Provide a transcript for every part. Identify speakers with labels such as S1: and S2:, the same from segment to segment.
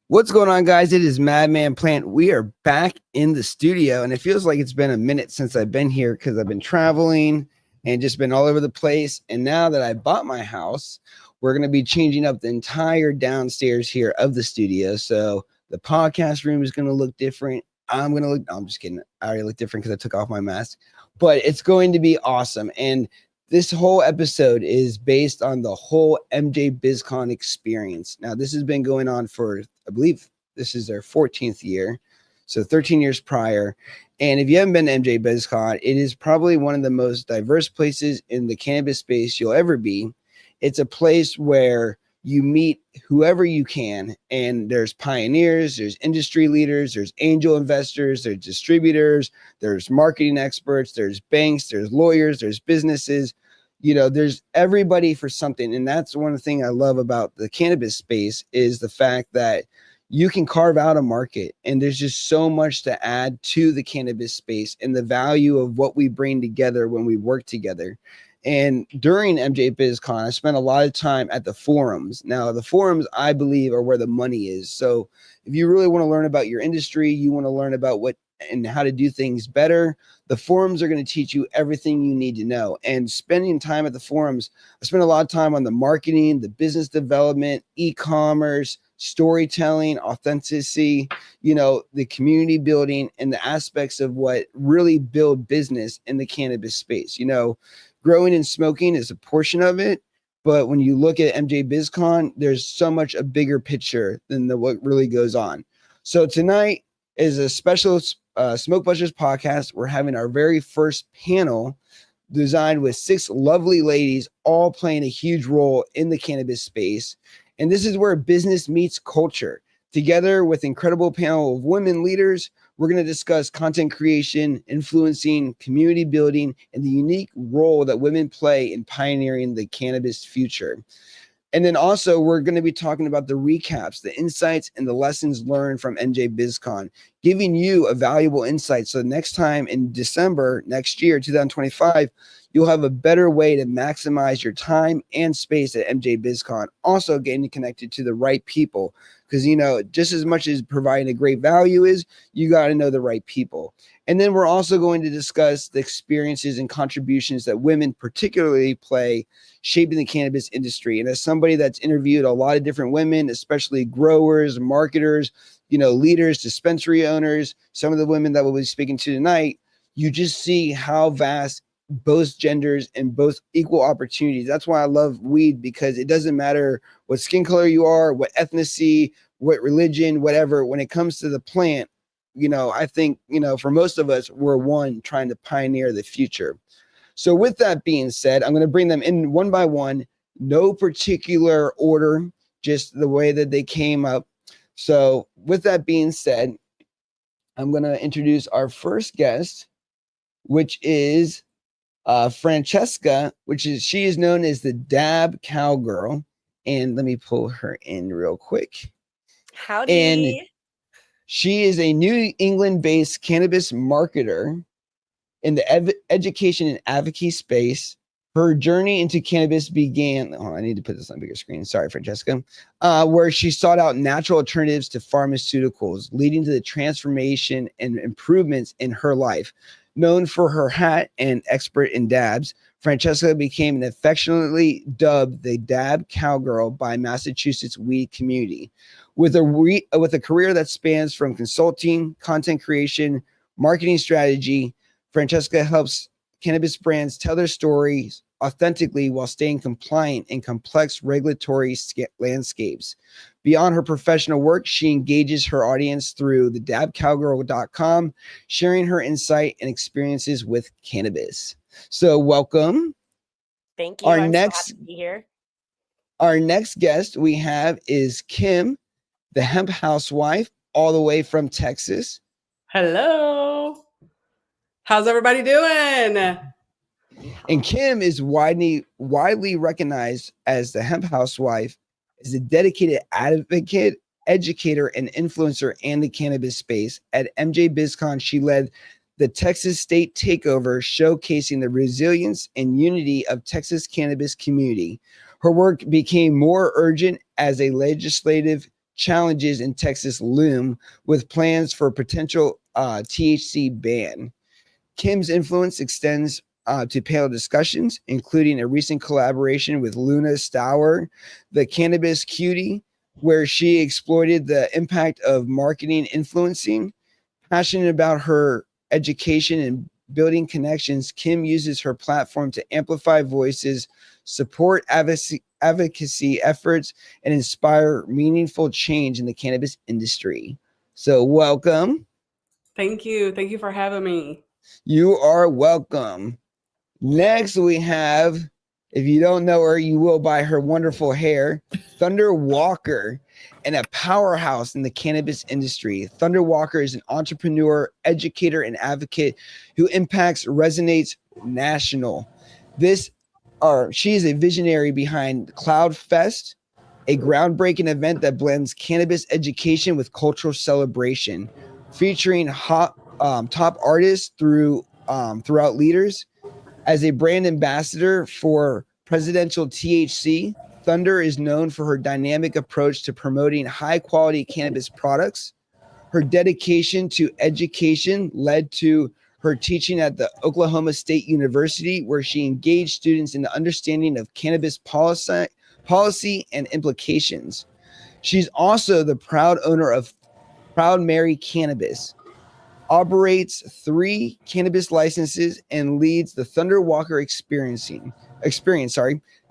S1: What's going on, guys? It is Madman Plant. We are back in the studio, and it feels like it's been a minute since I've been here because I've been traveling and just been all over the place. And now that I bought my house, we're going to be changing up the entire downstairs here of the studio. So the podcast room is going to look different. I'm going to look, no, I'm just kidding. I already look different because I took off my mask, but it's going to be awesome. And this whole episode is based on the whole MJ Bizcon experience. Now, this has been going on for, I believe this is their 14th year, so 13 years prior. And if you haven't been to MJ Bizcon, it is probably one of the most diverse places in the cannabis space you'll ever be. It's a place where you meet whoever you can, and there's pioneers, there's industry leaders, there's angel investors, there's distributors, there's marketing experts, there's banks, there's lawyers, there's businesses. There's everybody for something. And that's one thing I love about the cannabis space is the fact that you can carve out a market, and there's just so much to add to the cannabis space and the value of what we bring together when we work together. And during MJ BizCon, I spent a lot of time at the forums. Now, the forums, I believe, are where the money is. So if you really want to learn about your industry, you want to learn about what and how to do things better, the forums are going to teach you everything you need to know. And spending time at the forums, I spent a lot of time on the marketing, the business development, e-commerce, storytelling, authenticity, the community building, and the aspects of what really build business in the cannabis space. Growing and smoking is a portion of it, but when you look at MJ BizCon, there's so much a bigger picture than what really goes on. So tonight is a special Smoke Busters podcast. We're having our very first panel designed with 6 lovely ladies, all playing a huge role in the cannabis space. And this is where business meets culture. Together with an incredible panel of women leaders, we're going to discuss content creation, influencing, community building, and the unique role that women play in pioneering the cannabis future. And then also, we're going to be talking about the recaps, the insights, and the lessons learned from MJ BizCon, giving you a valuable insight. So next time in December, next year, 2025, you'll have a better way to maximize your time and space at MJ BizCon. Also getting connected to the right people. Because, just as much as providing a great value is, you got to know the right people. And then we're also going to discuss the experiences and contributions that women particularly play shaping the cannabis industry. And as somebody that's interviewed a lot of different women, especially growers, marketers, leaders, dispensary owners, some of the women that we'll be speaking to tonight, you just see how vast both genders and both equal opportunities. That's why I love weed, because it doesn't matter what skin color you are, what ethnicity, what religion, whatever. When it comes to the plant, I think, for most of us, we're one trying to pioneer the future. So with that being said, I'm going to bring them in one by one, no particular order, just the way that they came up. So with that being said, I'm going to introduce our first guest, which is Francesca, she is known as the Dab Cowgirl. And let me pull her in real quick.
S2: Howdy.
S1: And she is a New England-based cannabis marketer in the education and advocacy space. Her journey into cannabis began, I need to put this on a bigger screen. Sorry, Francesca, where she sought out natural alternatives to pharmaceuticals, leading to the transformation and improvements in her life. Known for her hat and expert in dabs, Francesca became affectionately dubbed the Dab Cowgirl by Massachusetts weed community. With a career that spans from consulting, content creation, marketing strategy, Francesca helps cannabis brands tell their stories authentically while staying compliant in complex regulatory landscapes. Beyond her professional work, she engages her audience through the dabcowgirl.com, sharing her insight and experiences with cannabis. So welcome.
S2: Thank you. I'm so happy to be here.
S1: Our next guest we have is Kim, the hemp housewife, all the way from Texas.
S3: Hello. How's everybody doing?
S1: And Kim is widely recognized as the hemp housewife, as a dedicated advocate, educator, and influencer in the cannabis space. At MJ BizCon, she led the Texas State Takeover, showcasing the resilience and unity of Texas cannabis community. Her work became more urgent as a legislative challenges in Texas loom with plans for potential THC ban. Kim's influence extends to panel discussions, including a recent collaboration with Luna Stower, the cannabis cutie, where she exploited the impact of marketing influencing. Passionate about her education and building connections, Kim uses her platform to amplify voices, support advocacy efforts, and inspire meaningful change in the cannabis industry. So welcome.
S3: Thank you. Thank you for having me.
S1: You are welcome. Next, we have, if you don't know her, you will by her wonderful hair, Thunder Walker, and a powerhouse in the cannabis industry. Thunder Walker is an entrepreneur, educator, and advocate who resonates national. She is a visionary behind Cloud Fest, a groundbreaking event that blends cannabis education with cultural celebration, featuring top artists throughout leaders. As a brand ambassador for presidential THC, Thunder is known for her dynamic approach to promoting high-quality cannabis products. Her dedication to education led to her teaching at the Oklahoma State University, where she engaged students in the understanding of cannabis policy and implications. She's also the proud owner of Proud Mary Cannabis, operates 3 cannabis licenses, and leads the Thunder Walker experience,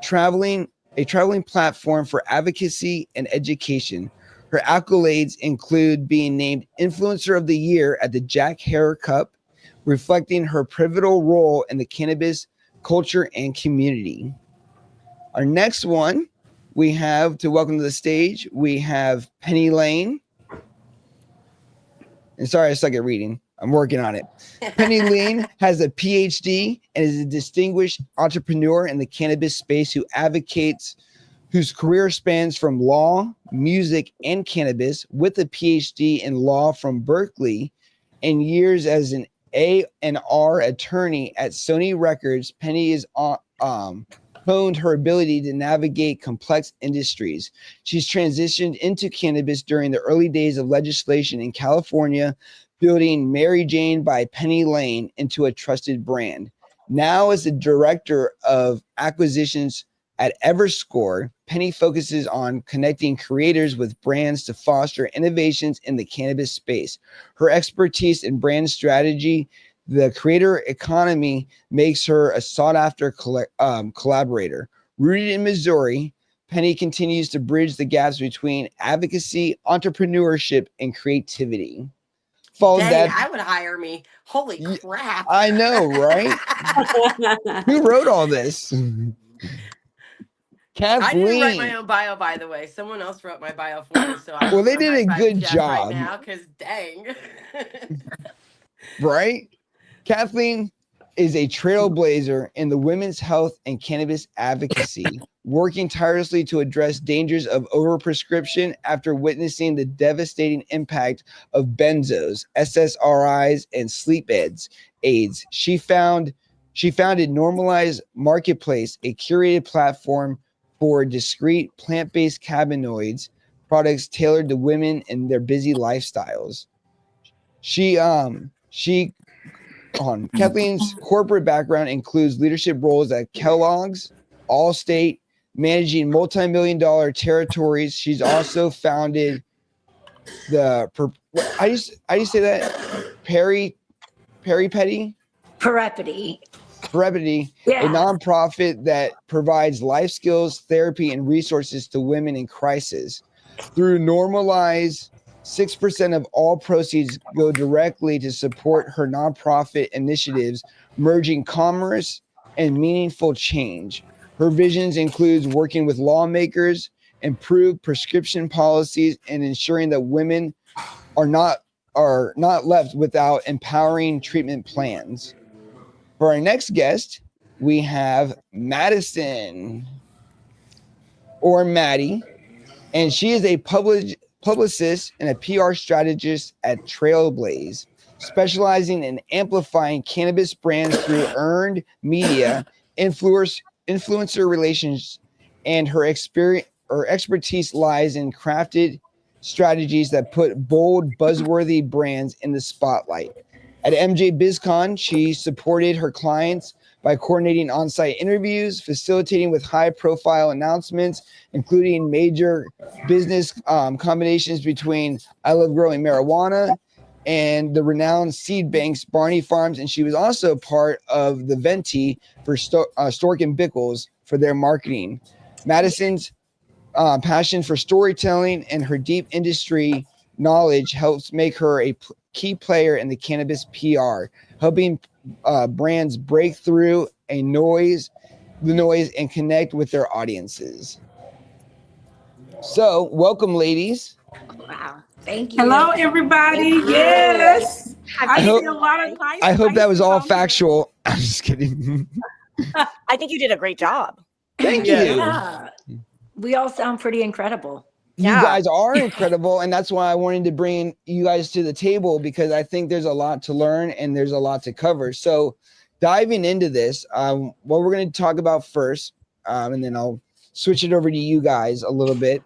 S1: traveling platform for advocacy and education. Her accolades include being named Influencer of the Year at the Jack Herer Cup, reflecting her pivotal role in the cannabis culture and community. Our next one, we have to welcome to the stage, we have Penny Lane. And sorry, I suck at reading. I'm working on it. Penny Lane has a PhD and is a distinguished entrepreneur in the cannabis space whose career spans from law, music, and cannabis, with a PhD in law from Berkeley and years as an A&R attorney at Sony Records. Penny is honed her ability to navigate complex industries. She's transitioned into cannabis during the early days of legislation in California, building Mary Jane by Penny Lane into a trusted brand. Now, as the director of acquisitions at Everscore, Penny focuses on connecting creators with brands to foster innovations in the cannabis space. Her expertise in brand strategy, the creator economy, makes her a sought-after collaborator. Rooted in Missouri, Penny continues to bridge the gaps between advocacy, entrepreneurship, and creativity.
S2: Dang, I would hire me. Holy crap.
S1: I know, right? Who wrote all this? Kathleen.
S2: I didn't write my own bio, by the way. Someone else wrote my bio for me. So
S1: well, they did a good job
S2: right now, because dang.
S1: Right? Kathleen is a trailblazer in the women's health and cannabis advocacy, working tirelessly to address dangers of overprescription after witnessing the devastating impact of benzos, SSRIs, and sleep aids. She founded Normalized Marketplace, a curated platform for discreet plant-based cannabinoids products tailored to women and their busy lifestyles. Kathleen's corporate background includes leadership roles at Kellogg's, Allstate, managing multi-million-dollar territories. She's also founded how do you say that? Peripety, yeah. A nonprofit that provides life skills, therapy, and resources to women in crisis. Through Normalize, 6% of all proceeds go directly to support her nonprofit initiatives, merging commerce and meaningful change. Her visions includes working with lawmakers, improve prescription policies, and ensuring that women are not left without empowering treatment plans. For our next guest, we have Madison, or Maddie, and she is a publicist and a PR strategist at Trailblaze, specializing in amplifying cannabis brands through earned media, influencer relations, and her expertise lies in crafted strategies that put bold, buzzworthy brands in the spotlight. At MJ Bizcon, she supported her clients by coordinating on-site interviews, facilitating with high-profile announcements, including major business combinations between I Love Growing Marijuana and the renowned seed banks Barney Farms, and she was also part of the Venti for Stork and Bickles for their marketing. Madison's passion for storytelling and her deep industry knowledge helps make her a key player in the cannabis PR, helping brands break through the noise and connect with their audiences. So, welcome, ladies.
S4: Wow. Thank you.
S3: Hello, everybody.
S4: Thank you.
S3: Yes.
S4: I
S3: I
S1: hope-
S3: see a lot of nice
S1: I hope that was all
S3: faces on here.
S1: factual. I'm just kidding.
S5: I think you did a great job.
S1: Thank
S2: Yeah.
S1: you.
S4: Yeah. We all sound pretty incredible.
S1: You
S5: Yeah.
S1: guys are incredible, and that's why I wanted to bring you guys to the table, because I think there's a lot to learn and there's a lot to cover. So diving into this, what we're going to talk about first, and then I'll switch it over to you guys a little bit,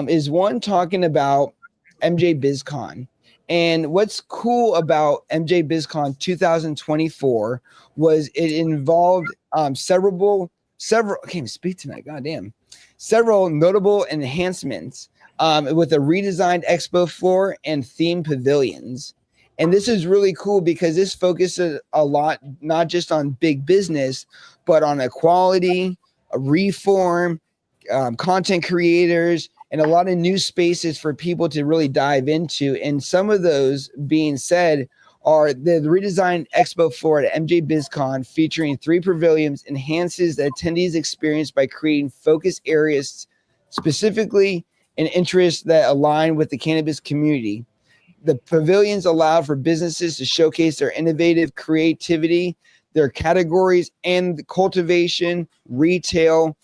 S1: is one talking about MJ BizCon. And what's cool about MJ BizCon 2024 was it involved several I can't even speak tonight, goddamn. Several notable enhancements with a redesigned expo floor and themed pavilions. And this is really cool because this focuses a lot, not just on big business, but on equality, a reform, content creators, and a lot of new spaces for people to really dive into. And some of those being said are the redesigned expo floor at MJ BizCon, featuring 3 pavilions, enhances the attendees' experience by creating focus areas specifically in interests that align with the cannabis community. The pavilions allow for businesses to showcase their innovative creativity, their categories, and cultivation, retail,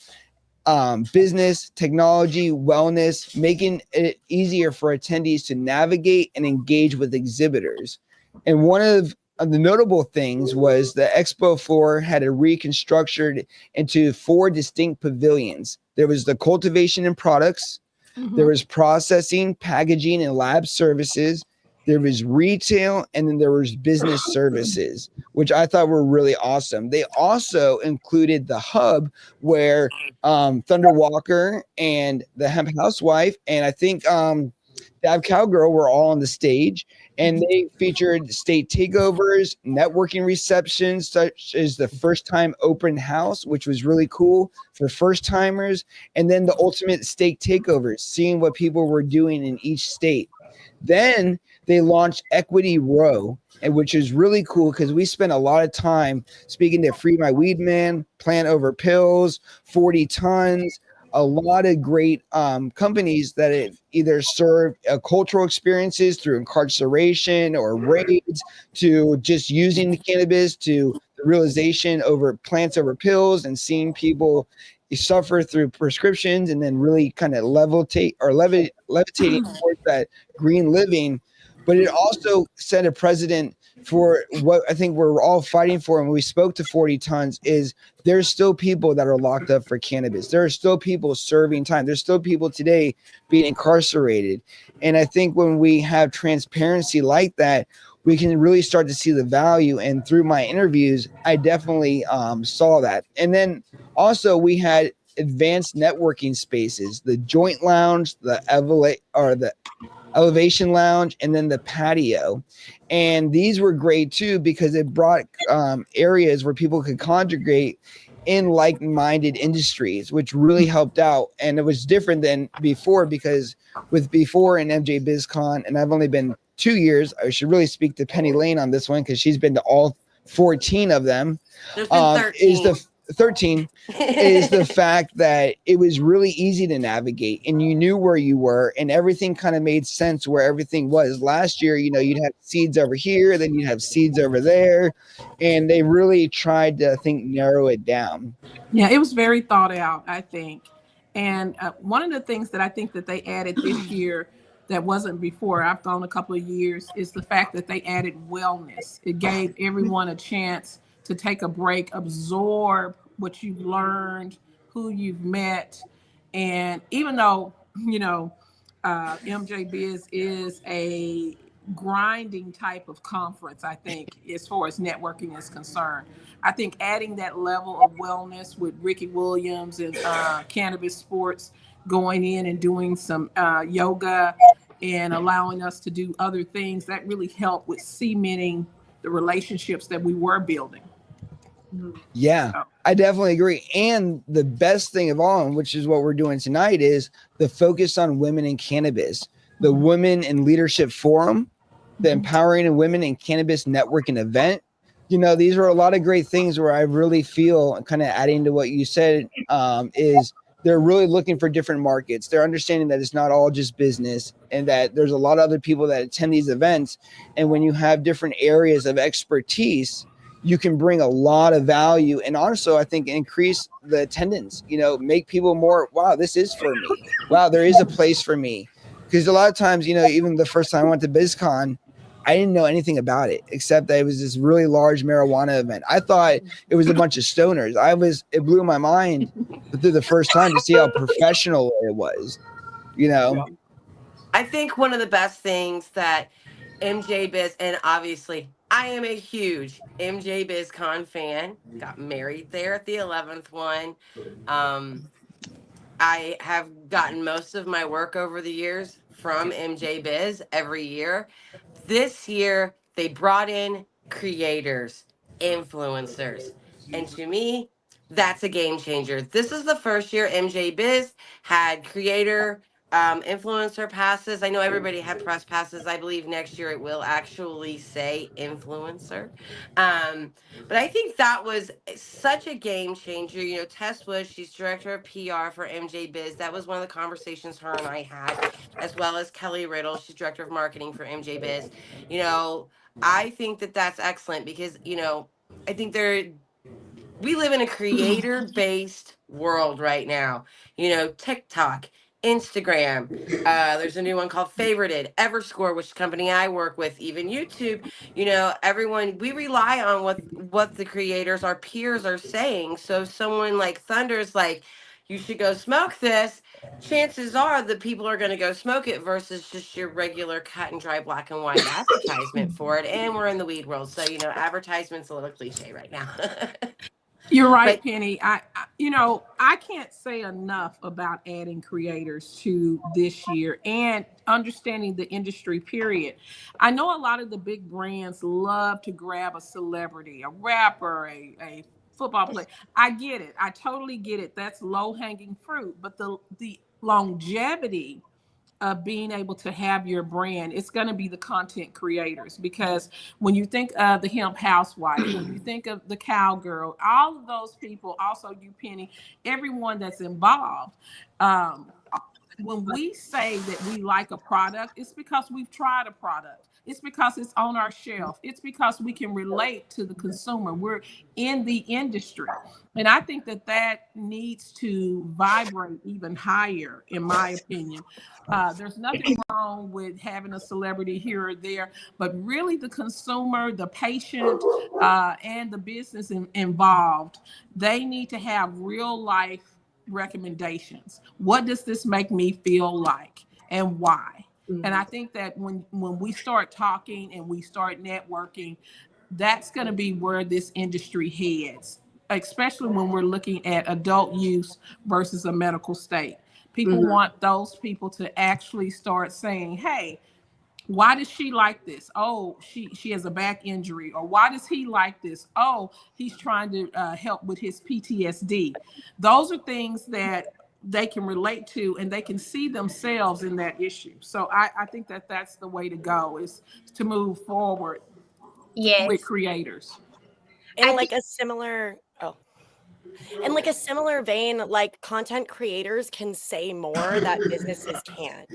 S1: business, technology, wellness, making it easier for attendees to navigate and engage with exhibitors. And one of the notable things was the expo floor had a reconstructed into 4 distinct pavilions. There was the cultivation and products, there was processing, packaging, and lab services, there was retail, and then there was business services, which I thought were really awesome. They also included the hub where Thunder Walker and the Hemp Housewife, and I think Dab Cowgirl were all on the stage, and they featured state takeovers, networking receptions, such as the first time open house, which was really cool for first timers, and then the ultimate state takeovers, seeing what people were doing in each state. Then they launched Equity Row, and which is really cool because we spent a lot of time speaking to Free My Weed Man, Plant Over Pills, 40 Tons, a lot of great companies that it either serve cultural experiences through incarceration or raids, to just using the cannabis, to the realization over plants over pills and seeing people suffer through prescriptions and then really kind of levitating towards that green living. But it also set a precedent for what I think we're all fighting for. And when we spoke to 40 Tons, is there's still people that are locked up for cannabis. There are still people serving time. There's still people today being incarcerated. And I think when we have transparency like that, we can really start to see the value. And through my interviews, I definitely saw that. And then also we had advanced networking spaces, the joint lounge, the elevation lounge, and then the patio. And these were great too because it brought areas where people could congregate in like-minded industries, which really helped out. And it was different than before, because with before in MJ BizCon, and I've only been 2 years, I should really speak to Penny Lane on this one because she's been to all 14 of them.
S2: There's been 13.
S1: Is the 13 is the fact that it was really easy to navigate and you knew where you were and everything kind of made sense where everything was. Last year, you know, you'd have seeds over here, then you'd have seeds over there, and they really tried to, I think, narrow it down.
S3: Yeah, it was very thought out, I think. And one of the things that I think that they added this year that wasn't before, I've gone a couple of years, is the fact that they added wellness. It gave everyone a chance to take a break, absorb what you've learned, who you've met. And even though, you know, MJ Biz is a grinding type of conference, I think, as far as networking is concerned. I think adding that level of wellness with Ricky Williams and Cannabis Sports going in and doing some yoga and allowing us to do other things, that really helped with cementing the relationships that we were building.
S1: Yeah,
S3: So.
S1: I definitely agree. And the best thing of all, which is what we're doing tonight, is the focus on women in cannabis, the Women in Leadership Forum, the Empowering Women in Cannabis Networking event. You know, these are a lot of great things where I really feel, kind of adding to what you said, is they're really looking for different markets. They're understanding that it's not all just business and that there's a lot of other people that attend these events. And when you have different areas of expertise, you can bring a lot of value and also, I think, increase the attendance, you know, make people more, wow, this is for me. Wow, there is a place for me. Because a lot of times, you know, even the first time I went to Bizcon, I didn't know anything about it except that it was this really large marijuana event. I thought it was a bunch of stoners. It blew my mind through the first time to see how professional it was, you know?
S2: I think one of the best things that MJ Biz, and obviously I am a huge MJ BizCon fan, got married there at the 11th one. I have gotten most of my work over the years from MJ Biz every year. This year, they brought in creators, influencers. And to me, that's a game changer. This is the first year MJ Biz had creator influencer passes. I know everybody had press passes. I believe next year it will actually say influencer. But I think that was such a game changer. You know, Tess Wood, she's director of PR for MJ Biz. That was one of the conversations her and I had, as well as Kelly Riddle, she's director of marketing for MJ Biz. You know, I think that that's excellent because, you know, I think we live in a creator based world right now. You know, TikTok, Instagram, there's a new one called Favorited, Everscore, which company I work with, even YouTube. You know, everyone, we rely on what the creators, our peers are saying. So if someone like Thunder's like, you should go smoke this, chances are the people are going to go smoke it versus just your regular cut and dry black and white advertisement for it. And we're in the weed world, so you know, advertisement's a little cliche right now.
S3: You're right,
S2: But
S3: Penny. I can't say enough about adding creators to this year and understanding the industry, period. I know a lot of the big brands love to grab a celebrity, a rapper, a football player. I get it. I totally get it. That's low-hanging fruit. But the longevity of being able to have your brand, it's going to be the content creators, because when you think of the hemp housewife, when you think of the cowgirl, all of those people, also you, Penny, everyone that's involved, when we say that we like a product, it's because we've tried a product. It's because it's on our shelf. It's because we can relate to the consumer. We're in the industry. And I think that needs to vibrate even higher, in my opinion. There's nothing wrong with having a celebrity here or there, but really the consumer, the patient, and the business involved, they need to have real life recommendations. What does this make me feel like and why? And I think that when we start talking and we start networking, that's going to be where this industry heads, especially when we're looking at adult use versus a medical state. People want those people to actually start saying, hey, why does she like this? Oh, she has a back injury. Or why does he like this? Oh, he's trying to help with his PTSD. Those are things that they can relate to and they can see themselves in that issue. So I think that that's the way to go, is to move forward with creators.
S5: And like a similar vein, like content creators can say more that businesses can't.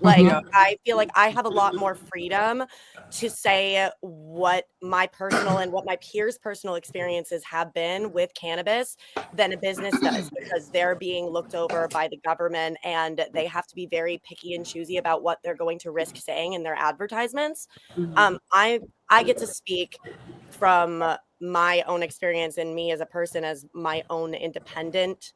S5: Like, I feel like I have a lot more freedom to say what my personal and what my peers' personal experiences have been with cannabis than a business does, because they're being looked over by the government and they have to be very picky and choosy about what they're going to risk saying in their advertisements. I get to speak from my own experience and me as a person, as my own independent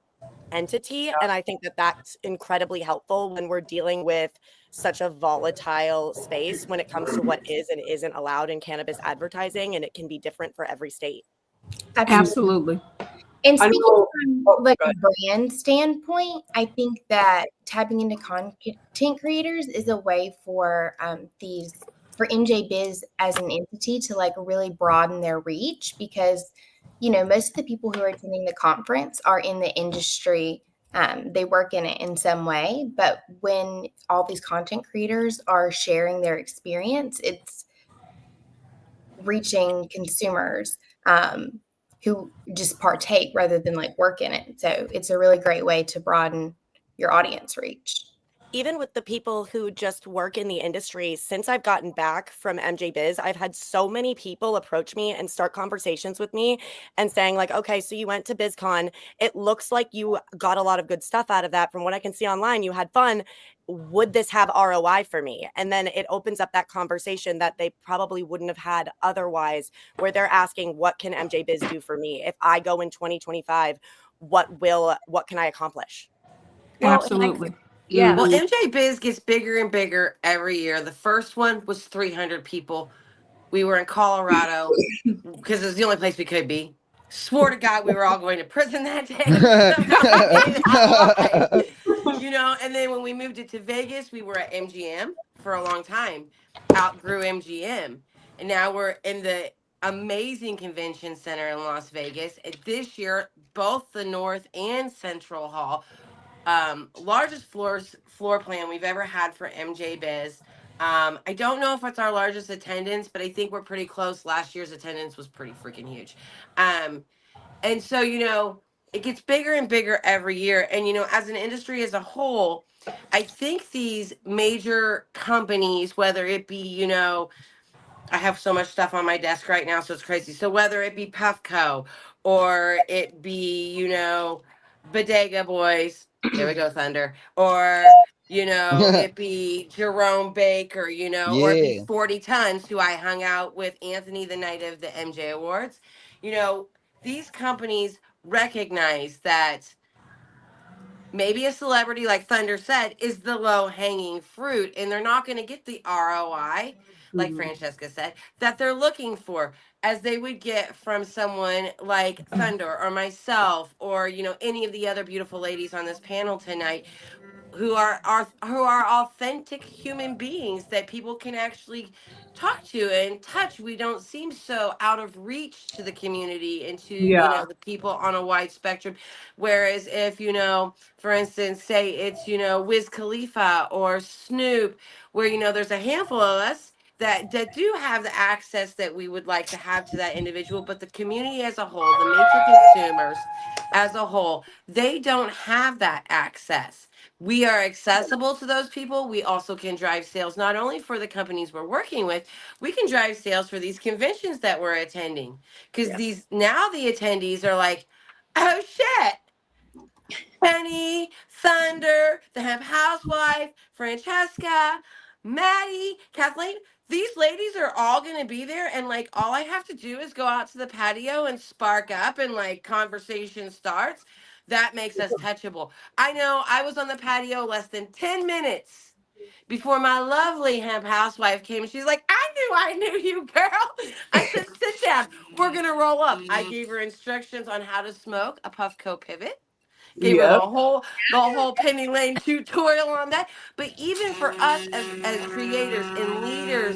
S5: entity. And I think that that's incredibly helpful when we're dealing with such a volatile space when it comes to what is and isn't allowed in cannabis advertising. And it can be different for every state.
S3: Absolutely.
S6: And
S7: I
S6: speaking
S7: know-
S6: from like
S7: go
S6: a brand standpoint, I think that tapping into content creators is a way for for MJ Biz as an entity to like really broaden their reach, because most of the people who are attending the conference are in the industry. They work in it in some way, but when all these content creators are sharing their experience, it's reaching consumers who just partake rather than like work in it. So it's a really great way to broaden your audience reach.
S5: Even with the people who just work in the industry, since I've gotten back from MJ Biz, I've had so many people approach me and start conversations with me and saying like, okay, so you went to Bizcon. It looks like you got a lot of good stuff out of that. From what I can see online, you had fun. Would this have ROI for me? And then it opens up that conversation that they probably wouldn't have had otherwise, where they're asking, what can MJ Biz do for me? If I go in 2025, what can I accomplish?
S4: Well,
S3: Absolutely.
S4: Yeah.
S2: Well, MJ Biz gets bigger and bigger every year. The first one was 300 people. We were in Colorado because it was the only place we could be. Swore to God we were all going to prison that day. Somehow we made it out alive. And then when we moved it to Vegas, we were at MGM for a long time. Outgrew MGM. And now we're in the amazing convention center in Las Vegas. And this year, both the North and Central Hall, largest floor plan we've ever had for MJ Biz. I don't know if it's our largest attendance, but I think we're pretty close. Last year's attendance was pretty freaking huge. And so, it gets bigger and bigger every year. And, as an industry as a whole, I think these major companies, whether it be, I have so much stuff on my desk right now, so it's crazy. So whether it be Puffco or it be, Bodega Boys, there we go, Thunder, or it be Jerome Baker, or it be
S1: Yeah.
S2: 40 Tons, who I hung out with Anthony the night of the MJ Awards. These companies recognize that maybe a celebrity, like Thunder said, is the low hanging fruit, and they're not going to get the ROI, like Francesca said, that they're looking for, as they would get from someone like Thunder or myself, or any of the other beautiful ladies on this panel tonight, who are authentic human beings that people can actually talk to and touch. We don't seem so out of reach to the community and to the people on a wide spectrum. Whereas if for instance, say it's Wiz Khalifa or Snoop, where there's a handful of us that do have the access that we would like to have to that individual, but the community as a whole, the major consumers as a whole, they don't have that access. We are accessible to those people. We also can drive sales not only for the companies we're working with, we can drive sales for these conventions that we're attending. Because the attendees are like, oh shit, Penny, Thunder, the Hemp Housewife, Francesca, Maddie, Kathleen. These ladies are all going to be there. And like, all I have to do is go out to the patio and spark up, and like conversation starts. That makes us touchable. I know I was on the patio less than 10 minutes before my lovely Hemp Housewife came, and she's like, I knew you, girl. I said, sit down. We're going to roll up. I gave her instructions on how to smoke a Puffco Pivot. Gave her the whole Penny Lane tutorial on that. But even for us as creators and leaders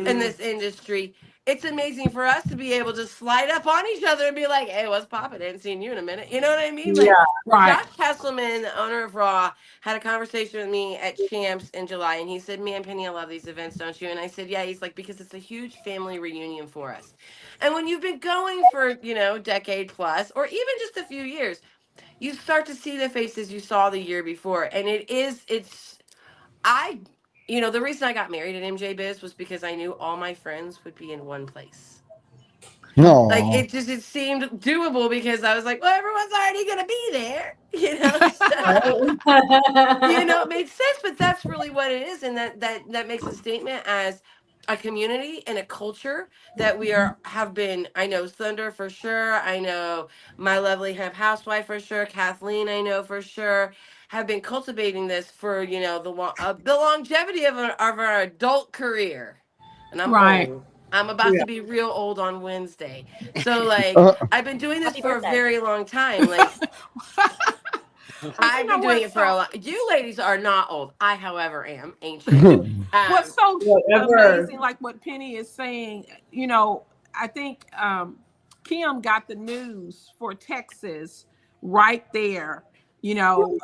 S2: in this industry, it's amazing for us to be able to slide up on each other and be like, hey, what's poppin'? I haven't seen you in a minute. You know what I mean? Like,
S3: Right.
S2: Josh Kesselman, the owner of Raw, had a conversation with me at Champs in July, and he said, man, Penny, I love these events, don't you? And I said, yeah. He's like, because it's a huge family reunion for us. And when you've been going for, decade plus, or even just a few years, you start to see the faces you saw the year before. And the reason I got married at MJ Biz was because I knew all my friends would be in one place.
S1: No.
S2: Like, it seemed doable, because I was like, well, everyone's already going to be there, so, it made sense. But that's really what it is. And that makes a statement as a community and a culture that we have been. I know Thunder for sure. I know my lovely hemp housewife for sure. Kathleen, I know for sure, have been cultivating this for the longevity of our adult career. And I'm
S3: Right.
S2: old. I'm about
S7: Yeah.
S2: to be real old on Wednesday. So like
S1: Uh,
S2: I've been doing this
S5: Happy
S2: for a
S5: birthday.
S2: very long time. Like
S3: But you
S2: I've
S3: know
S2: been doing
S3: what?
S2: it for a
S3: So
S2: lot. You ladies are not old. I, however, am ancient.
S3: what's
S2: Um,
S3: so
S7: Whatever.
S3: amazing, like what Penny is saying, I think Kim got the news for Texas right there, you know,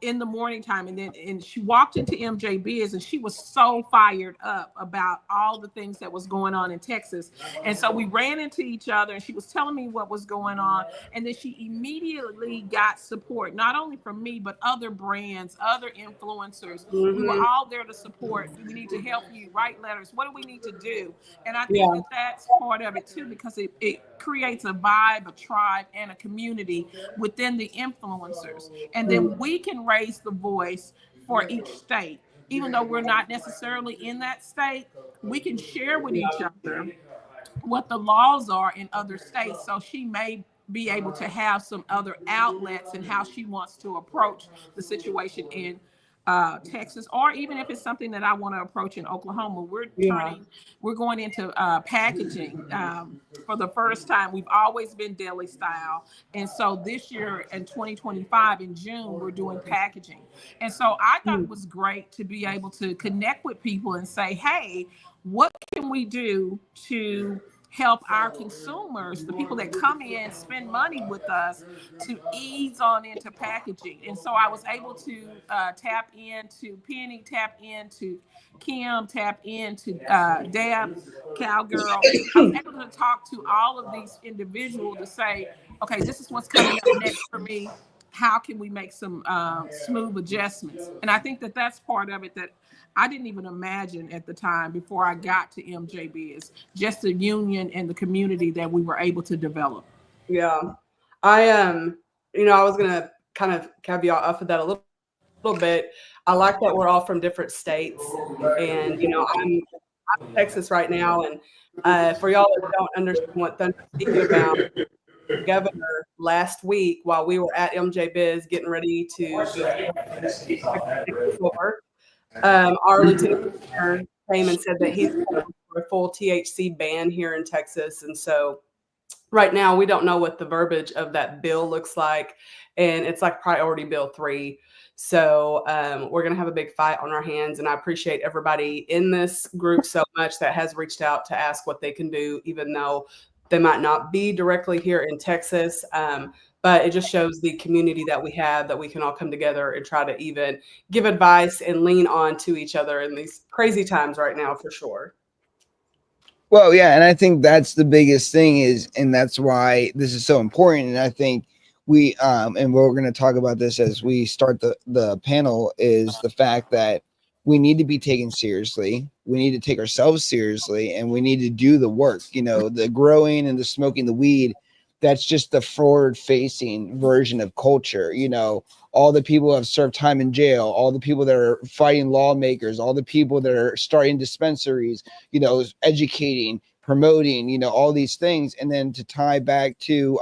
S3: in the morning time, and she walked into MJ Biz and she was so fired up about all the things that was going on in Texas. And so we ran into each other and she was telling me what was going on, and then she immediately got support not only from me but other brands, other influencers. We were
S7: Hmm.
S3: all there to support. We need to help you write letters. What do we need to do? And I think
S7: Yeah.
S3: that that's part of it too, because it creates a vibe, a tribe, and a community within the influencers. And then we can raise the voice for each state. Even though we're not necessarily in that state, we can share with each other what the laws are in other states. So she may be able to have some other outlets and how she wants to approach the situation in Texas, or even if it's something that I want to approach in Oklahoma.
S7: Yeah.
S3: We're going into packaging for the first time. We've always been deli style. And so this year in 2025 in June, we're doing packaging. And so I thought it was great to be able to connect with people and say, hey, what can we do to help our consumers, the people that come in, spend money with us, to ease on into packaging? And so I was able to tap into Penny, tap into Kim, tap into Deb, Cowgirl. I was able to talk to all of these individuals to say, okay, this is what's coming up next for me. How can we make some smooth adjustments? And I think that that's part of it that I didn't even imagine at the time before I got to MJB, is just the union and the community that we were able to develop.
S7: Yeah. I I was gonna kind of caveat off of that a little bit. I like that we're all from different states, and I'm in Texas right now, and for y'all that don't understand what Thunder's speaking about, the governor last week while we were at MJ Biz getting ready to be floor, our lieutenant governor came and said that he's calling for a full THC ban here in Texas, and so right now we don't know what the verbiage of that bill looks like, and it's like priority bill 3. So we're going to have a big fight on our hands, and I appreciate everybody in this group so much that has reached out to ask what they can do, even though they might not be directly here in Texas. But it just shows the community that we have, that we can all come together and try to even give advice and lean on to each other in these crazy times right now, for sure.
S1: Well, yeah, and I think that's the biggest thing and that's why this is so important. And I think we and we're going to talk about this as we start the panel, is the fact that we need to be taken seriously. We need to take ourselves seriously, and we need to do the work. The growing and the smoking the weed, that's just the forward facing version of culture. All the people who have served time in jail, all the people that are fighting lawmakers, all the people that are starting dispensaries, educating, promoting, all these things. And then to tie back to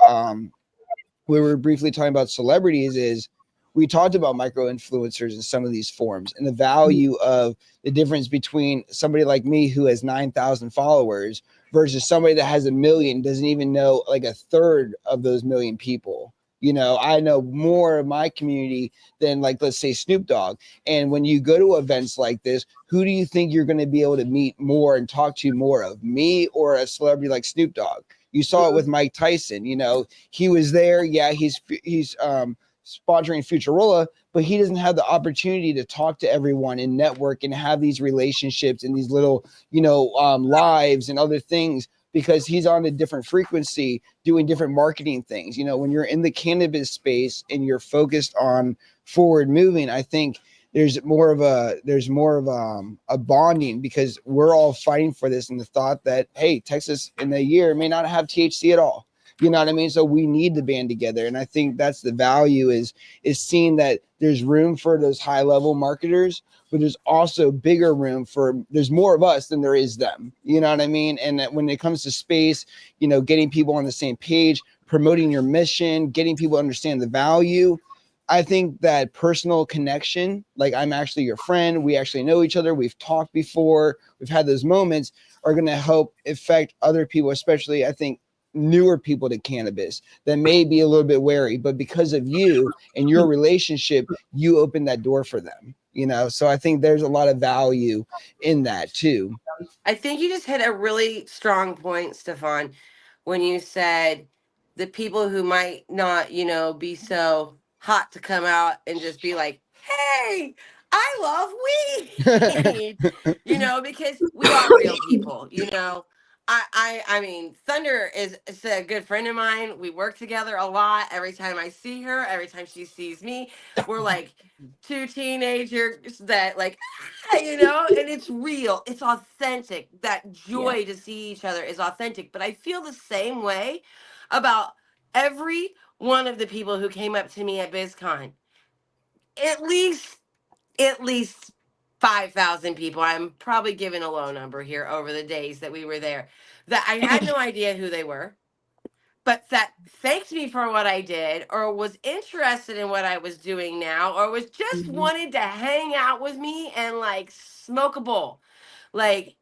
S1: we were briefly talking about celebrities, is we talked about micro influencers in some of these forms, and the value of the difference between somebody like me who has 9,000 followers versus somebody that has 1 million, doesn't even know like a third of those 1 million people. I know more of my community than, like, let's say Snoop Dogg. And when you go to events like this, who do you think you're going to be able to meet more and talk to more of, me or a celebrity like Snoop Dogg? You saw it with Mike Tyson. He was there. Yeah, he's sponsoring Futurola, but he doesn't have the opportunity to talk to everyone and network and have these relationships and these little, lives and other things, because he's on a different frequency doing different marketing things. When you're in the cannabis space and you're focused on forward moving, I think there's more of a bonding, because we're all fighting for this, and the thought that, hey, Texas in a year may not have THC at all. You know what I mean? So we need to band together. And I think that's the value is seeing that there's room for those high level marketers, but there's also bigger room for, there's more of us than there is them. You know what I mean? And that when it comes to space, you know, getting people on the same page, promoting your mission, getting people to understand the value. I think that personal connection, like I'm actually your friend, we actually know each other, we've talked before, we've had those moments, are going to help affect other people, especially I think newer people to cannabis that may be a little bit wary, but because of you and your relationship, you open that door for them, you know? So I think there's a lot of value in that too.
S2: I think you just hit a really strong point, Stefan, when you said the people who might not, you know, be so hot to come out and just be like, hey, I love weed, you know, because we are real people, you know. I mean, Thunder is a good friend of mine. We work together a lot. Every time I see her, every time she sees me, we're like two teenagers that like, you know, and it's real, it's authentic. That joy to see each other is authentic. But I feel the same way about every one of the people who came up to me at BizCon. At least at least 5,000 people. I'm probably giving a low number here over the days that we were there, that I had no idea who they were, but that thanked me for what I did, or was interested in what I was doing now, or was just wanted to hang out with me and like smoke a bowl. Like,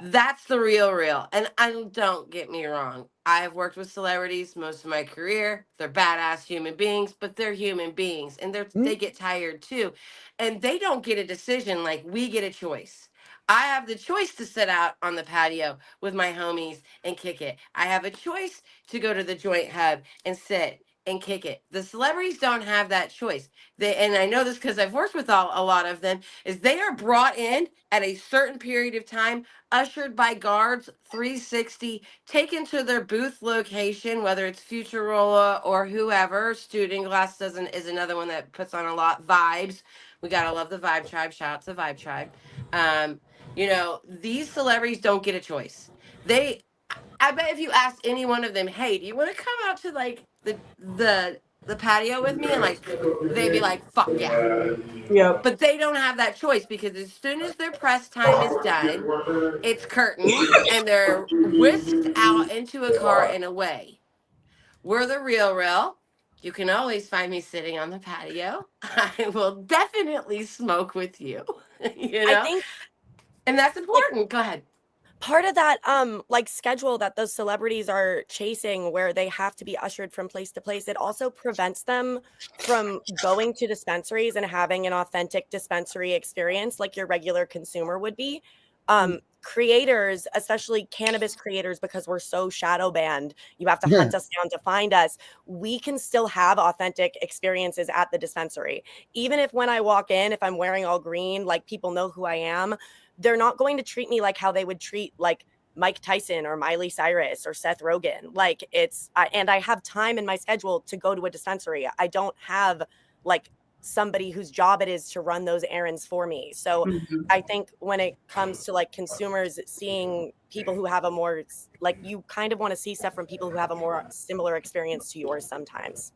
S2: that's the real. And don't get me wrong, I've worked with celebrities most of my career. They're badass human beings, but they're human beings, and they get tired too. And they don't get a decision like we get a choice. I have the choice to sit out on the patio with my homies and kick it. I have a choice to go to the joint hub and sit and kick it. The celebrities don't have that choice. And I know this because I've worked with a lot of them, is they are brought in at a certain period of time, ushered by guards 360, taken to their booth location, whether it's Futurola or whoever. Student Glass is another one that puts on a lot. Vibes. We gotta love the Vibe Tribe. Shout out to Vibe Tribe. You know, these celebrities don't get a choice. I bet if you asked any one of them, hey, do you want to come out to like the patio with me? And like they'd be like, fuck yeah.
S7: Yep.
S2: But they don't have that choice, because as soon as their press time is done, it's curtains and they're whisked out into a car and away. We're the real. You can always find me sitting on the patio. I will definitely smoke with you. You
S5: I
S2: know?
S5: think
S2: And that's
S5: like
S2: important. Go ahead.
S5: part of that like schedule that those celebrities are chasing, where they have to be ushered from place to place, it also prevents them from going to dispensaries and having an authentic dispensary experience like your regular consumer would be. Creators, especially cannabis creators, because we're so shadow banned, you have to hunt us down to find us. We can still have authentic experiences at the dispensary. Even if when I walk in, if I'm wearing all green, like people know who I am, they're not going to treat me like how they would treat like Mike Tyson or Miley Cyrus or Seth Rogen. Like and I have time in my schedule to go to a dispensary. I don't have like somebody whose job it is to run those errands for me. So I think when it comes to like consumers seeing people who have a more, like, you kind of want to see stuff from people who have a more similar experience to yours sometimes.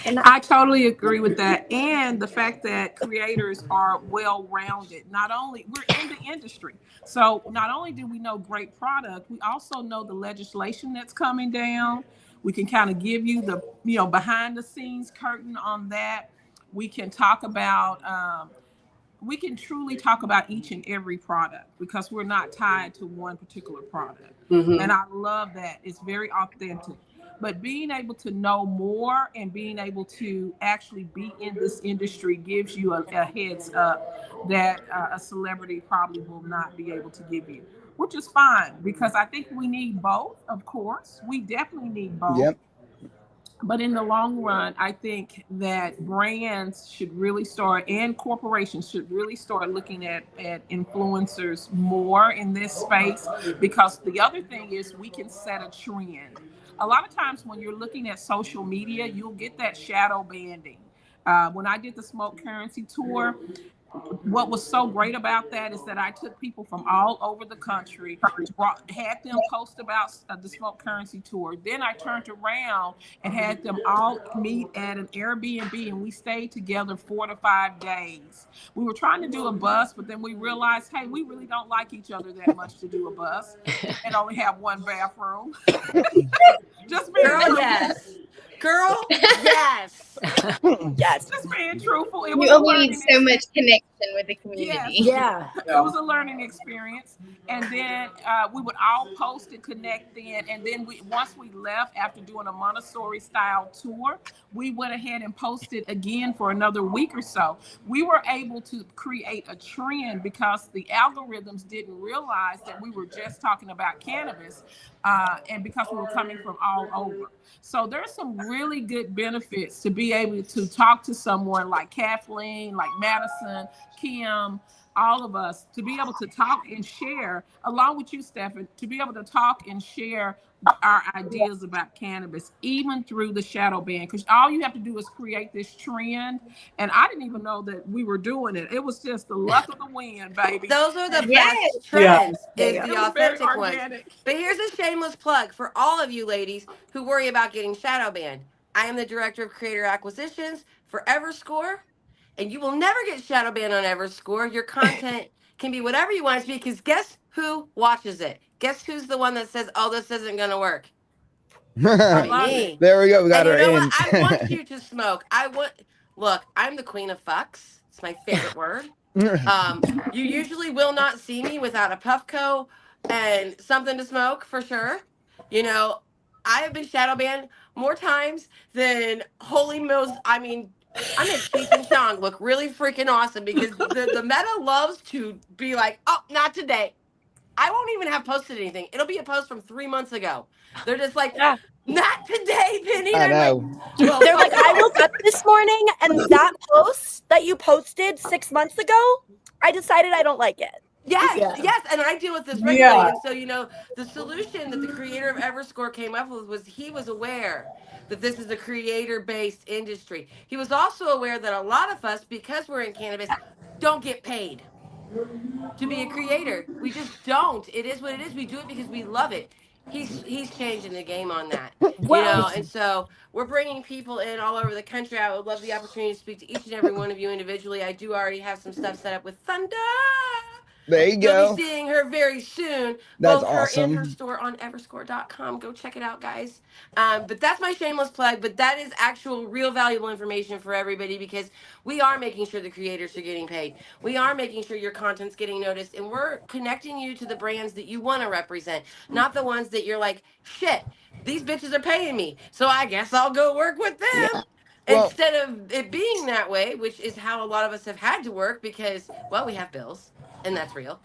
S3: And I totally agree with that. And the fact that creators are well-rounded. Not only we're in the industry, so not only do we know great product, we also know the legislation that's coming down. We can kind of give you the, you know, behind the scenes curtain on that. We can talk about we can truly talk about each and every product, because we're not tied to one particular product. And I love that. It's very authentic. But being able to know more and being able to actually be in this industry gives you a heads up that a celebrity probably will not be able to give you, which is fine, because I think we need both. Of course, we definitely need both.
S1: Yep.
S3: But in the long run, I think that brands should really start, and corporations should really start looking at influencers more in this space. Because the other thing is, we can set a trend. A lot of times when you're looking at social media, you'll get that shadow banding. When I did the Smoke Currency tour, what was so great about that is that I took people from all over the country, had them post about the Smoke Currency tour. Then I turned around and had them all meet at an Airbnb, and we stayed together 4 to 5 days. We were trying to do a bus, but then we realized, hey, we really don't like each other that much to do a bus and only have one bathroom. Just being
S2: Girl,
S3: truthful.
S2: yes. Girl, yes.
S5: Yes.
S3: Just being truthful. It
S6: You
S3: was a
S6: only
S3: learning
S6: need so much connection with the
S3: Yes.
S6: community.
S4: Yeah.
S3: It was a learning experience, and then we would all post and connect then, and then once we left after doing a Montessori style tour, we went ahead and posted again for another week or so. We were able to create a trend because the algorithms didn't realize that we were just talking about cannabis, and because we were coming from all over. So there's some really good benefits to be able to talk to someone like Kathleen, like Madison, Kim, all of us, to be able to talk and share, along with you, Stephan, to be able to talk and share our ideas about cannabis, even through the shadow ban, because all you have to do is create this trend. And I didn't even know that we were doing it. It was just the luck of the wind, baby.
S2: Those are the
S6: Yes.
S2: best trends, is
S3: It
S2: the
S3: was very
S2: authentic ones.
S3: organic.
S2: But here's a shameless plug for all of you ladies who worry about getting shadow banned. I am the director of creator acquisitions for Everscore, and you will never get shadow banned on Everscore. Your content can be whatever you want it to be, because guess who watches it? Guess who's the one that says, "Oh, this isn't going to work"?
S3: I
S2: Probably
S3: love
S2: me.
S3: it.
S1: There we go. We got
S2: And you
S1: her
S2: know what?
S1: in.
S2: I want you to smoke. Look, I'm the queen of fucks. It's my favorite word. You usually will not see me without a Puffco and something to smoke for sure. You know, I have been shadow banned more times than Holy Mills. I mean, I make Cheech and Chong look really freaking awesome, because the meta loves to be like, "Oh, not today." I won't even have posted anything. It'll be a post from 3 months ago. They're just like,
S5: Yeah.
S2: "Not today, Penny." And
S1: I
S2: I'm like,
S1: know.
S2: "Well,
S5: They're like, I
S2: okay."
S5: woke up this morning and that post that you posted 6 months ago, I decided I don't like it.
S2: Yes,
S4: Yeah.
S2: yes, and I deal with this regularly.
S7: Yeah.
S2: And so, the solution that the creator of Everscore came up with was, he was aware that this is a creator-based industry. He was also aware that a lot of us, because we're in cannabis, don't get paid to be a creator. We just don't. It is what it is. We do it because we love it. He's changing the game on that,
S4: Well,
S2: and so we're bringing people in all over the country. I would love the opportunity to speak to each and every one of you individually. I do already have some stuff set up with Thunder.
S1: There you
S2: You'll be
S1: go.
S2: seeing her very soon.
S1: That's
S2: Both her and her
S1: awesome.
S2: store on everscore.com. Go check it out, guys. But that's my shameless plug. But that is actual, real valuable information for everybody, because we are making sure the creators are getting paid. We are making sure your content's getting noticed. And we're connecting you to the brands that you want to represent, not the ones that you're like, shit, these bitches are paying me, so I guess I'll go work with them.
S4: yeah.
S1: Well,
S2: Instead of it being that way, which is how a lot of us have had to work, because, well, we have bills, and that's real.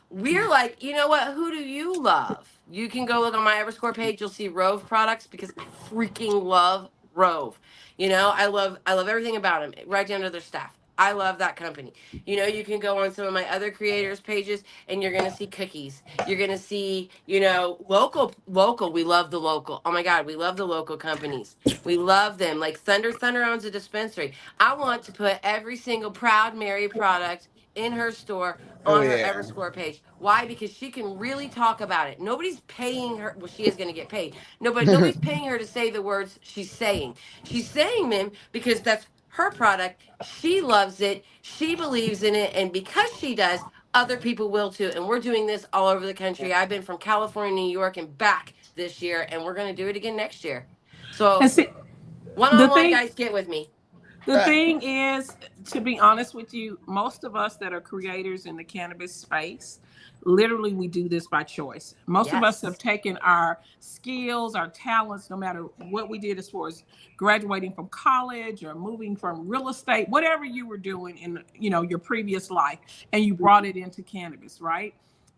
S2: We're like, you know what? Who do you love? You can go look on my Everscore page. You'll see Rove products, because I freaking love Rove. I love everything about them, right down to their staff. I love that company. You can go on some of my other creators' pages, and you're gonna see cookies. You're gonna see, local. We love the local. Oh my God, we love the local companies. We love them. Like Thunder. Thunder owns a dispensary. I want to put every single Proud Mary product in her store
S1: oh
S2: on her
S1: yeah.
S2: Everscore page. Why? Because she can really talk about it. Nobody's paying her. Well, she is going to get paid. No, but nobody's paying her to say the words she's saying. She's saying them because that's her product. She loves it. She believes in it. And because she does, other people will too. And we're doing this all over the country. I've been from California, New York, and back this year, and we're going to do it again next year. So,
S3: And see, the
S2: one-on-one,
S3: thing
S2: guys, get with me.
S3: The thing is, to be honest with you, most of us that are creators in the cannabis space, literally we do this by choice. Most of us have
S2: Yes.
S3: taken our skills, our talents, no matter what we did as far as graduating from college or moving from real estate, whatever you were doing in your previous life, and you brought it into cannabis, right?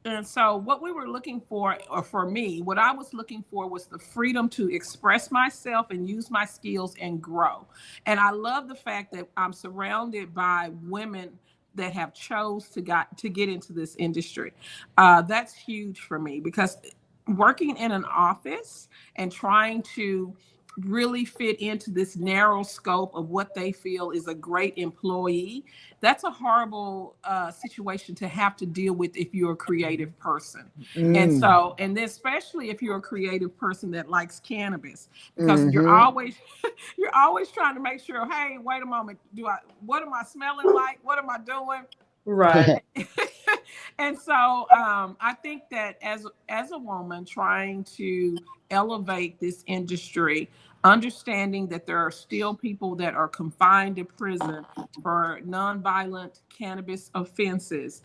S3: And so what we were looking for, or for me, what I was looking for was the freedom to express myself and use my skills and grow. And I love the fact that I'm surrounded by women that have chose to get into this industry. That's huge for me, because working in an office and trying to really fit into this narrow scope of what they feel is a great employee, that's a horrible situation to have to deal with if you're a creative person. And so, and then especially if you're a creative person that likes cannabis, because you're always you're always trying to make sure, hey, wait a moment, what am I smelling like? What am I doing?
S7: Right.
S3: And so I think that as a woman trying to elevate this industry, understanding that there are still people that are confined to prison for nonviolent cannabis offenses,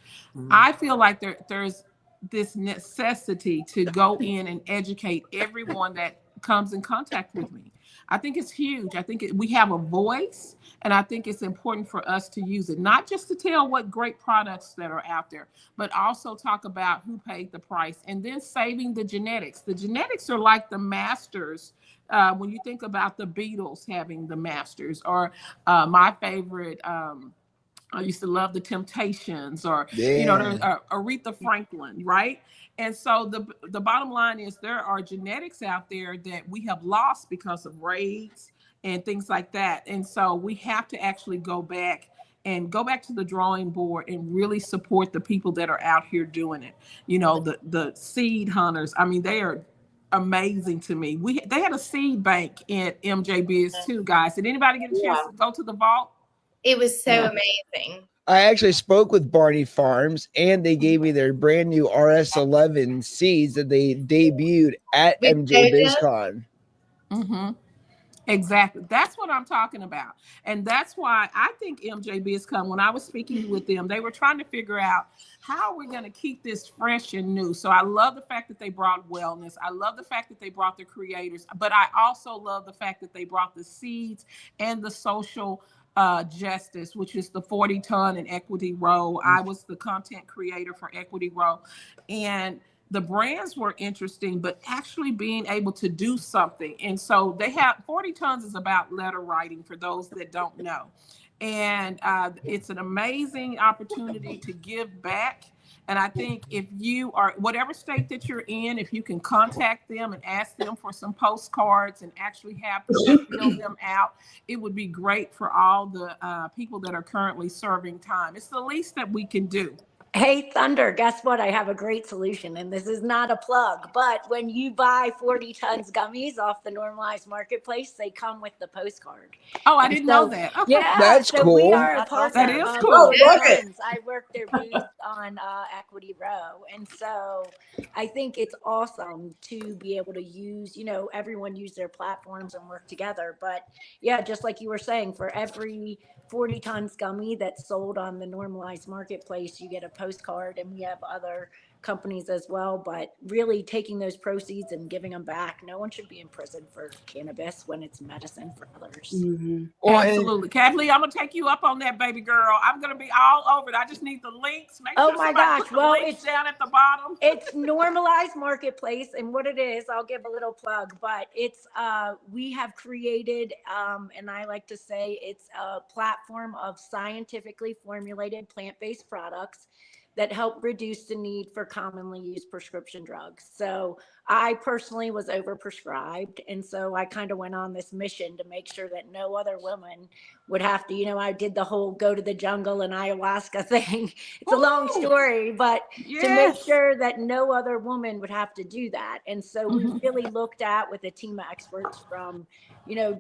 S3: I feel like there's this necessity to go in and educate everyone that comes in contact with me. I think it's huge. I think we have a voice, and I think it's important for us to use it, not just to tell what great products that are out there, but also talk about who paid the price, and then saving the genetics. The genetics are like the masters. When you think about the Beatles having the masters, or my favorite, I used to love the Temptations, or there's Aretha Franklin, right? And so the bottom line is there are genetics out there that we have lost because of raids and things like that. And so we have to actually go back to the drawing board and really support the people that are out here doing it. The seed hunters. I mean, they are amazing to me. They had a seed bank at MJ Biz too, guys. Did anybody get a chance to go to the vault?
S6: It was so amazing.
S1: I actually spoke with Barney Farms, and they gave me their brand new RS11 seeds that they debuted at
S6: With
S1: MJ
S6: Doja?
S1: Bizcon.
S3: Mm-hmm. Exactly. That's what I'm talking about. And that's why I think MJ Bizcon, when I was speaking with them, they were trying to figure out how we're going to keep this fresh and new. So I love the fact that they brought wellness. I love the fact that they brought the creators, but I also love the fact that they brought the seeds and the social justice, which is the 40 ton and Equity Row. I was the content creator for Equity Row, and the brands were interesting, but actually being able to do something. And so they have 40 tons is about letter writing for those that don't know. And it's an amazing opportunity to give back. And I think if you are, whatever state that you're in, if you can contact them and ask them for some postcards and actually have people fill them out, it would be great for all the people that are currently serving time. It's the least that we can do.
S4: Hey, Thunder, guess what? I have a great solution, and this is not a plug, but when you buy 40 tons gummies off the normalized marketplace, they come with the postcard.
S3: Oh, I didn't know that. Okay.
S4: Yeah,
S1: That's
S4: so
S1: cool.
S4: we are a
S2: That's
S4: partner
S3: That is
S4: of
S3: cool.
S4: 40
S7: Love it.
S4: Tons. I work their booth on Equity Row, and so I think it's awesome to be able to use, everyone use their platforms and work together. But yeah, just like you were saying, for every 40 tons gummy that's sold on the normalized marketplace, you get a postcard, and we have other companies as well. But really taking those proceeds and giving them back. No one should be in prison for cannabis when it's medicine for others.
S7: Mm-hmm.
S1: Well,
S3: Absolutely. Kathleen, I'm going to take you up on that, baby girl. I'm going to be all over it. I just need the links. Make
S4: Oh
S3: sure
S4: my
S3: somebody
S4: gosh.
S3: put the
S4: Well,
S3: links down at the bottom.
S4: It's normalized marketplace, and what it is, I'll give a little plug, but it's we have created and I like to say it's a platform of scientifically formulated plant-based products that help reduce the need for commonly used prescription drugs. So I personally was overprescribed, and so I kind of went on this mission to make sure that no other woman would have to, I did the whole go to the jungle and ayahuasca thing. It's a long story, but to make sure that no other woman would have to do that. And so we really looked at, with a team of experts from,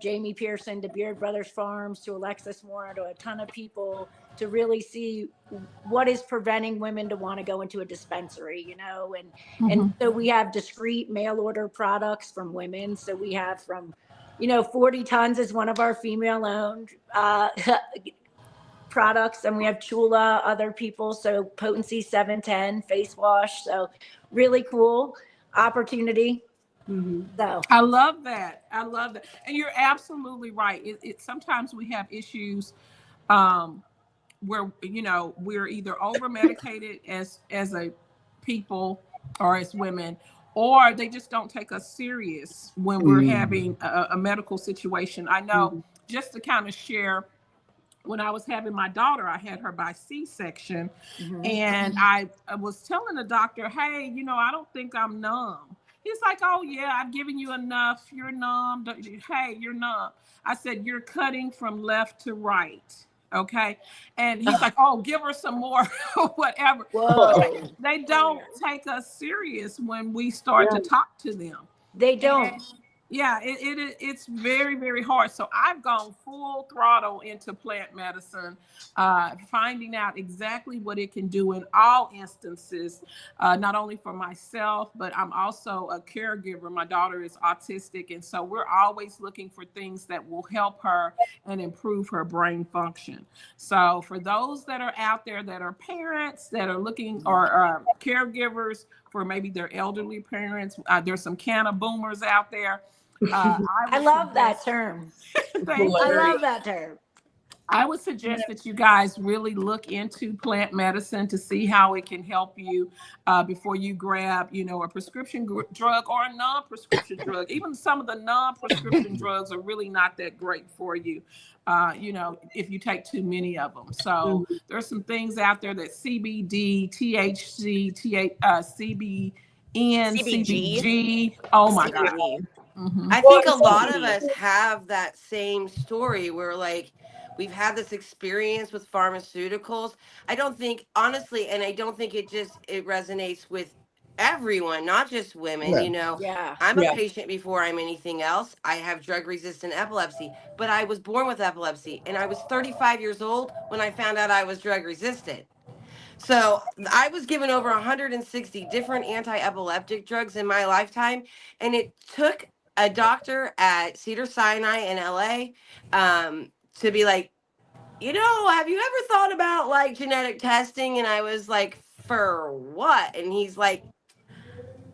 S4: Jamie Pearson to Beard Brothers Farms to Alexis Moore to a ton of people, to really see what is preventing women to want to go into a dispensary, and so we have discrete mail order products from women. So we have from, 40 tons is one of our female owned products, and we have Chula, other people. So Potency 710 face wash. So really cool opportunity.
S7: Mm-hmm.
S4: So
S3: I love that. I love that. And you're absolutely right. It sometimes we have issues where, we're either over medicated as a people or as women, or they just don't take us serious when we're having a medical situation. I know, just to kind of share, when I was having my daughter, I had her by C-section, and I was telling the doctor, hey, I don't think I'm numb. He's like, oh yeah, I've given you enough. You're numb. Hey, you're numb. I said, you're cutting from left to right. Okay. And he's like, oh, give her some more, whatever.
S4: Whoa.
S3: They don't take us serious when we start to talk to them.
S4: They don't.
S3: And yeah, it's very, very hard. So I've gone full throttle into plant medicine, finding out exactly what it can do in all instances, not only for myself, but I'm also a caregiver. My daughter is autistic, and so we're always looking for things that will help her and improve her brain function. So for those that are out there that are parents that are looking, or caregivers for maybe their elderly parents, there's some can of boomers out there.
S4: I love that term. I love that term.
S3: I would suggest that you guys really look into plant medicine to see how it can help you before you grab, a prescription drug or a non-prescription drug. Even some of the non-prescription drugs are really not that great for you, if you take too many of them. So there's some things out there that CBD, THC, CBN, CBG. Oh my God.
S2: I think a lot of us have that same story where, like, we've had this experience with pharmaceuticals. I don't think, honestly, and I don't think it resonates with everyone, not just women.
S4: Yeah.
S2: I'm a patient before I'm anything else. I have drug resistant epilepsy, but I was born with epilepsy, and I was 35 years old when I found out I was drug resistant. So I was given over 160 different anti-epileptic drugs in my lifetime, and it took a doctor at Cedars-Sinai in LA to be like, have you ever thought about like genetic testing? And I was like, for what? And he's like,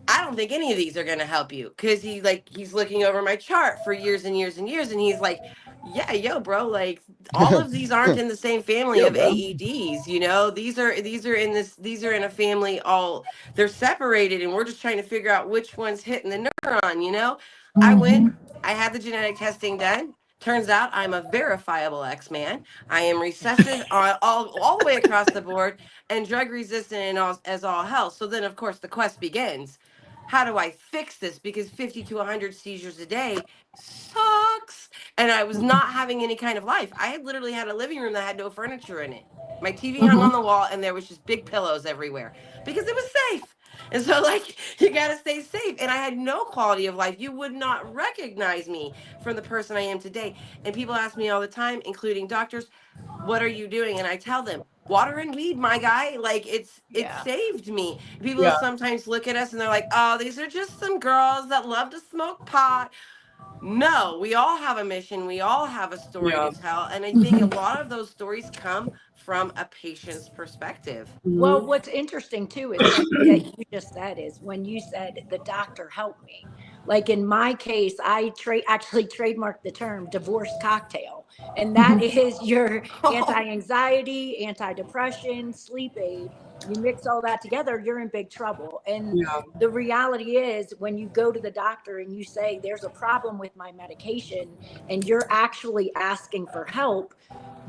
S2: I don't think any of these are going to help you, because he's looking over my chart for years and years and years, and he's like, yeah, yo, bro, like all of these aren't in the same family of AEDs. These are in a family, all they're separated, and we're just trying to figure out which one's hitting the neuron. I went, I had the genetic testing done. Turns out I'm a verifiable X-man. I am recessive all the way across the board, and drug resistant and as all hell. So then, of course, the quest begins. How do I fix this? Because 50 to 100 seizures a day sucks. And I was not having any kind of life. I had literally had a living room that had no furniture in it. My TV hung on the wall, and there was just big pillows everywhere because it was safe. And so, like, you got to stay safe. And I had no quality of life. You would not recognize me from the person I am today. And people ask me all the time, including doctors, what are you doing? And I tell them, water and weed, my guy. Like, it saved me. People sometimes look at us and they're like, oh, these are just some girls that love to smoke pot. No, we all have a mission. We all have a story to tell. And I think a lot of those stories come from a patient's perspective.
S4: Well, what's interesting too is something that you just said is when you said the doctor helped me. Like in my case, I actually trademarked the term divorce cocktail. And that is your anti-anxiety, anti-depression, sleep aid. You mix all that together, you're in big trouble. And the reality is when you go to the doctor and you say, there's a problem with my medication, and you're actually asking for help,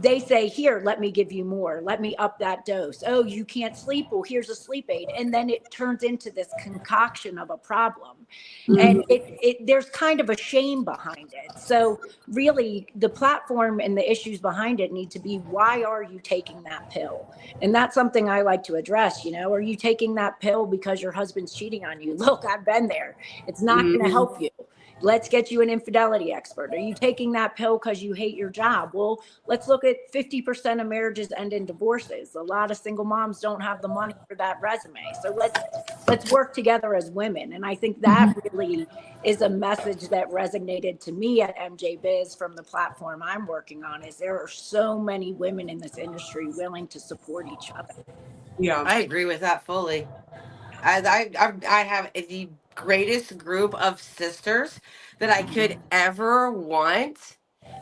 S4: they say, here, let me give you more. Let me up that dose. Oh, you can't sleep. Well, here's a sleep aid. And then it turns into this concoction of a problem. And there's kind of a shame behind it. So really the platform and the issues behind it need to be, why are you taking that pill? And that's something I like to address. Are you taking that pill because your husband's cheating on you? Look, I've been there. It's not going to help you. Let's get you an infidelity expert. Are you taking that pill because you hate your job? Well, let's look at 50% of marriages end in divorces. A lot of single moms don't have the money for that resume. So let's work together as women. And I think that really is a message that resonated to me at MJ Biz from the platform I'm working on, is there are so many women in this industry willing to support each other.
S2: Yeah, I agree with that fully. I have the greatest group of sisters that I could ever want,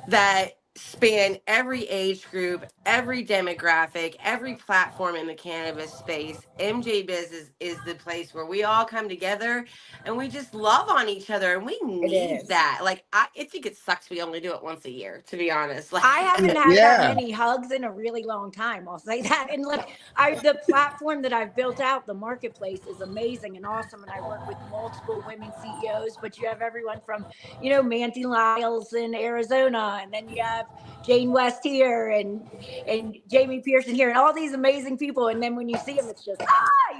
S2: that span every age group, every demographic, every platform in the cannabis space. MJ Biz is the place where we all come together and we just love on each other, and we
S4: It
S2: need
S4: is.
S2: that. Like I think it sucks we only do it once a year, to be honest. Like
S4: I haven't had that
S1: Yeah.
S4: many hugs in a really long time. I'll say that. And look, the platform that I've built out, the marketplace, is amazing and awesome. And I work with multiple women CEOs, but you have everyone from, Mandy Lyles in Arizona, and then you have Jane West here, and Jamie Pearson here, and all these amazing people. And then when you see them, it's just it's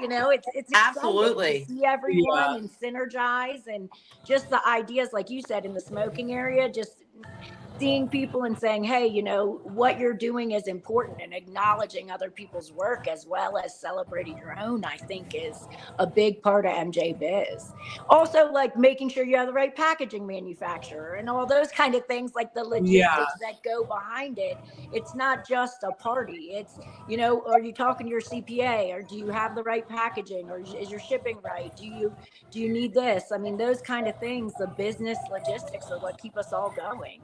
S4: exciting to
S2: absolutely.
S4: see everyone
S7: Yeah.
S4: and synergize, and just the ideas, like you said, in the smoking area, just seeing people and saying, hey, what you're doing is important, and acknowledging other people's work as well as celebrating your own, I think is a big part of MJ Biz. Also, like making sure you have the right packaging manufacturer and all those kind of things, like the
S7: Yeah.
S4: logistics that go behind it. It's not just a party. It's, are you talking to your CPA, or do you have the right packaging, or is your shipping right? Do you need this? I mean, those kind of things, the business logistics are what keep us all going.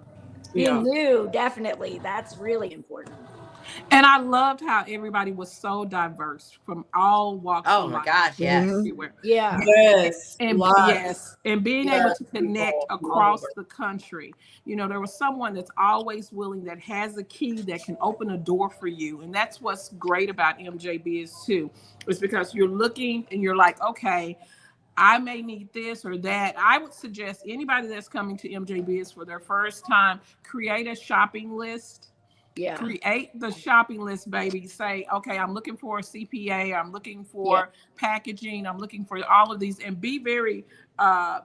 S4: Being new, definitely, that's really important.
S3: And I loved how everybody was so diverse from all walks
S2: Oh
S3: of
S2: my
S3: life,
S2: gosh, yes.
S3: everywhere.
S4: Yeah.
S7: Yes.
S3: And
S7: Lots.
S3: yes, and being able
S7: Yes,
S3: to connect
S7: people all
S3: across
S7: over.
S3: the country. There was someone that's always willing, that has a key that can open a door for you. And that's what's great about MJ Biz too, is because you're looking and you're like, okay, I may need this or that. I would suggest anybody that's coming to MJ Biz for their first time, create a shopping list.
S4: Yeah.
S3: Create the shopping list, baby. Say, okay, I'm looking for a CPA. I'm looking for packaging. I'm looking for all of these, and be very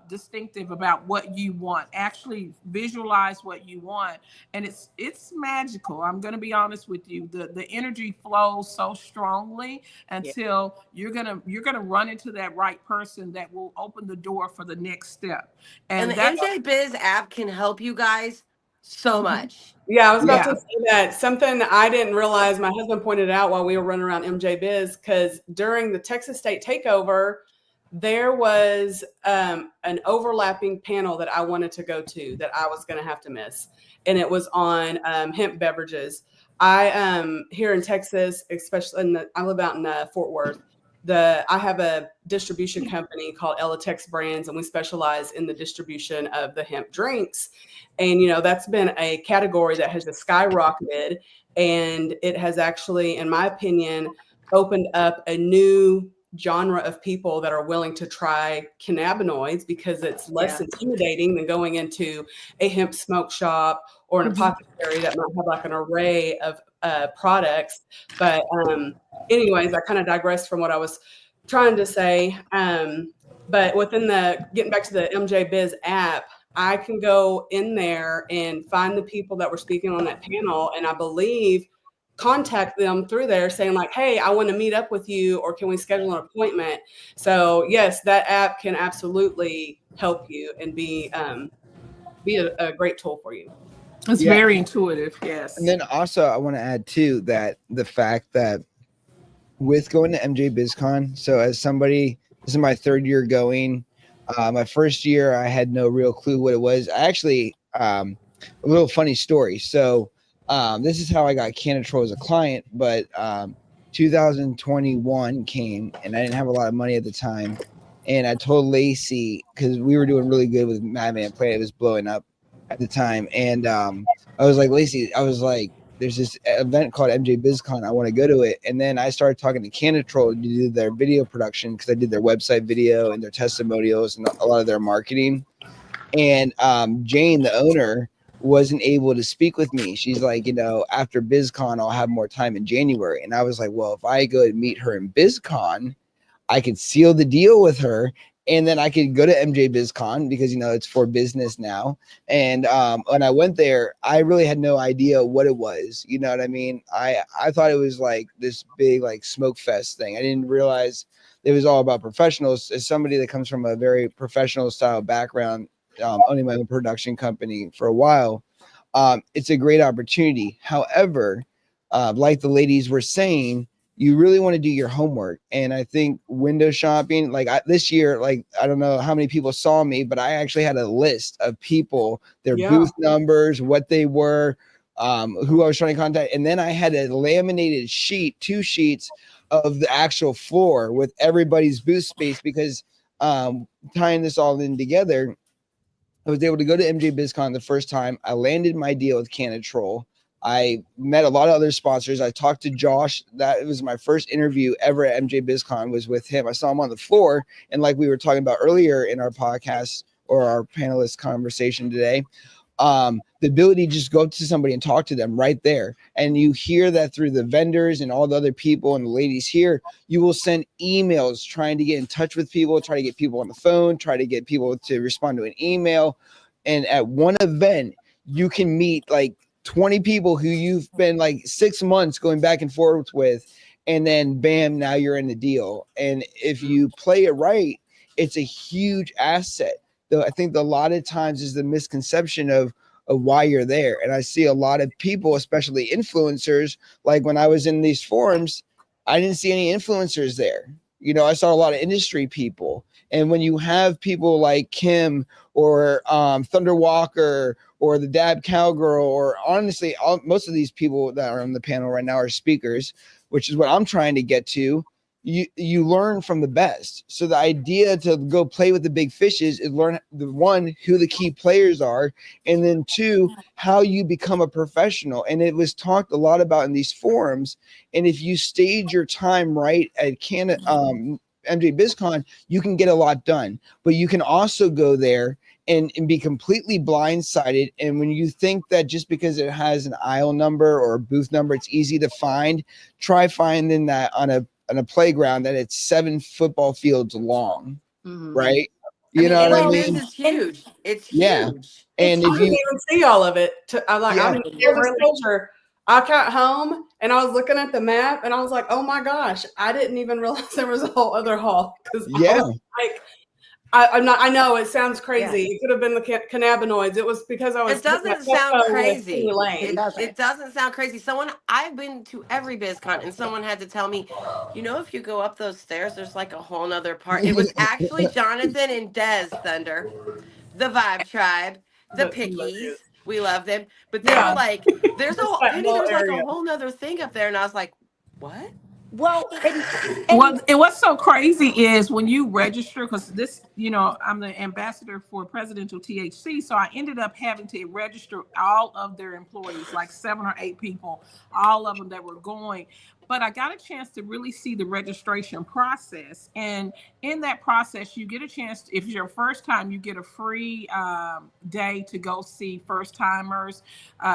S3: distinctive about what you want. Actually visualize what you want, and it's magical. I'm going to be honest with you. The energy flows so strongly until you're gonna run into that right person that will open the door for the next step.
S2: And the MJ Biz app can help you guys so much.
S7: Yeah, I was about to say that. Something I didn't realize, my husband pointed out while we were running around MJ Biz, because during the Texas State takeover, there was an overlapping panel that I wanted to go to that I was going to have to miss. And it was on hemp beverages. I here in Texas, especially I live out in Fort Worth. I have a distribution company called Elatex Brands, and we specialize in the distribution of the hemp drinks. And, that's been a category that has just skyrocketed. And it has actually, in my opinion, opened up a new genre of people that are willing to try cannabinoids, because it's less intimidating than going into a hemp smoke shop or an apothecary that might have like an array of products. But anyways, I kind of digressed from what I was trying to say. But getting back to the MJ Biz app, I can go in there and find the people that were speaking on that panel, and I believe contact them through there saying like, hey, I want to meet up with you, or can we schedule an appointment? So yes, that app can absolutely help you and be a great tool for you.
S3: It's very intuitive. Yes.
S1: And then also I want to add too that the fact that with going to MJ Bizcon, so as somebody, this is my third year going. My first year, I had no real clue what it was. I actually, a little funny story. So this is how I got Canatrol as a client, but 2021 came and I didn't have a lot of money at the time. And I told Lacey, because we were doing really good with Madman Play, it was blowing up at the time. And I was like, Lacey, there's this event called MJ BizCon. I want to go to it. And then I started talking to Canatrol to do their video production, because I did their website video and their testimonials and a lot of their marketing. And Jane, the owner, wasn't able to speak with me. She's like, after BizCon, I'll have more time in January. And I was like, well, if I go and meet her in BizCon, I could seal the deal with her. And then I could go to MJ BizCon, because, it's for business now. And when I went there, I really had no idea what it was. You know what I mean? I thought it was like this big, like, smoke fest thing. I didn't realize it was all about professionals. As somebody that comes from a very professional style background, owning my own production company for a while, it's a great opportunity. However, like the ladies were saying, you really want to do your homework. And I think window shopping, this year, I don't know how many people saw me, but I actually had a list of people, their booth numbers, what they were, who I was trying to contact. And then I had a laminated sheet, 2 sheets of the actual floor with everybody's booth space, because tying this all in together, I was able to go to MJ Bizcon the first time. I landed my deal with Canatrol. I met a lot of other sponsors. I talked to Josh. That was my first interview ever at MJ Bizcon, was with him. I saw him on the floor. And like we were talking about earlier in our podcast or our panelist conversation today, the ability to just go up to somebody and talk to them right there. And you hear that through the vendors and all the other people and the ladies here. You will send emails trying to get in touch with people, try to get people on the phone, try to get people to respond to an email. And at one event, you can meet like 20 people who you've been like 6 months going back and forth with. And then bam, now you're in the deal. And if you play it right, it's a huge asset. Though I think a lot of times is the misconception of why you're there. And I see a lot of people, especially influencers, like when I was in these forums, I didn't see any influencers there. You know, I saw a lot of industry people. And when you have people like Kim or Thunder Walker or the Dab Cowgirl, or honestly, most of these people that are on the panel right now are speakers, which is what I'm trying to get to. You learn from the best. So the idea to go play with the big fishes is learn, the one, who the key players are, and then 2, how you become a professional. And it was talked a lot about in these forums. And if you stage your time right at MJ BizCon, you can get a lot done. But you can also go there and be completely blindsided. And when you think that just because it has an aisle number or a booth number, it's easy to find, try finding that on a playground that it's 7 football fields long, right? You know what I mean?
S2: It's huge. It's
S1: Yeah.
S2: huge.
S1: And
S7: I
S1: if
S7: didn't
S1: you
S7: even see all of it. I'm like,
S1: Yeah.
S7: I'm full disclosure. I got home and I was looking at the map and I was like, oh my gosh, I didn't even realize there was a whole other hall. Because
S1: Yeah.
S7: like, I'm not. I know it sounds crazy. It could have been the cannabinoids. It was because I was.
S2: It doesn't sound crazy. It doesn't sound crazy. I've been to every BizCon, and someone had to tell me, you know, if you go up those stairs, there's like a whole nother part. It was actually Jonathan and Des Thunder, the Vibe Tribe, the
S7: That's
S2: Pickies.
S7: hilarious.
S2: We love them, but they were like, "There's a Penny. There's like a whole nother thing up there," and I was like, "What?"
S4: Well,
S3: and what's so crazy is when you register, because this, you know, I'm the ambassador for Presidential THC, so I ended up having to register all of their employees, like 7 or 8 people, all of them that were going. But I got a chance to really see the registration process. And in that process, you get a chance, if it's your first time, you get a free day to go see first timers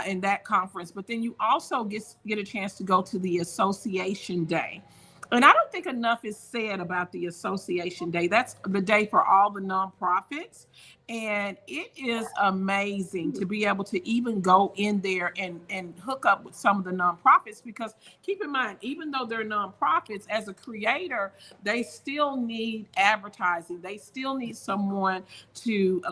S3: in that conference. But then you also get a chance to go to the association day. And I don't think enough is said about the association day. That's the day for all the nonprofits. And it is amazing to be able to even go in there and hook up with some of the nonprofits, because keep in mind, even though they're nonprofits, as a creator, they still need advertising. They still need someone to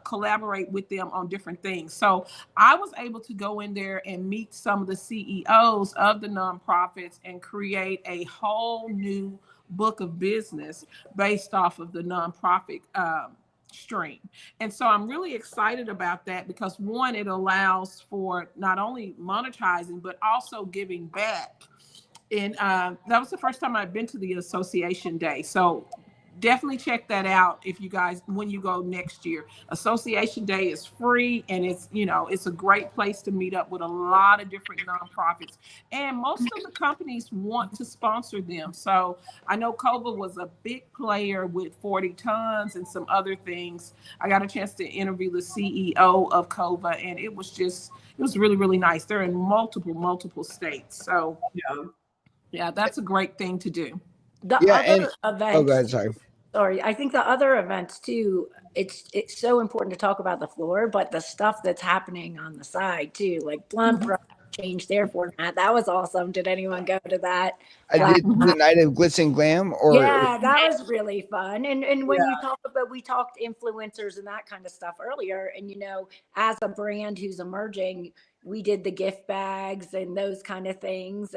S3: collaborate with them on different things. So I was able to go in there and meet some of the CEOs of the nonprofits and create a whole new book of business based off of the nonprofit stream. And so I'm really excited about that, because 1, it allows for not only monetizing, but also giving back. And that was the first time I'd been to the association day. So definitely check that out if you guys, when you go next year. Association Day is free, and it's, you know, it's a great place to meet up with a lot of different nonprofits, and most of the companies want to sponsor them. So I know Kova was a big player with 40 tons and some other things. I got a chance to interview the CEO of Kova, and it was really, really nice. They're in multiple states. So yeah, that's a great thing to do.
S4: The other
S1: oh, go ahead,
S4: sorry, I think the other events too, it's so important to talk about the floor, but the stuff that's happening on the side too, like Blunt Brothers changed their format. That was awesome. Did anyone go to that?
S1: I did the night of Glitz and Glam, or
S4: yeah, that was really fun. And when you talk about, we talked influencers and that kind of stuff earlier, and you know, as a brand who's emerging, we did the gift bags and those kind of things.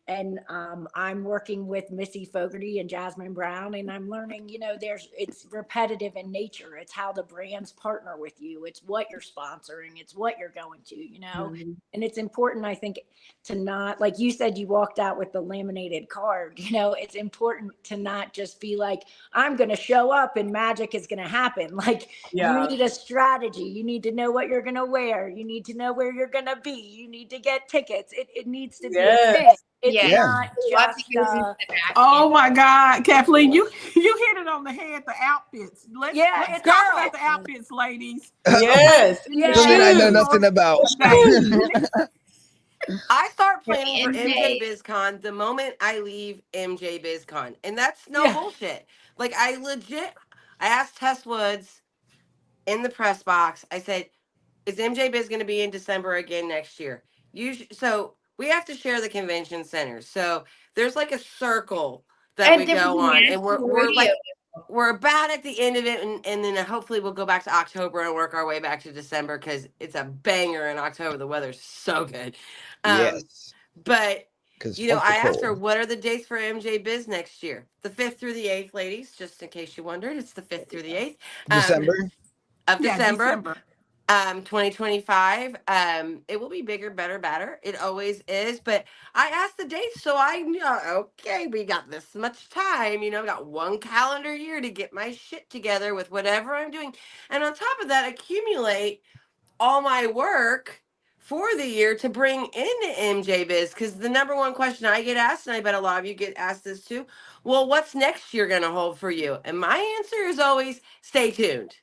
S4: And I'm working with Missy Fogarty and Jasmine Brown, and I'm learning, it's repetitive in nature. It's how the brands partner with you. It's what you're sponsoring. It's what you're going to,
S7: Mm-hmm.
S4: and it's important, I think, to not, like you said, you walked out with the laminated card, it's important to not just be like, I'm going to show up and magic is going to happen. Like,
S7: Yeah.
S4: you need a strategy. You need to know what you're going to wear. You need to know where you're going to be. You need to get tickets. It needs to be a thing. It's
S6: Yeah.
S4: not
S6: Lots
S4: just,
S6: of goes into the back
S3: Oh
S6: end.
S3: my God, Kathleen, you hit it on the head. The outfits. Let's
S4: it's
S3: talk
S2: girl.
S3: about the outfits, ladies.
S7: Yes.
S4: Yeah.
S1: Something I know
S7: Shoes.
S1: nothing about.
S2: I start planning for
S6: MJ.
S2: MJ BizCon the moment I leave MJ BizCon. And that's no
S4: Yeah.
S2: bullshit. Like, I asked Tess Woods in the press box, I said, is MJ Biz going to be in December again next year? So we have to share the convention center. So there's like a circle that
S6: At
S2: we
S6: different
S2: go on, and we're
S6: rodeo.
S2: like, we're about at the end of it, and then hopefully we'll go back to October and work our way back to December because it's a banger in October. The weather's so good.
S1: Yes,
S2: But
S1: because
S2: I asked her, what are the dates for MJ Biz next year? The 5th through the 8th, ladies, just in case you wondered. It's the 5th through the 8th
S1: December.
S2: of
S3: Yeah,
S2: December.
S3: December.
S2: 2025. It will be bigger, better, badder. It always is. But I asked the dates, so I know, okay, we got this much time. I got 1 calendar year to get my shit together with whatever I'm doing. And on top of that, accumulate all my work for the year to bring into MJ Biz. Because the number one question I get asked, and I bet a lot of you get asked this too, well, what's next year going to hold for you? And my answer is always stay tuned.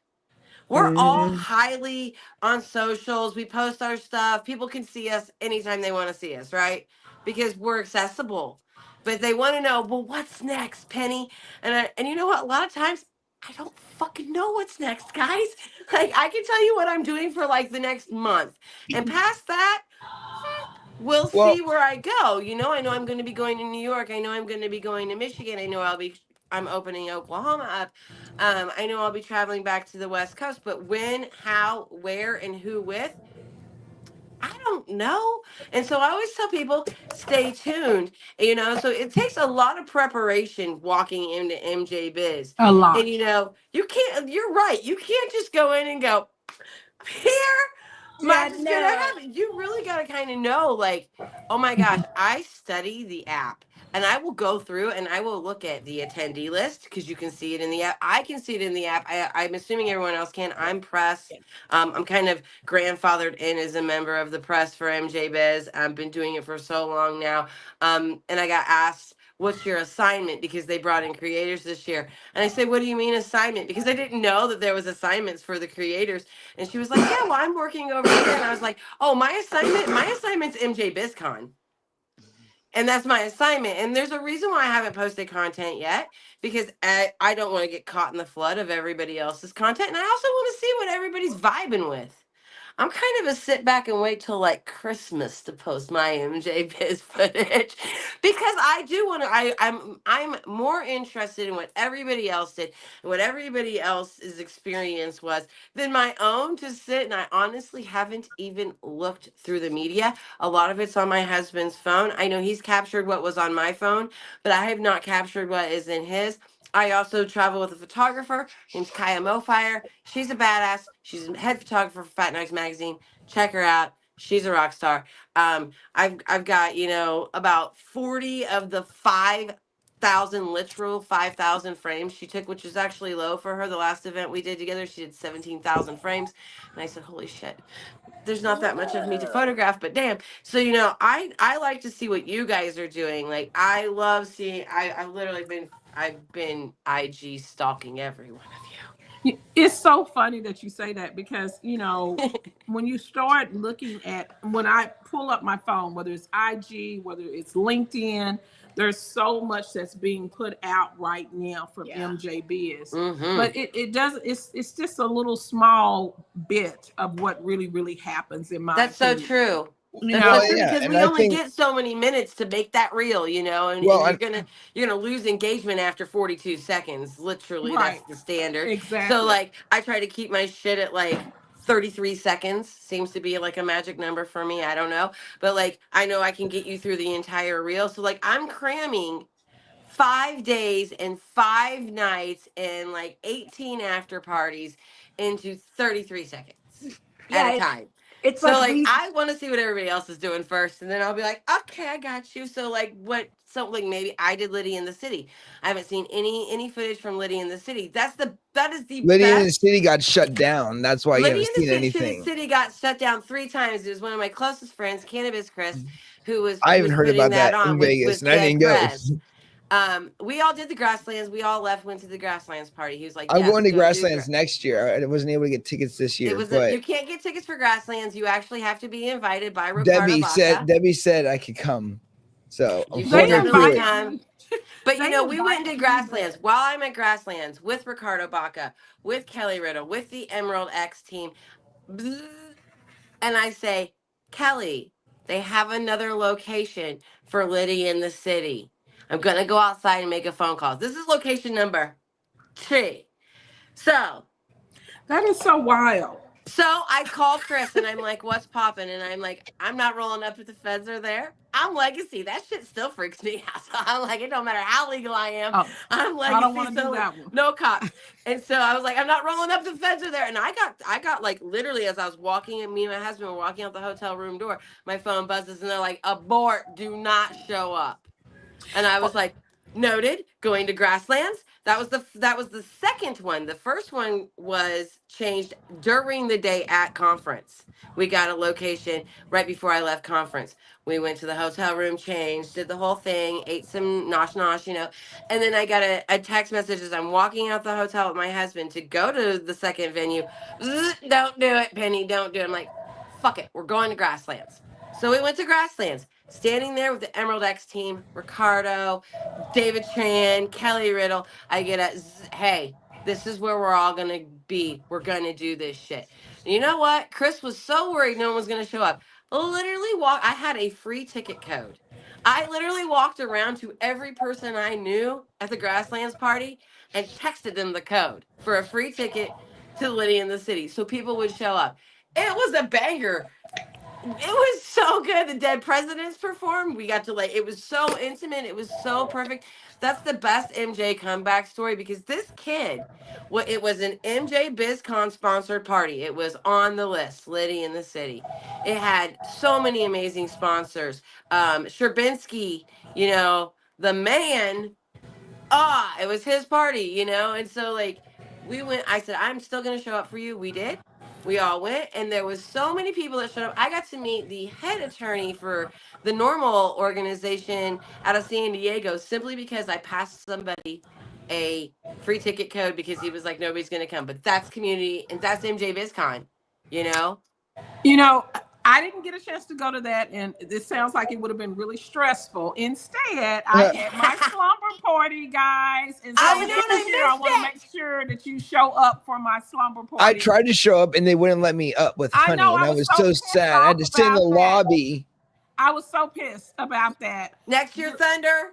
S2: We're all highly on socials. We post our stuff. People can see us anytime they want to see us, right? Because we're accessible. But they want to know, well, what's next, Penny? And you know what? A lot of times I don't fucking know what's next, guys. Like, I can tell you what I'm doing for like the next month. And past that, we'll
S1: Well,
S2: see where I go. I know I'm going to be going to New York. I know I'm going to be going to Michigan. I know I'm opening Oklahoma up. I know I'll be traveling back to the West Coast, but when, how, where, and who with, I don't know. And so I always tell people, stay tuned. So it takes a lot of preparation walking into MJ Biz.
S3: A lot.
S2: And you're right. You can't just go in and go, here, magic's gonna happen. You really gotta kind of know, like, oh my gosh, I study the app and I will go through and I will look at the attendee list because you can see it in the app. I can see it in the app. I'm assuming everyone else can. I'm press. I'm kind of grandfathered in as a member of the press for MJ Biz. I've been doing it for so long now. And I got asked, what's your assignment? Because they brought in creators this year. And I said, what do you mean assignment? Because I didn't know that there was assignments for the creators. And she was like, yeah, well, I'm working over here. And I was like, oh, my assignment's MJ BizCon. And that's my assignment. And there's a reason why I haven't posted content yet, because I don't want to get caught in the flood of everybody else's content. And I also want to see what everybody's vibing with. I'm kind of a sit back and wait till like Christmas to post my MJ Biz footage because I do want to. I'm more interested in what everybody else did and what everybody else's experience was than my own to sit. And I honestly haven't even looked through the media. A lot of it's on my husband's phone. I know he's captured what was on my phone, but I have not captured what is in his. I also travel with a photographer. Her name's Kaya Mofire. She's a badass. She's a head photographer for Fat Knives Magazine. Check her out. She's a rock star. I've got about 40 of the 5,000 literal 5,000 frames she took, which is actually low for her. The last event we did together, she did 17,000 frames, and I said, "Holy shit." There's not that much of me to photograph, but damn. So I like to see what you guys are doing. Like, I love seeing. I've been IG stalking every one of you.
S3: It's so funny that you say that because when you start looking at, when I pull up my phone, whether it's IG, whether it's LinkedIn, there's so much that's being put out right now from MJ Biz.
S2: Mm-hmm.
S3: But it doesn't. It's just a little small bit of what really happens in my.
S2: That's
S3: opinion.
S2: so true.
S3: That's
S2: so true because we only get so many minutes to make that reel, and you're gonna lose engagement after 42 seconds. Literally,
S3: right.
S2: That's the standard.
S3: Exactly.
S2: So like, I try to keep my shit at like 33 seconds seems to be like a magic number for me. I don't know. But like, I know I can get you through the entire reel. So like, I'm cramming 5 days and 5 nights and like 18 after parties into 33 seconds at
S4: Yeah,
S2: a time.
S4: it's
S2: So
S4: like
S2: like
S4: we
S2: I want to see what everybody else is doing first, and then I'll be like, okay, I got you. So like like maybe I did Liddy in the City. I haven't seen any footage from Liddy in the City. That is the
S1: Lydia in the
S2: best.
S1: City got shut down. That's why you
S2: Liddy
S1: haven't
S2: in the
S1: seen anything.
S2: City got shut down 3 times. It was one of my closest friends, Cannabis Chris, who was
S1: I haven't heard
S2: putting
S1: about
S2: that
S1: that
S2: on
S1: in Vegas,
S2: with
S1: and I
S2: Dead
S1: didn't go.
S2: Prez. We all did the Grasslands. We all went to the Grasslands party. He was like,
S1: I'm
S2: "Yes,
S1: going to
S2: go do."
S1: Grasslands next year. I wasn't able to get tickets this
S2: It
S1: year,
S2: was
S1: but
S2: you can't get tickets for Grasslands. You actually have to be invited by Ricardo Baca.
S1: Debbie said I could come. So I'm
S2: You
S3: They
S2: should
S1: forward to
S2: definitely
S1: it.
S3: invited
S2: come.
S3: me.
S2: But
S3: They
S2: we went and
S3: invited
S2: did
S3: me,
S2: Grasslands.
S3: but
S2: While I'm at Grasslands with Ricardo Baca, with Kelly Riddle, with the Emerald X team, bzz, and I say, Kelly, they have another location for Liddy in the City. I'm gonna go outside and make a phone call. This is location number 3. So
S3: that is so wild.
S2: I call Chris and I'm like, what's popping? And I'm like, I'm not rolling up if the feds are there. I'm Legacy. That shit still freaks me out. So I'm like, it don't matter how legal I am.
S3: Oh,
S2: I'm
S3: I don't
S2: Legacy.
S3: want to do
S2: So like,
S3: that one.
S2: no cops. And so I was like, I'm not rolling up if the feds are there. And I got like literally as I was walking, and me and my husband were walking out the hotel room door, my phone buzzes and they're like, abort, do not show up. And I was like, noted, going to Grasslands. That was the second one. The first one was changed during the day at conference. We got a location right before I left conference. We went to the hotel room, changed, did the whole thing, ate some nosh nosh, and then I got a text message as I'm walking out the hotel with my husband to go to the second venue. Don't do it, Penny, don't do it. I'm like, fuck it, we're going to Grasslands. So we went to Grasslands, standing there with the Emerald X team, Ricardo, David Tran, Kelly Riddle. I get hey, this is where we're all going to be. We're going to do this shit. And you know what? Chris was so worried no one was going to show up. Literally I had a free ticket code. I literally walked around to every person I knew at the Grasslands party and texted them the code for a free ticket to Liddy in the City so people would show up. It was a banger. It was so good. The Dead Presidents performed. We got to it was so intimate. It was so perfect. That's the best MJ comeback story because this kid, it was an MJ Bizcon sponsored party. It was on the list, Liddy in the City. It had so many amazing sponsors. Sherbinsky, the man, it was his party, and so we went. I said, I'm still gonna show up for you. We did. We all went, and there was so many people that showed up. I got to meet the head attorney for the Normal organization out of San Diego simply because I passed somebody a free ticket code because he was like, nobody's gonna come. But that's community, and that's MJ BizCon, you know.
S3: I didn't get a chance to go to that, and this sounds like it would have been really stressful. Instead, I had my slumber party, guys. And so this year, I want to make sure that you show up for my slumber party.
S1: I tried to show up, and they wouldn't let me up with honey, and I was so sad. I had to sit in the lobby.
S3: I was so pissed about that.
S2: Next year, Thunder.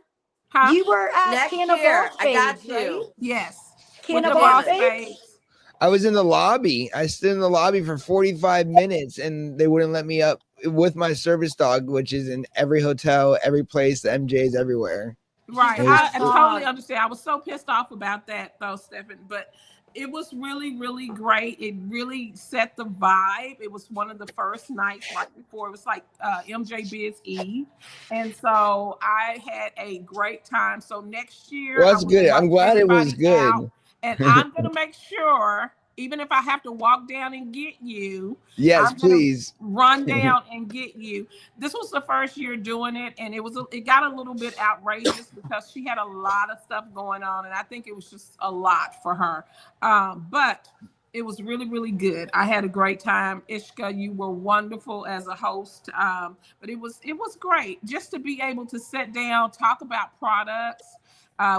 S3: Huh?
S4: You were at
S2: next
S4: Cannibal
S2: year.
S4: Spades,
S2: I got you.
S4: right?
S3: Yes.
S4: Cannibal Spades.
S1: I was in the lobby. I stood in the lobby for 45 minutes and they wouldn't let me up with my service dog, which is in every hotel, every place, the MJ's everywhere.
S3: Right. I totally understand. I was so pissed off about that though, Stephen, but it was really, really great. It really set the vibe. It was one of the first nights right before. It was like MJ Biz Eve. And so I had a great time. So next year.
S1: Well, that's good. I'm glad it was good.
S3: And I'm going to make sure, even if I have to walk down and get you.
S1: Yes, please.
S3: Run down and get you. This was the first year doing it. And it got a little bit outrageous because she had a lot of stuff going on. And I think it was just a lot for her. But it was really, really good. I had a great time. Ishka, you were wonderful as a host. But it was great just to be able to sit down, talk about products.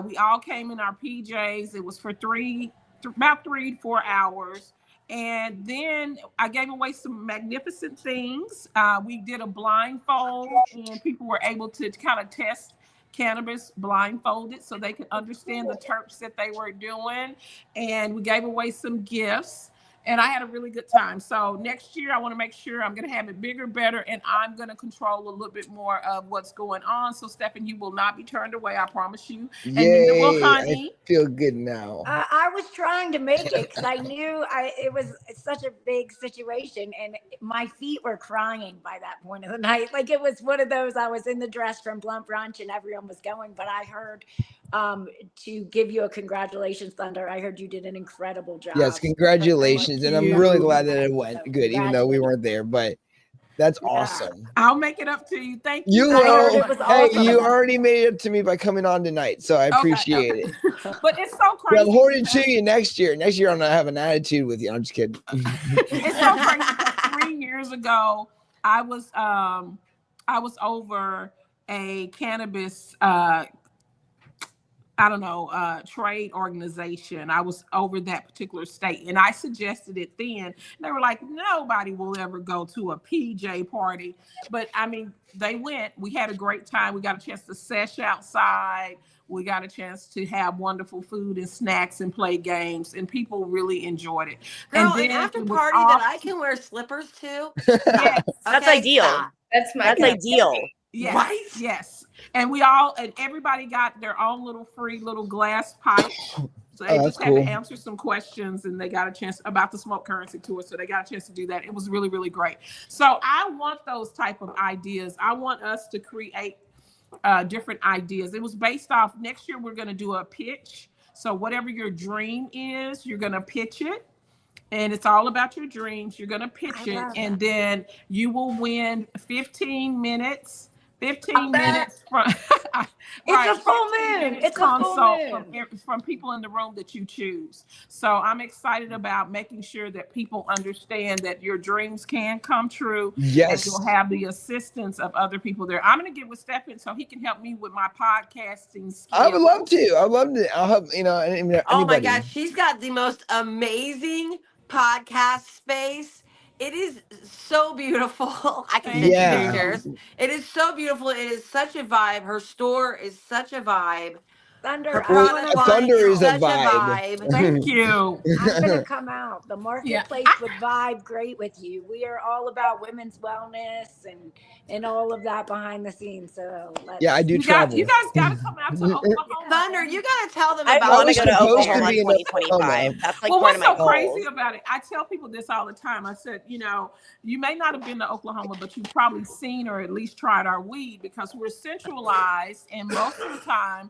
S3: We all came in our PJs. It was for about 3 to 4 hours. And then I gave away some magnificent things. We did a blindfold and people were able to kind of test cannabis blindfolded so they could understand the terps that they were doing. And we gave away some gifts. and I had a really good time. So next year, I want to make sure I'm going to have it bigger, better, and I'm going to control a little bit more of what's going on. So, Stephen, you will not be turned away. I promise you. And neither will
S1: Yay! I
S3: Honey.
S1: feel good now.
S4: I was trying to make it because I knew it was such a big situation, and my feet were crying by that point of the night. Like it was one of those. I was in the dress from Blunt Brunch, and everyone was going, but I heard to give you a congratulations, Thunder. I heard you did an incredible job.
S1: Yes, congratulations, and I'm really glad that it went
S4: So
S1: good, even though we weren't there. But that's
S4: Yeah.
S1: awesome.
S3: I'll make it up to you. Thank you.
S1: You
S4: I heard
S1: will.
S4: it was
S1: Hey,
S4: awesome.
S1: you already made it up to me by coming on tonight, so I appreciate it.
S3: But it's so
S1: But
S3: crazy.
S1: I'm holding to you next year. Next year, I'm gonna have an attitude with you. I'm just kidding.
S3: It's so crazy because 3 years ago, I was over a cannabis trade organization. I was over that particular state, and I suggested it then. And they were like, nobody will ever go to a PJ party. But I mean, they went. We had a great time. We got a chance to sesh outside. We got a chance to have wonderful food and snacks and play games, and people really enjoyed it.
S2: Girl,
S3: then
S2: an after
S3: it was
S2: party that I can wear slippers to.
S3: Yes.
S5: That's
S2: Okay,
S5: ideal.
S2: stop.
S6: That's my
S5: That's
S6: kind of
S5: ideal.
S3: Yes,
S2: Right?
S3: yes. And everybody got their own little free little glass pipe. So they
S1: that's
S3: just had
S1: cool.
S3: to answer some questions, and they got a chance about the Smoke Currency Tour. So they got a chance to do that. It was really, really great. So I want those type of ideas. I want us to create different ideas. It was based off, next year we're going to do a pitch. So whatever your dream is, you're going to pitch it. And it's all about your dreams. You're going to pitch it, and then you will win 15 minutes. 15 minutes from
S4: It's a full moon. It's a full
S3: consult
S4: moon.
S3: from people in the room that you choose. So I'm excited about making sure that people understand that your dreams can come true.
S1: Yes.
S3: And you'll have the assistance of other people there. I'm going to get with Stephen so he can help me with my podcasting skills.
S1: I would love to. I'd love to. I'll help, anybody.
S2: Oh my God, she's got the most amazing podcast space. It is so beautiful. I can send you
S1: Yeah.
S2: pictures. It is so beautiful. It is such a vibe. Her store is such a vibe.
S4: Thunder,
S2: Her
S4: I
S2: product
S4: wanna
S2: line
S1: Thunder
S2: is
S1: is a
S2: such a
S1: vibe.
S2: vibe.
S3: Thank you.
S4: I'm gonna come out. The marketplace would vibe great with you. We are all about women's wellness and all of that behind the scenes. So
S1: Yeah, I do travel.
S3: You guys got to come out to Oklahoma.
S2: Thunder, you got to tell them
S5: I
S2: about
S5: want to
S1: was
S5: go to
S1: supposed to
S5: Oklahoma
S1: be
S5: in
S1: in
S5: 2025. That's like
S3: Well,
S5: one of
S3: what's
S5: my
S3: so
S5: goals.
S3: crazy about it? I tell people this all the time. I said, you may not have been to Oklahoma, but you've probably seen or at least tried our weed because we're centralized, and most of the time,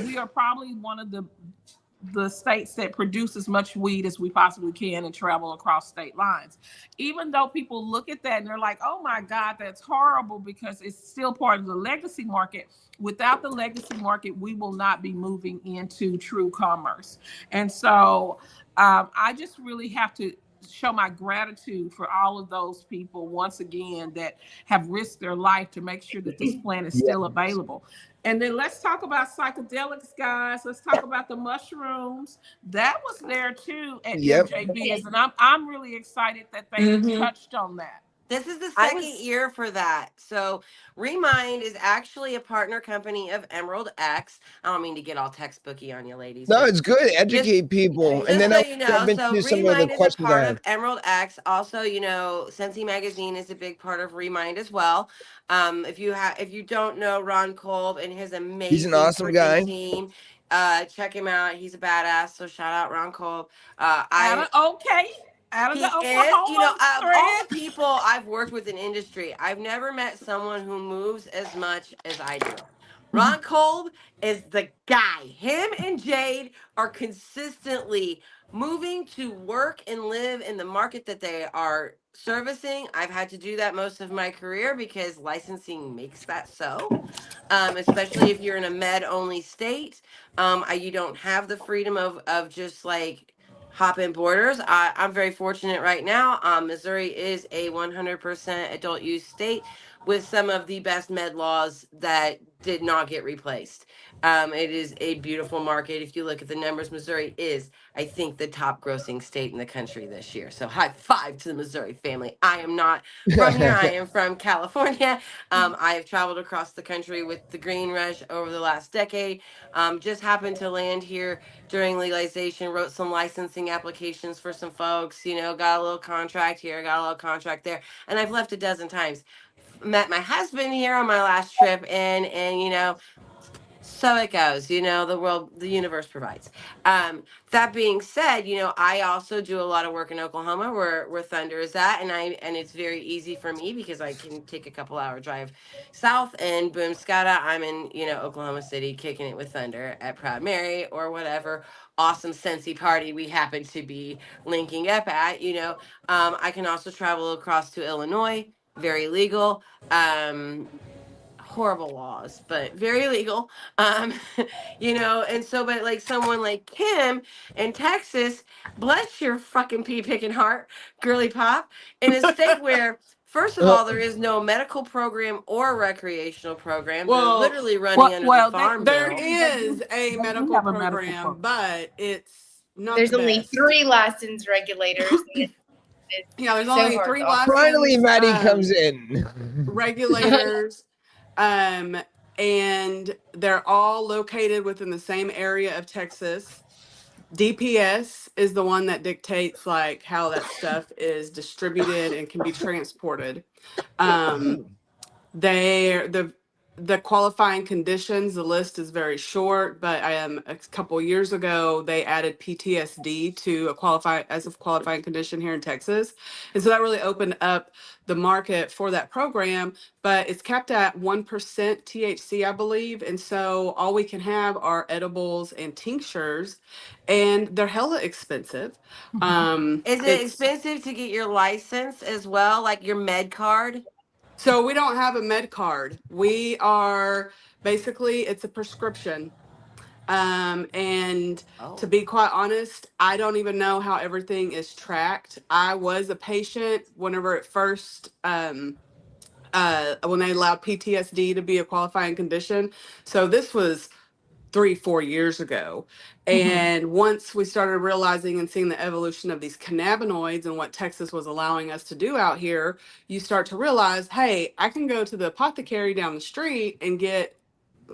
S3: we are probably one of the states that produce as much weed as we possibly can and travel across state lines. Even though people look at that and they're like, oh my God, that's horrible because it's still part of the legacy market. Without the legacy market, we will not be moving into true commerce. And so I just really have to show my gratitude for all of those people once again that have risked their life to make sure that this plant is still available. And then let's talk about psychedelics, guys. Let's talk about the mushrooms. That was there too at MJB's, and I'm really excited that they touched on that.
S2: This is the second year for that. So Remind is actually a partner company of Emerald X. I don't mean to get all textbooky on you ladies.
S1: No, it's good. Educate people.
S2: Just
S1: And then
S2: so
S1: I'll
S2: you know,
S1: jump
S2: so
S1: into some of the
S2: Remind is a
S1: questions I
S2: part
S1: have.
S2: of Emerald X. Also, Sensi Magazine is a big part of Remind as well. If you don't know Ron Kolb and his amazing
S1: He's an awesome
S2: freaking
S1: guy.
S2: team, check him out. He's a badass. So shout out Ron Kolb.
S3: Out of
S2: He
S3: the
S2: is,
S3: Oklahoma
S2: of all the people I've worked with in industry, I've never met someone who moves as much as I do. Ron Kolb is the guy. Him and Jade are consistently moving to work and live in the market that they are servicing. I've had to do that most of my career because licensing makes that so. Especially if you're in a med-only state, you don't have the freedom of just like hopping borders. I'm very fortunate right now. Missouri is a 100% adult use state with some of the best med laws that did not get replaced. It is a beautiful market. If you look at the numbers, Missouri is, I think, the top grossing state in the country this year. So high five to the Missouri family. I am not from here. I am from California. I have traveled across the country with the Green Rush over the last decade. Just happened to land here during legalization, wrote some licensing applications for some folks, got a little contract here, got a little contract there. And I've left a dozen times. Met my husband here on my last trip, and so it goes. The universe provides. That being said, I also do a lot of work in Oklahoma where Thunder is at, and it's very easy for me because I can take a couple hour drive south, and boom scada, I'm in Oklahoma City kicking it with Thunder at Proud Mary or whatever awesome Scentsy party we happen to be linking up at. I can also travel across to Illinois, very legal. Horrible laws, but very legal. um and so, but like someone like Kim in Texas, bless your fucking pea picking heart, girly pop, in a state where first of all there is no medical program or recreational program. They're
S7: Well,
S2: literally running under the
S3: well,
S2: farm
S7: there
S2: bill.
S7: is a
S3: they do
S7: medical
S3: have a medical
S7: program,
S3: program.
S7: but it's not
S6: There's
S7: the
S6: only
S7: best.
S6: 3 license regulators.
S7: Yeah, there's
S6: so
S7: only
S6: hard
S7: 3
S6: to-
S7: license
S1: Finally, Maddie comes in.
S7: regulators, and they're all located within the same area of Texas. DPS is the one that dictates like how that stuff is distributed and can be transported. The qualifying conditions, the list is very short, but a couple years ago they added PTSD to a qualifying condition here in Texas, and so that really opened up the market for that program. But it's capped at 1% THC, I believe, and so all we can have are edibles and tinctures, and they're hella expensive.
S2: Is it
S7: It's
S2: expensive to get your license as well, like your med card?
S7: So we don't have a med card. We are basically, it's a prescription. And to be quite honest, I don't even know how everything is tracked. I was a patient whenever it first, when they allowed PTSD to be a qualifying condition. So this was 3-4 years ago. And once we started realizing and seeing the evolution of these cannabinoids and what Texas was allowing us to do out here, you start to realize, hey, I can go to the apothecary down the street and get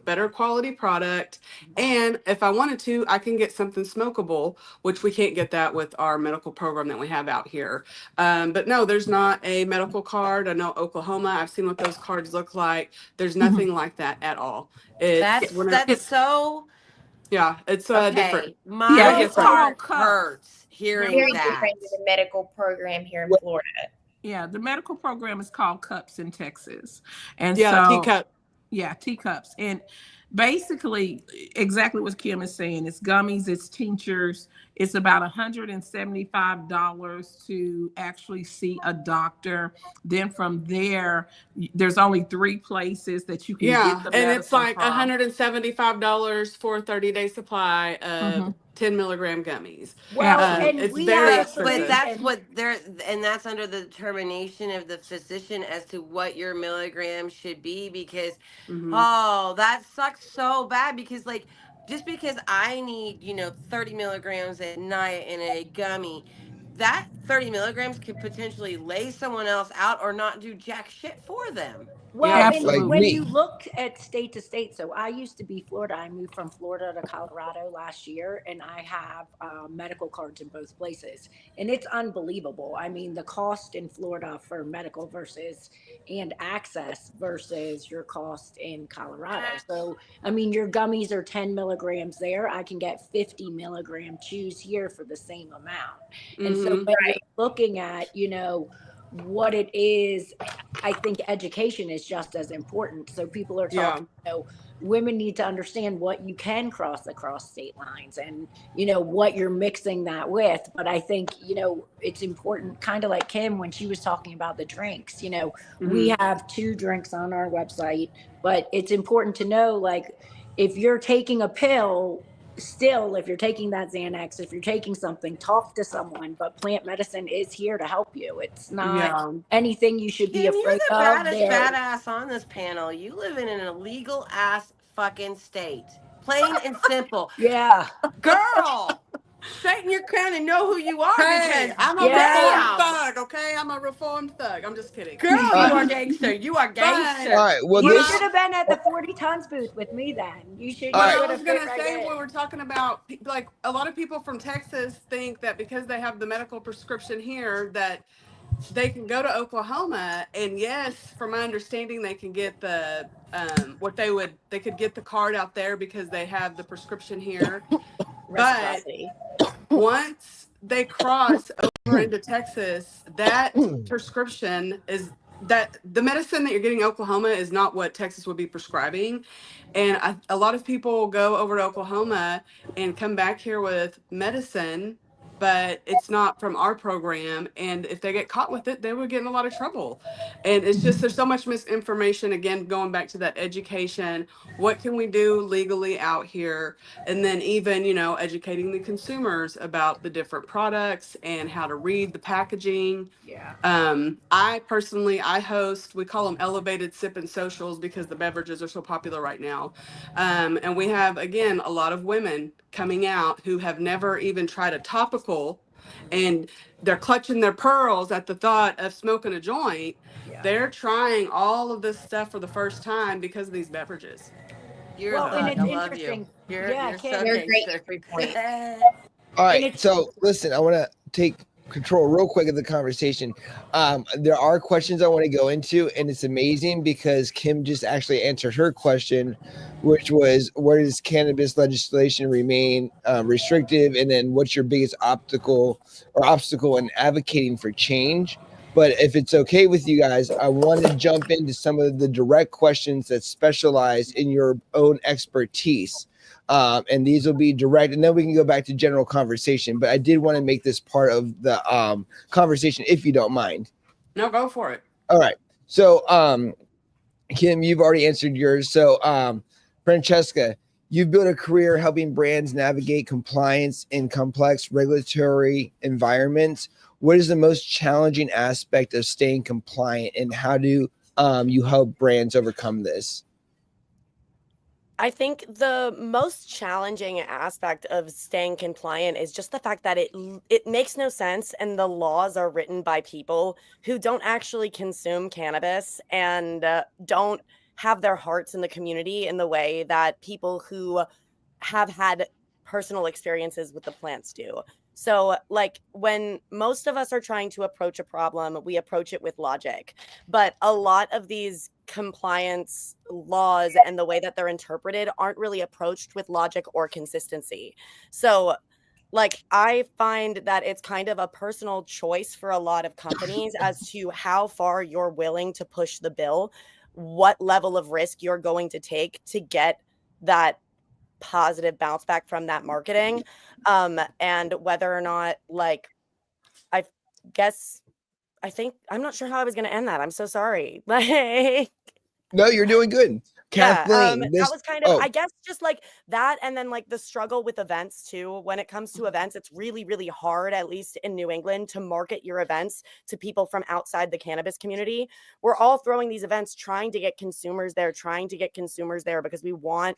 S7: better quality product. And if I wanted to, I can get something smokable, which we can't get that with our medical program that we have out here. But no, there's not a medical card. I know Oklahoma, I've seen what those cards look like. There's nothing like that at all.
S2: That's so
S7: Yeah, it's
S2: okay.
S7: different.
S2: My
S3: it's called
S2: heart
S3: cups.
S2: hurts hearing
S6: Very
S2: that.
S6: different than the medical program here in Florida.
S3: Yeah, the medical program is called Cups in Texas, and
S7: Yeah,
S3: so
S7: teacup.
S3: yeah, teacups, and basically exactly what Kim is saying. It's gummies, it's tinctures. It's about $175 to actually see a doctor. Then from there, there's only 3 places that you can get the
S7: and it's like
S3: from.
S7: $175 for a 30-day supply of 10 milligram gummies.
S4: Well, and
S7: it's
S4: we
S7: very
S4: have a
S7: expensive.
S2: But that's what and that's under the determination of the physician as to what your milligrams should be, because oh, that sucks so bad, because like just because I need 30 milligrams at night in a gummy, that 30 milligrams could potentially lay someone else out or not do jack shit for them.
S4: Well,
S3: Yeah,
S4: and
S3: absolutely.
S1: Like
S4: when
S1: me.
S4: you look at state to state, so I used to be Florida. I moved from Florida to Colorado last year, and I have medical cards in both places, and it's unbelievable. I mean, the cost in Florida for medical versus and access versus your cost in Colorado. So, I mean, your gummies are 10 milligrams there. I can get 50 milligram chews here for the same amount. And so when you're looking at, what it is, I think education is just as important. So people are talking, women need to understand what you can cross across state lines and, what you're mixing that with. But I think, it's important, kind of like Kim, when she was talking about the drinks, we have 2 drinks on our website, but it's important to know, like, if you're taking a pill, still, if you're taking that Xanax, if you're taking something, talk to someone. But plant medicine is here to help you. It's not anything you should be
S2: Kim, you're
S4: afraid
S2: the
S4: of.
S2: baddest badass on this panel. You live in an illegal ass fucking state. Plain and simple.
S4: Yeah.
S2: Girl, straighten your crown and know who you are
S7: Hey,
S2: because
S7: I'm a reformed thug, okay? I'm a reformed thug. I'm just kidding.
S2: Girl, you are gangster. You are gangster.
S1: All right. Well,
S4: You should have been at the 40 tons booth with me then. You should.
S7: What
S4: You
S7: I
S4: would
S7: was
S4: have
S7: gonna
S4: fit right
S7: say
S4: in.
S7: when we're talking about, like, a lot of people from Texas think that because they have the medical prescription here that they can go to Oklahoma, and yes, from my understanding, they can get the they could get the card out there because they have the prescription here. But
S5: Reciprocity.
S7: once they cross over into Texas, that prescription is that the medicine that you're getting in Oklahoma is not what Texas would be prescribing. And a lot of people go over to Oklahoma and come back here with medicine, but it's not from our program. And if they get caught with it, they would get in a lot of trouble. And it's just, there's so much misinformation. Again, going back to that education, what can we do legally out here? And then even, educating the consumers about the different products and how to read the packaging.
S4: Yeah.
S7: I host, we call them elevated sip and socials because the beverages are so popular right now. And we have, again, a lot of women coming out who have never even tried a topical, and they're clutching their pearls at the thought of smoking a joint.
S4: Yeah.
S7: They're trying all of this stuff for the first time because of these beverages.
S2: You're
S4: Well,
S2: a
S4: and
S2: thug.
S4: it's
S2: I love
S4: interesting.
S2: you. You're
S4: Yeah,
S2: so
S4: Kim.
S6: You're a great
S2: gangster.
S6: entry point.
S1: All
S4: And
S1: right.
S4: it's-
S1: So listen, I want to take control real quick of the conversation. There are questions I want to go into, and it's amazing because Kim just actually answered her question, which was, where does cannabis legislation remain restrictive? And then what's your biggest obstacle in advocating for change? But if it's okay with you guys, I want to jump into some of the direct questions that specialize in your own expertise. And these will be direct, and then we can go back to general conversation. But I did want to make this part of the conversation, if you don't mind.
S7: No, go for it.
S1: All right. So, Kim, you've already answered yours. So, Francesca, you've built a career helping brands navigate compliance in complex regulatory environments. What is the most challenging aspect of staying compliant, and how do you help brands overcome this?
S5: I think the most challenging aspect of staying compliant is just the fact that it makes no sense, and the laws are written by people who don't actually consume cannabis and don't have their hearts in the community in the way that people who have had personal experiences with the plants do. So, like, when most of us are trying to approach a problem, we approach it with logic. But a lot of these compliance laws and the way that they're interpreted aren't really approached with logic or consistency. So, like, I find that it's kind of a personal choice for a lot of companies as to how far you're willing to push the bill, what level of risk you're going to take to get that positive bounce back from that marketing, and whether or not, like, I guess I'm not sure how I was going to end that. I'm so sorry. Like,
S1: No, you're doing good, Kathleen.
S5: that was kind of, I guess, just like that, and then like the struggle with events too. When it comes to events, it's really, really hard, at least in New England, to market your events to people from outside the cannabis community. We're all throwing these events, trying to get consumers there, because we want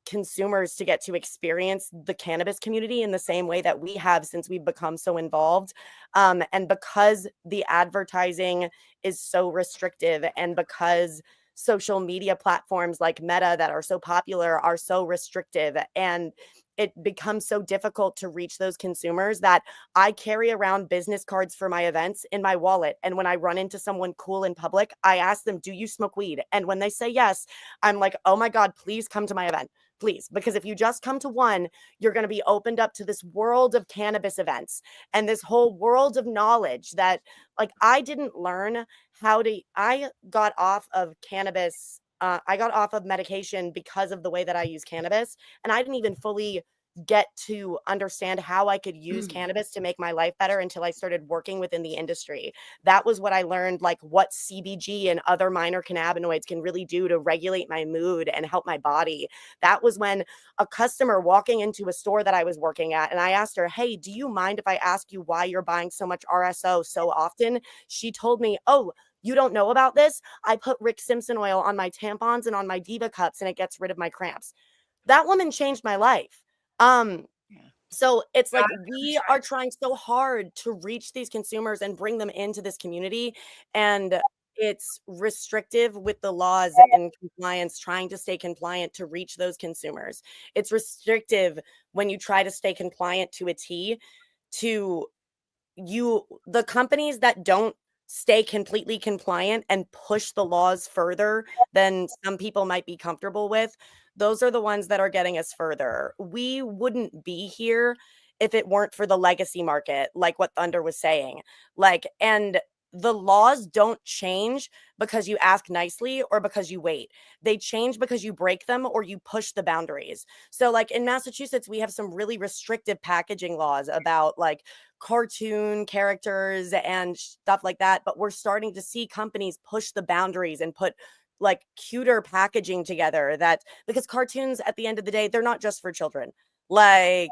S5: consumers to get to experience the cannabis community in the same way that we have since we've become so involved. And because the advertising is so restrictive, and because social media platforms like Meta that are so popular are so restrictive, and it becomes so difficult to reach those consumers, that I carry around business cards for my events in my wallet. And when I run into someone cool in public, I ask them, do you smoke weed? And when they say yes, I'm like, oh my God, please come to my event. Please, because if you just come to one, you're going to be opened up to this world of cannabis events and this whole world of knowledge that, like, I didn't learn I got off of cannabis. I got off of medication because of the way that I use cannabis, and I didn't even fully get to understand how I could use cannabis to make my life better until I started working within the industry. That was what I learned, like what CBG and other minor cannabinoids can really do to regulate my mood and help my body. That was when a customer walking into a store that I was working at, and I asked her, hey, do you mind if I ask you why you're buying so much RSO so often? She told me, oh, you don't know about this? I put Rick Simpson oil on my tampons and on my Diva cups, and it gets rid of my cramps. That woman changed my life. So it's like we are trying so hard to reach these consumers and bring them into this community, and it's restrictive with the laws and compliance, trying to stay compliant to reach those consumers. It's restrictive when you try to stay compliant to a T to the companies that don't stay completely compliant and push the laws further than some people might be comfortable with. Those are the ones that are getting us further. We wouldn't be here if it weren't for the legacy market, like what Thunder was saying. And the laws don't change because you ask nicely or because you wait. They change because you break them or you push the boundaries. So like in Massachusetts, we have some really restrictive packaging laws about like cartoon characters and stuff like that. But we're starting to see companies push the boundaries and put like cuter packaging together, that because cartoons at the end of the day, they're not just for children. Like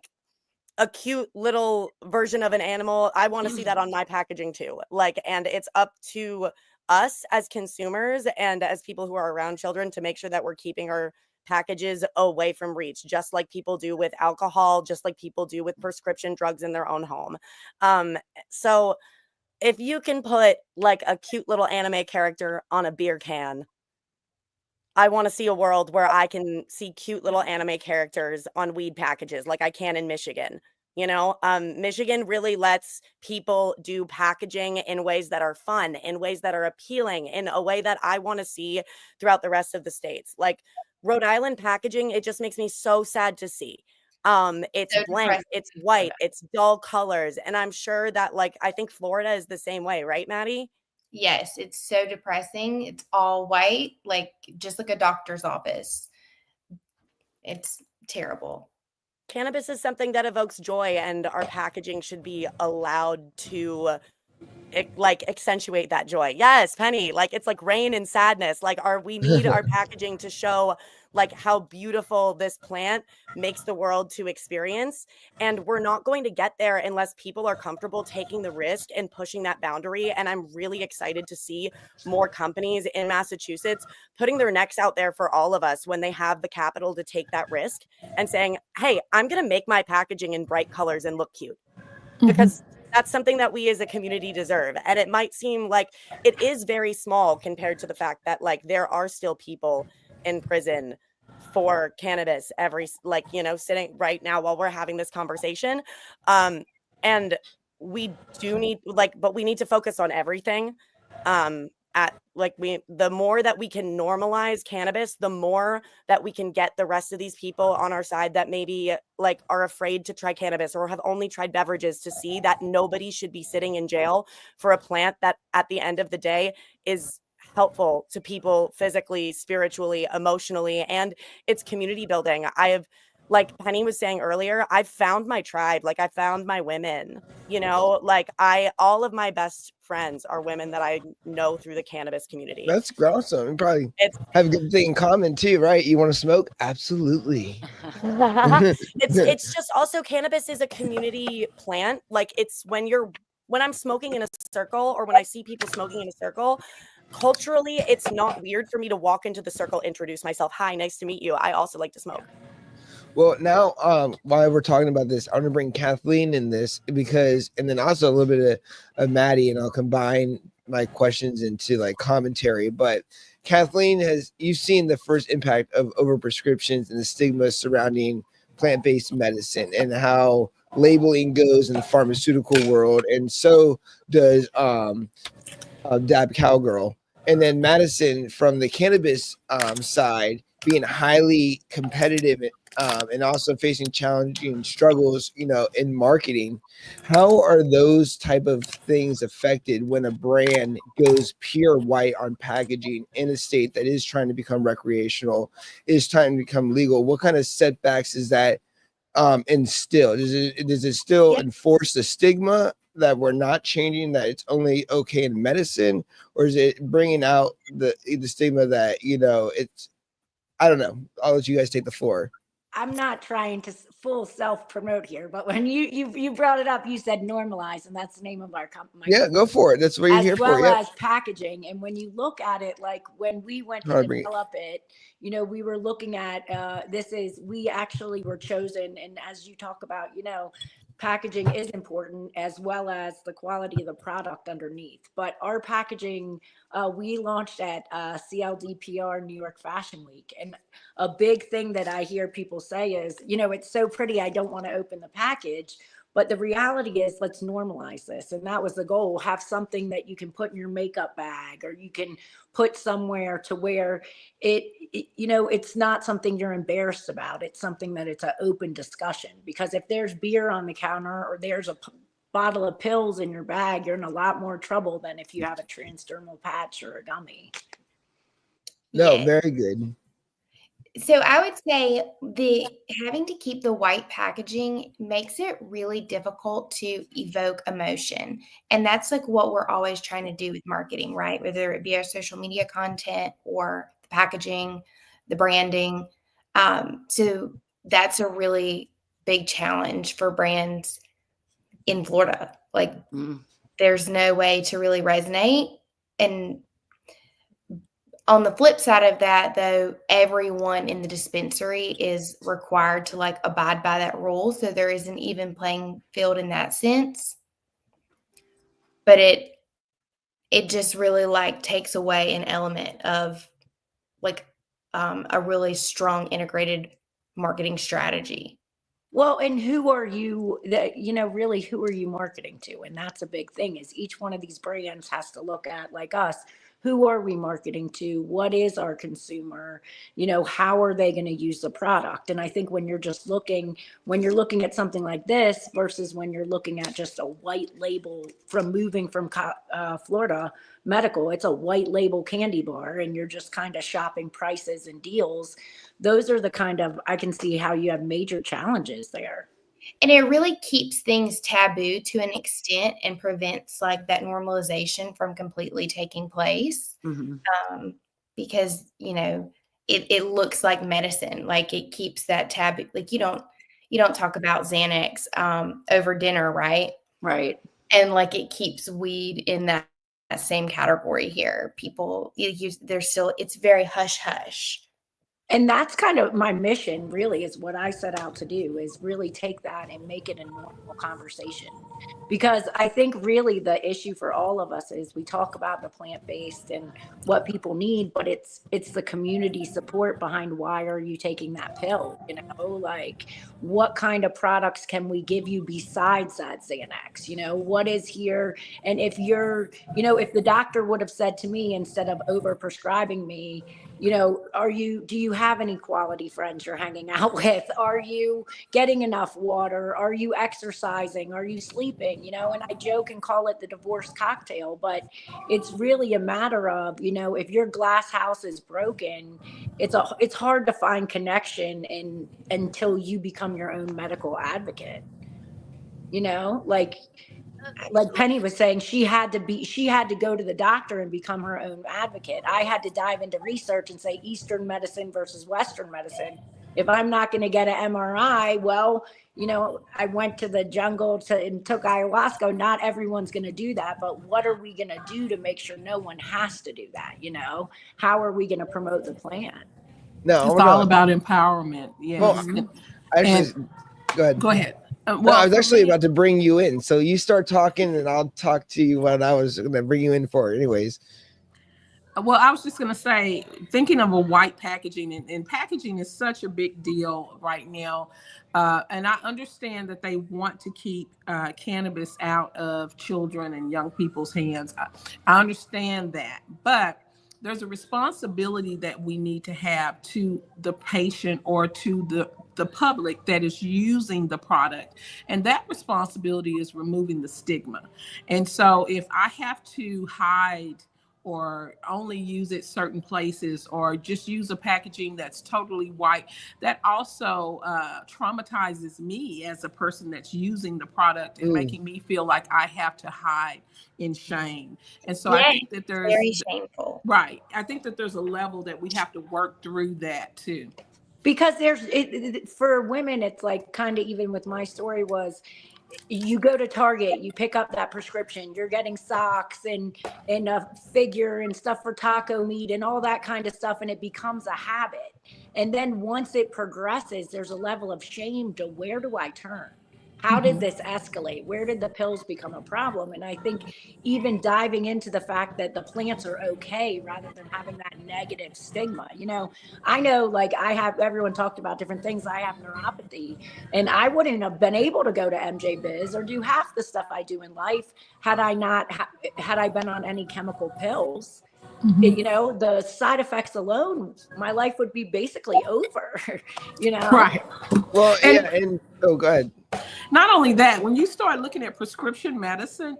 S5: a cute little version of an animal, I want to see that on my packaging too. And it's up to us as consumers and as people who are around children to make sure that we're keeping our packages away from reach, just like people do with alcohol, just like people do with prescription drugs in their own home. So if you can put like a cute little anime character on a beer can, I want to see a world where I can see cute little anime characters on weed packages like I can in Michigan. Michigan really lets people do packaging in ways that are fun, in ways that are appealing, in a way that I want to see throughout the rest of the states. Like Rhode Island packaging, it just makes me so sad to see. It's
S6: So
S5: blank,
S6: depressing.
S5: it's white, it's dull colors. And I'm sure that I think Florida is the same way, right, Maddie?
S6: Yes, it's so depressing. It's all white, just like a doctor's office. It's terrible.
S5: Cannabis is something that evokes joy, and our packaging should be allowed to accentuate that joy. Yes, Penny, it's like rain and sadness. We need our packaging to show how beautiful this plant makes the world to experience. And we're not going to get there unless people are comfortable taking the risk and pushing that boundary. And I'm really excited to see more companies in Massachusetts putting their necks out there for all of us when they have the capital to take that risk and saying, hey, I'm going to make my packaging in bright colors and look cute. Because that's something that we as a community deserve. And it might seem like it is very small compared to the fact that there are still people in prison for cannabis sitting right now while we're having this conversation. And we do need but we need to focus on everything. The more that we can normalize cannabis, the more that we can get the rest of these people on our side that maybe are afraid to try cannabis or have only tried beverages, to see that nobody should be sitting in jail for a plant that at the end of the day is helpful to people physically, spiritually, emotionally, and it's community building. I have, like Penny was saying earlier, I've found my tribe. I found my women, all of my best friends are women that I know through the cannabis community.
S1: That's awesome. You probably have a good thing in common too, right? You want to smoke? Absolutely.
S5: It's just also, cannabis is a community plant. It's when I'm smoking in a circle, or when I see people smoking in a circle, culturally, it's not weird for me to walk into the circle, introduce myself. Hi, nice to meet you. I also like to smoke.
S1: Well, now, while we're talking about this, I want to bring Kathleen in this and then also a little bit of Maddie, and I'll combine my questions into commentary. But Kathleen, you've seen the first impact of overprescriptions and the stigma surrounding plant-based medicine and how labeling goes in the pharmaceutical world, and so does Dab Cowgirl. And then Madison, from the cannabis side, being highly competitive and also facing challenging struggles, in marketing. How are those type of things affected when a brand goes pure white on packaging in a state that is trying to become recreational, is trying to become legal? What kind of setbacks is that instill? Does it still
S4: Yeah.
S1: enforce the stigma that we're not changing, that it's only okay in medicine, or is it bringing out the stigma that, you know, it's, I don't know. I'll let you guys take the floor.
S4: I'm not trying to full self promote here, but when you brought it up, you said normalize, and that's the name of our company.
S1: Yeah, go for it. That's what you're
S4: As
S1: here for.
S4: well
S1: Yep.
S4: as packaging. And when you look at it, like when we went
S1: How
S4: to
S1: to bring it.
S4: develop it, you know, we were looking at we actually were chosen. And as you talk about, you know, packaging is important as well as the quality of the product underneath. But our packaging, we launched at CLDPR New York Fashion Week. And a big thing that I hear people say is, you know, it's so pretty, I don't want to open the package. But the reality is, let's normalize this. And that was the goal. Have something that you can put in your makeup bag, or you can put somewhere to where you know, it's not something you're embarrassed about. It's something that it's an open discussion. Because if there's beer on the counter or there's a bottle of pills in your bag, you're in a lot more trouble than if you have a transdermal patch or a gummy.
S1: No,
S6: Yeah.
S1: very good.
S6: So I would say the having to keep the white packaging makes it really difficult to evoke emotion. And that's like what we're always trying to do with marketing, right? Whether it be our social media content or the packaging, the branding. So that's a really big challenge for brands in Florida. Like there's no way to really resonate. And on the flip side of that, though, everyone in the dispensary is required to like abide by that rule. So there is an even playing field in that sense. But it just really like takes away an element of like a really strong integrated marketing strategy.
S4: Well, and who are you that, you know, really who are you marketing to? And that's a big thing, is each one of these brands has to look at, like us, who are we marketing to? What is our consumer? You know, how are they going to use the product? And I think when you're just looking, when you're looking at something like this versus when you're looking at just a white label from moving from Florida Medical, it's a white label candy bar and you're just kind of shopping prices and deals. Those are the kind of, I can see how you have major challenges there.
S6: And it really keeps things taboo to an extent and prevents like that normalization from completely taking place. Because, you know, it looks like medicine, like it keeps that taboo. Like you don't talk about Xanax over dinner, right?
S4: Right.
S6: And like it keeps weed in that same category here. People there's still, it's very hush hush.
S4: And that's kind of my mission, really, is what I set out to do, is really take that and make it a normal conversation. Because I think really the issue for all of us is we talk about the plant-based and what people need, but it's the community support behind, why are you taking that pill? You know, like what kind of products can we give you besides that Xanax? You know, what is here? And if you're, you know, if the doctor would have said to me, instead of over prescribing me, you know, do you have any quality friends you're hanging out with? Are you getting enough water? Are you exercising? Are you sleeping? You know, and I joke and call it the divorce cocktail, but it's really a matter of, you know, if your glass house is broken, it's hard to find connection until you become your own medical advocate. You know, like Penny was saying, she had to go to the doctor and become her own advocate. I had to dive into research and say Eastern medicine versus Western medicine. If I'm not going to get an MRI, well, you know, I went to the jungle and took ayahuasca. Not everyone's going to do that, but what are we going to do to make sure no one has to do that? You know, how are we going to promote the plant?
S1: No,
S3: It's all about empowerment. Yes.
S1: Well, actually, go ahead.
S3: Go ahead.
S1: Well, I was actually about to bring you in. So you start talking and I'll talk to you what I was going to bring you in for. Anyways.
S3: Well, I was just going to say, thinking of a white packaging, and packaging is such a big deal right now. And I understand that they want to keep cannabis out of children and young people's hands. I understand that. But there's a responsibility that we need to have to the patient or to the public that is using the product. And that responsibility is removing the stigma. And so if I have to hide or only use it certain places, or just use a packaging that's totally white. That also traumatizes me as a person that's using the product and making me feel like I have to hide in shame. And so I think that there's
S6: very shameful.
S3: right. I think that there's a level that we have to work through that too.
S4: Because for women, it's like kind of, even with my story, was you go to Target, you pick up that prescription, you're getting socks and a figure and stuff for taco meat and all that kind of stuff, and it becomes a habit. And then once it progresses, there's a level of shame to, where do I turn? How did this escalate? Where did the pills become a problem? And I think even diving into the fact that the plants are okay rather than having that negative stigma. I know, like, everyone talked about different things. I have neuropathy, and I wouldn't have been able to go to MJ Biz or do half the stuff I do in life had I not had I been on any chemical pills. The side effects alone, my life would be basically over.
S3: Right.
S1: Well, and go ahead.
S3: Not only that, when you start looking at prescription medicine,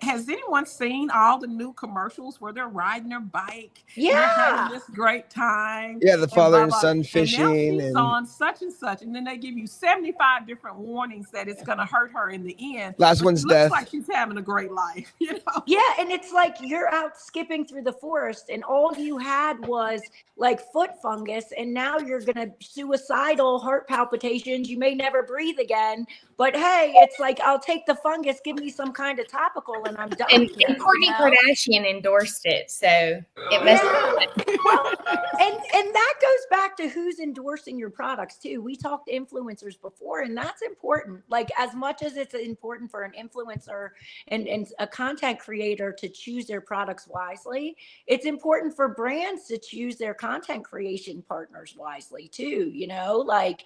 S3: has anyone seen all the new commercials where they're riding their bike?
S4: Yeah.
S3: And they're having this great time.
S1: Yeah, the father and son
S3: And
S1: fishing.
S3: now she's on such and such. And then they give you 75 different warnings that it's going to hurt her in the end.
S1: Last one's death.
S3: Looks like she's having a great life,
S4: Yeah, and it's like you're out skipping through the forest and all you had was like foot fungus, and now you're gonna suicidal, heart palpitations, you may never breathe again. But hey, it's like, I'll take the fungus, give me some kind of topical, and I'm done.
S6: And Kourtney Kardashian endorsed it, so it must.
S4: Well, and that goes back to who's endorsing your products too. We talked influencers before, and that's important. Like, as much as it's important for an influencer and a content creator to choose their products wisely, it's important for brands to choose their content creation partners wisely too. Like,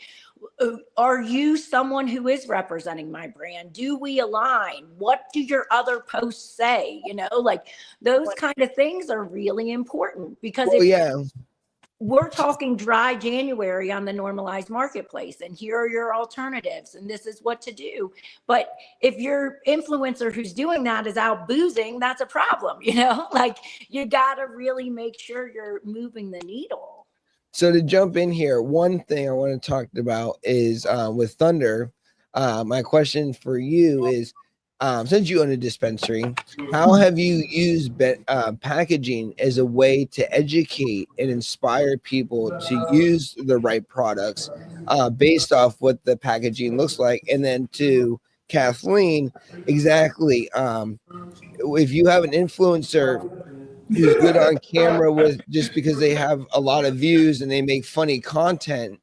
S4: are you someone who is representing my brand? Do we align? What do your other posts say? Like, those kind of things are really important, because we're talking dry January on the Normalized Marketplace, and here are your alternatives, and this is what to do. But if your influencer who's doing that is out boozing, that's a problem. Like, you got to really make sure you're moving the needle.
S1: So to jump in here, one thing I want to talk about is with Thunder. My question for you is, since you own a dispensary, how have you used packaging as a way to educate and inspire people to use the right products based off what the packaging looks like? And then to Kathleen, exactly, if you have an influencer who's good on camera with just because they have a lot of views and they make funny content,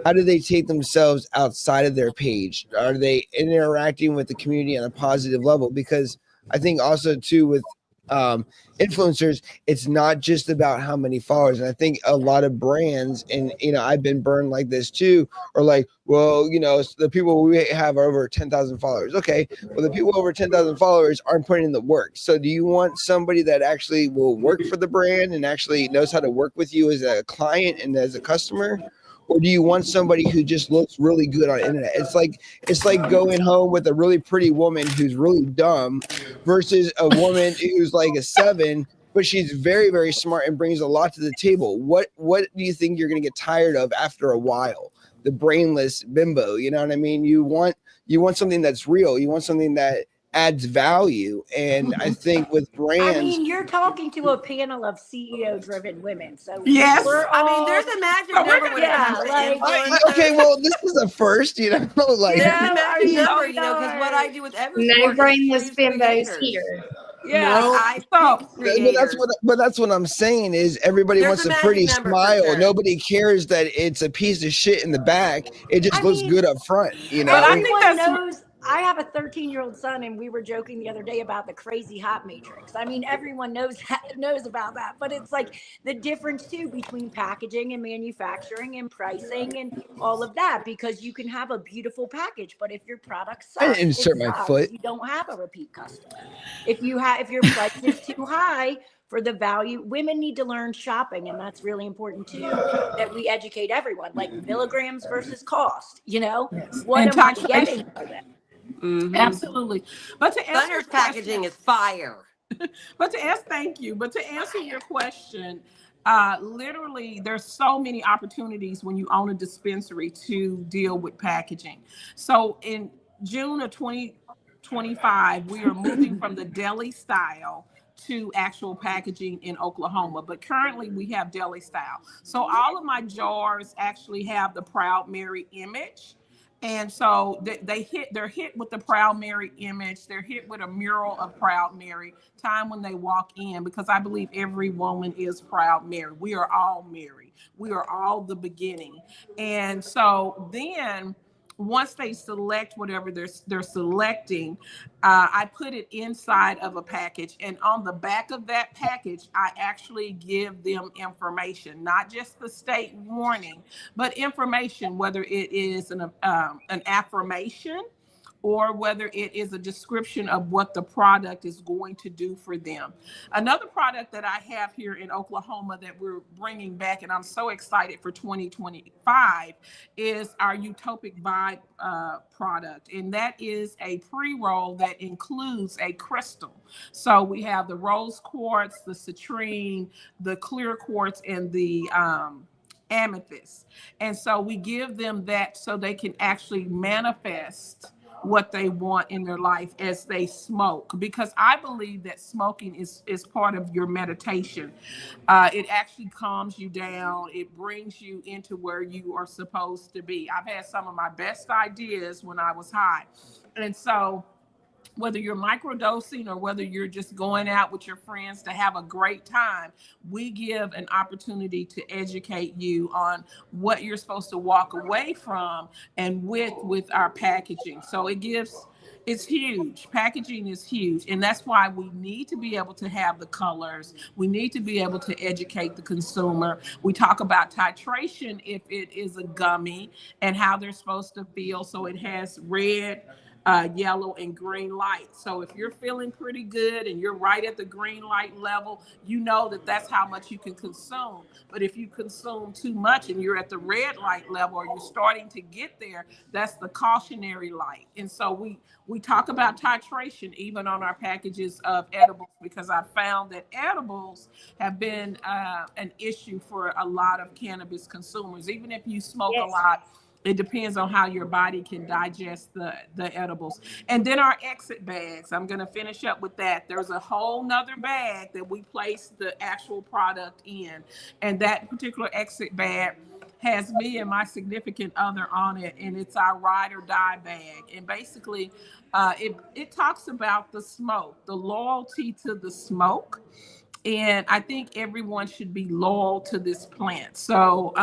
S1: how do they take themselves outside of their page? Are they interacting with the community on a positive level? Because I think also too with influencers, it's not just about how many followers. And I think a lot of brands, and I've been burned like this too, are like, well, the people we have are over 10,000 followers. Okay, well, the people over 10,000 followers aren't putting in the work. So do you want somebody that actually will work for the brand and actually knows how to work with you as a client and as a customer? Or do you want somebody who just looks really good on internet? It's like going home with a really pretty woman who's really dumb versus a woman who's like a 7, but she's very, very smart and brings a lot to the table. What do you think you're going to get tired of after a while? The brainless bimbo, you know what I mean? You want something that's real. You want something that adds value. And I think with brands,
S4: I mean, you're talking to a panel of CEO driven women. So
S3: yes,
S2: there's a magic number when it comes to influencers.
S1: okay, well, this is a first, like
S2: there's a magic number, because what I do with every
S6: No brainless bimbos here.
S4: Yeah,
S1: but that's what I'm saying is everybody wants a pretty smile.
S2: Sure.
S1: Nobody cares that it's a piece of shit in the back. It just looks good up front,
S4: But I think knows. I have a 13-year-old son, and we were joking the other day about the crazy hot matrix. I mean, everyone knows about that, but it's like the difference too between packaging and manufacturing and pricing and all of that, because you can have a beautiful package, but if your product sucks,
S1: I insert my foot.
S4: You don't have a repeat customer. If your price is too high for the value, women need to learn shopping, and that's really important too, that we educate everyone, like milligrams versus cost. What am I getting for that?
S3: Mm-hmm. Absolutely. But to
S2: Thunder's packaging is fire.
S3: Thank you. But to answer your question, literally, there's so many opportunities when you own a dispensary to deal with packaging. So in June of 2025, we are moving from the deli style to actual packaging in Oklahoma, but currently we have deli style. So all of my jars actually have the Proud Mary image. And so they're hit with the Proud Mary image. They're hit with a mural of Proud Mary time when they walk in, because I believe every woman is Proud Mary. We are all Mary. We are all the beginning. And so then once they select whatever they're selecting, I put it inside of a package, and on the back of that package, I actually give them information, not just the state warning, but information, whether it is an affirmation or whether it is a description of what the product is going to do for them. Another product that I have here in Oklahoma that we're bringing back, and I'm so excited for 2025, is our Utopic Vibe product. And that is a pre-roll that includes a crystal. So we have the rose quartz, the citrine, the clear quartz, and the amethyst. And so we give them that so they can actually manifest what they want in their life as they smoke, because I believe that smoking is part of your meditation. It actually calms you down. It brings you into where you are supposed to be. I've had some of my best ideas when I was high. And so whether you're microdosing or whether you're just going out with your friends to have a great time, we give an opportunity to educate you on what you're supposed to walk away from and with our packaging. So it's huge. Packaging is huge. And that's why we need to be able to have the colors. We need to be able to educate the consumer. We talk about titration if it is a gummy and how they're supposed to feel. So it has red, yellow, and green light. So if you're feeling pretty good and you're right at the green light level, you know that that's how much you can consume. But if you consume too much and you're at the red light level, or you're starting to get there, that's the cautionary light. And so we talk about titration even on our packages of edibles, because I found that edibles have been an issue for a lot of cannabis consumers. Even if you smoke a lot, it depends on how your body can digest the edibles. And then our exit bags, I'm going to finish up with that. There's a whole nother bag that we place the actual product in. And that particular exit bag has me and my significant other on it. And it's our ride or die bag. And basically, it talks about the smoke, the loyalty to the smoke. And I think everyone should be loyal to this plant. So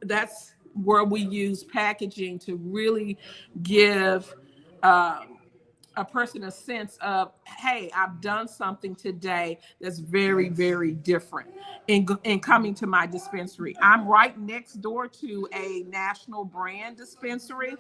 S3: that's where we use packaging to really give a person a sense of, hey, I've done something today that's very, very different in coming to my dispensary. I'm right next door to a national brand dispensary,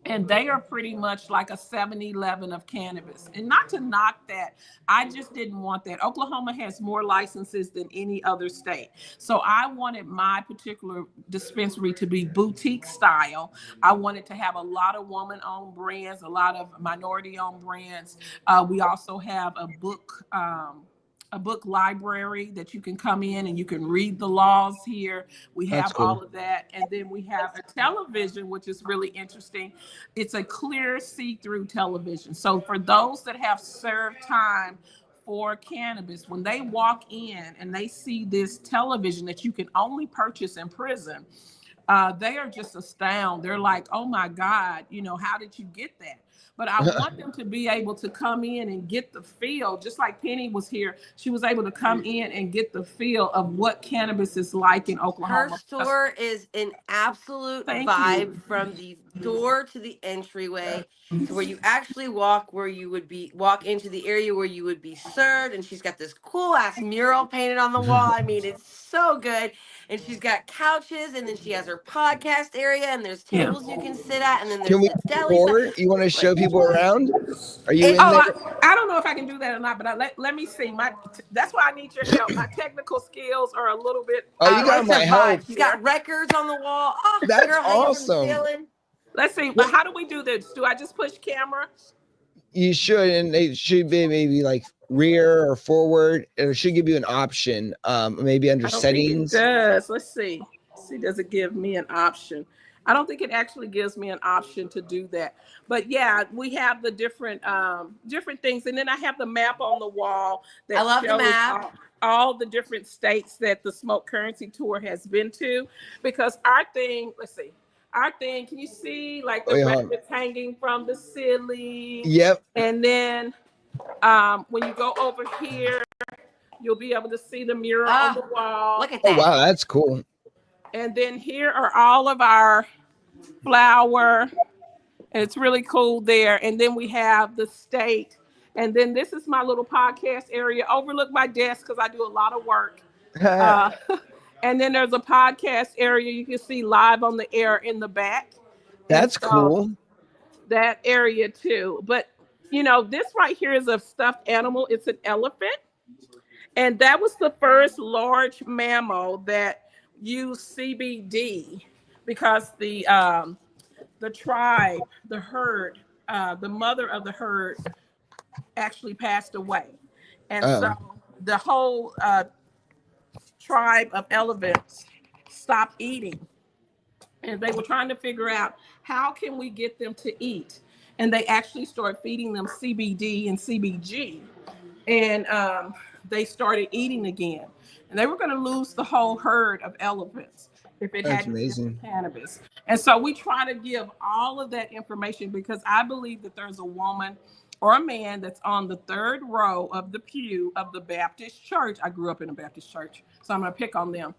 S3: and they are pretty much like a 7-Eleven of cannabis. And not to knock that, I just didn't want that. Oklahoma has more licenses than any other state. So I wanted my particular dispensary to be boutique style. I wanted to have a lot of woman-owned brands, a lot of minority-owned brands. We also have a book library that you can come in and you can read the laws here. We have all of that. And then we have a television, which is really interesting. It's a clear see-through television. So for those that have served time for cannabis, when they walk in and they see this television that you can only purchase in prison, they are just astounded. They're like, oh my God, how did you get that? But I want them to be able to come in and get the feel, just like Penny was here. She was able to come in and get the feel of what cannabis is like in Oklahoma.
S2: Her store is an absolute vibe from the door to the entryway to where you actually walk into the area where you would be served. And she's got this cool ass mural painted on the wall. I mean, it's so good. And she's got couches, and then she has her podcast area, and there's tables you can sit at, and then there's the deli.
S1: You want to show people around? Are you in there?
S3: I don't know if I can do that or not, but let me see. That's why I need your help. My technical skills are a little bit.
S1: Oh, you got my help.
S2: She's got records on the wall. Oh,
S1: that's
S2: girl,
S1: awesome.
S3: Let's see. Well, how do we do this? Do I just push camera?
S1: You should, and it should be maybe like rear or forward. It should give you an option, maybe under
S3: I don't think it
S1: settings.
S3: does. Let's see. See, does it give me an option? I don't think it actually gives me an option to do that. But yeah, we have the different things, and then I have the map on the wall
S2: I
S3: that
S2: love the
S3: shows
S2: map.
S3: all the different states that the Smoke Currency Tour has been to. Because our thing, let's see, our thing. Can you see like
S1: Oh,
S3: the
S1: yeah.
S3: rabbits hanging from the ceiling?
S1: Yep.
S3: And then when you go over here, you'll be able to see the mirror on the wall.
S2: Look at
S1: Oh,
S2: that.
S1: wow, that's cool.
S3: And then here are all of our flour. And it's really cool there. And then we have the state. And then this is my little podcast area. Overlook my desk because I do a lot of work. And then there's a podcast area you can see live on the air in the back.
S1: That's cool.
S3: That area too. But you know, this right here is a stuffed animal. It's an elephant. And that was the first large mammal that used CBD because the tribe, the herd, the mother of the herd actually passed away. And so the whole tribe of elephants stopped eating. And they were trying to figure out how can we get them to eat. And they actually started feeding them CBD and CBG. And they started eating again. And they were going to lose the whole herd of elephants if it hadn't been cannabis. And so we try to give all of that information because I believe that there's a woman or a man that's on the third row of the pew of the Baptist church. I grew up in a Baptist church, so I'm going to pick on them.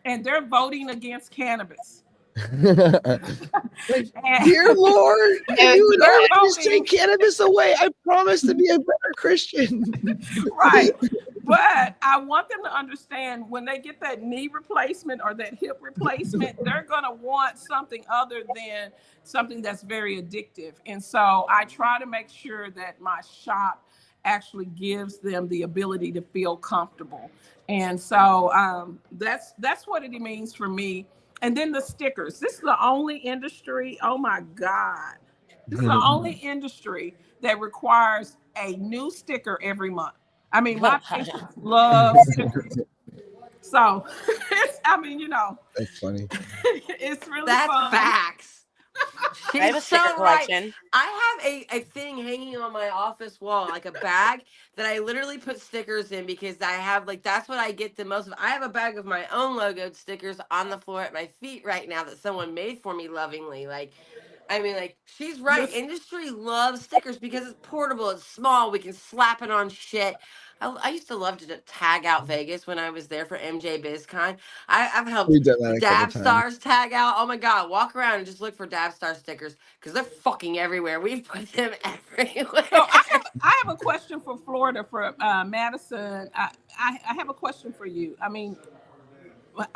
S3: And they're voting against cannabis.
S1: Dear Lord, you would always take cannabis away. I promise to be a better Christian.
S3: Right. But I want them to understand when they get that knee replacement or that hip replacement, they're going to want something other than something that's very addictive. And so I try to make sure that my shop actually gives them the ability to feel comfortable. And so that's what it means for me. And then the stickers. This is the only industry, oh my God. This is the only industry that requires a new sticker every month. I mean, my patients love stickers. So,
S1: That's funny.
S3: It's really
S2: That's
S3: fun.
S2: facts.
S5: I have a sticker collection.
S2: I have a thing hanging on my office wall, like a bag that I literally put stickers in because I have that's what I get the most of. I have a bag of my own logoed stickers on the floor at my feet right now that someone made for me lovingly. She's right. Industry loves stickers because it's portable, it's small, we can slap it on shit. I used to love to tag out Vegas when I was there for MJ Bizcon. I've helped
S1: We've done that a couple
S2: Dab
S1: times.
S2: Stars tag out. Oh my God, walk around and just look for Dab Star stickers because they're fucking everywhere. We've put them everywhere.
S3: So I have a question for Florida, for Madison. I have a question for you. I mean,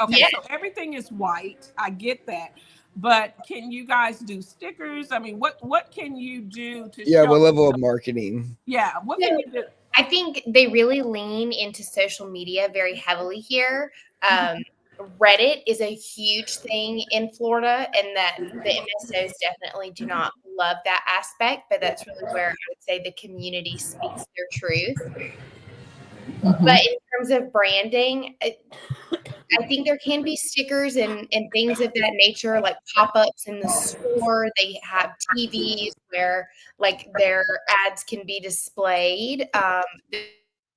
S3: okay, so everything is white. I get that. But can you guys do stickers? I mean, what can you do to show?
S1: What level of marketing?
S3: Yeah, what can you do?
S6: I think they really lean into social media very heavily here. Reddit is a huge thing in Florida, and that the MSOs definitely do not love that aspect, but that's really where I would say the community speaks their truth. But in terms of branding, I think there can be stickers and things of that nature, like pop-ups in the store. They have TVs where their ads can be displayed.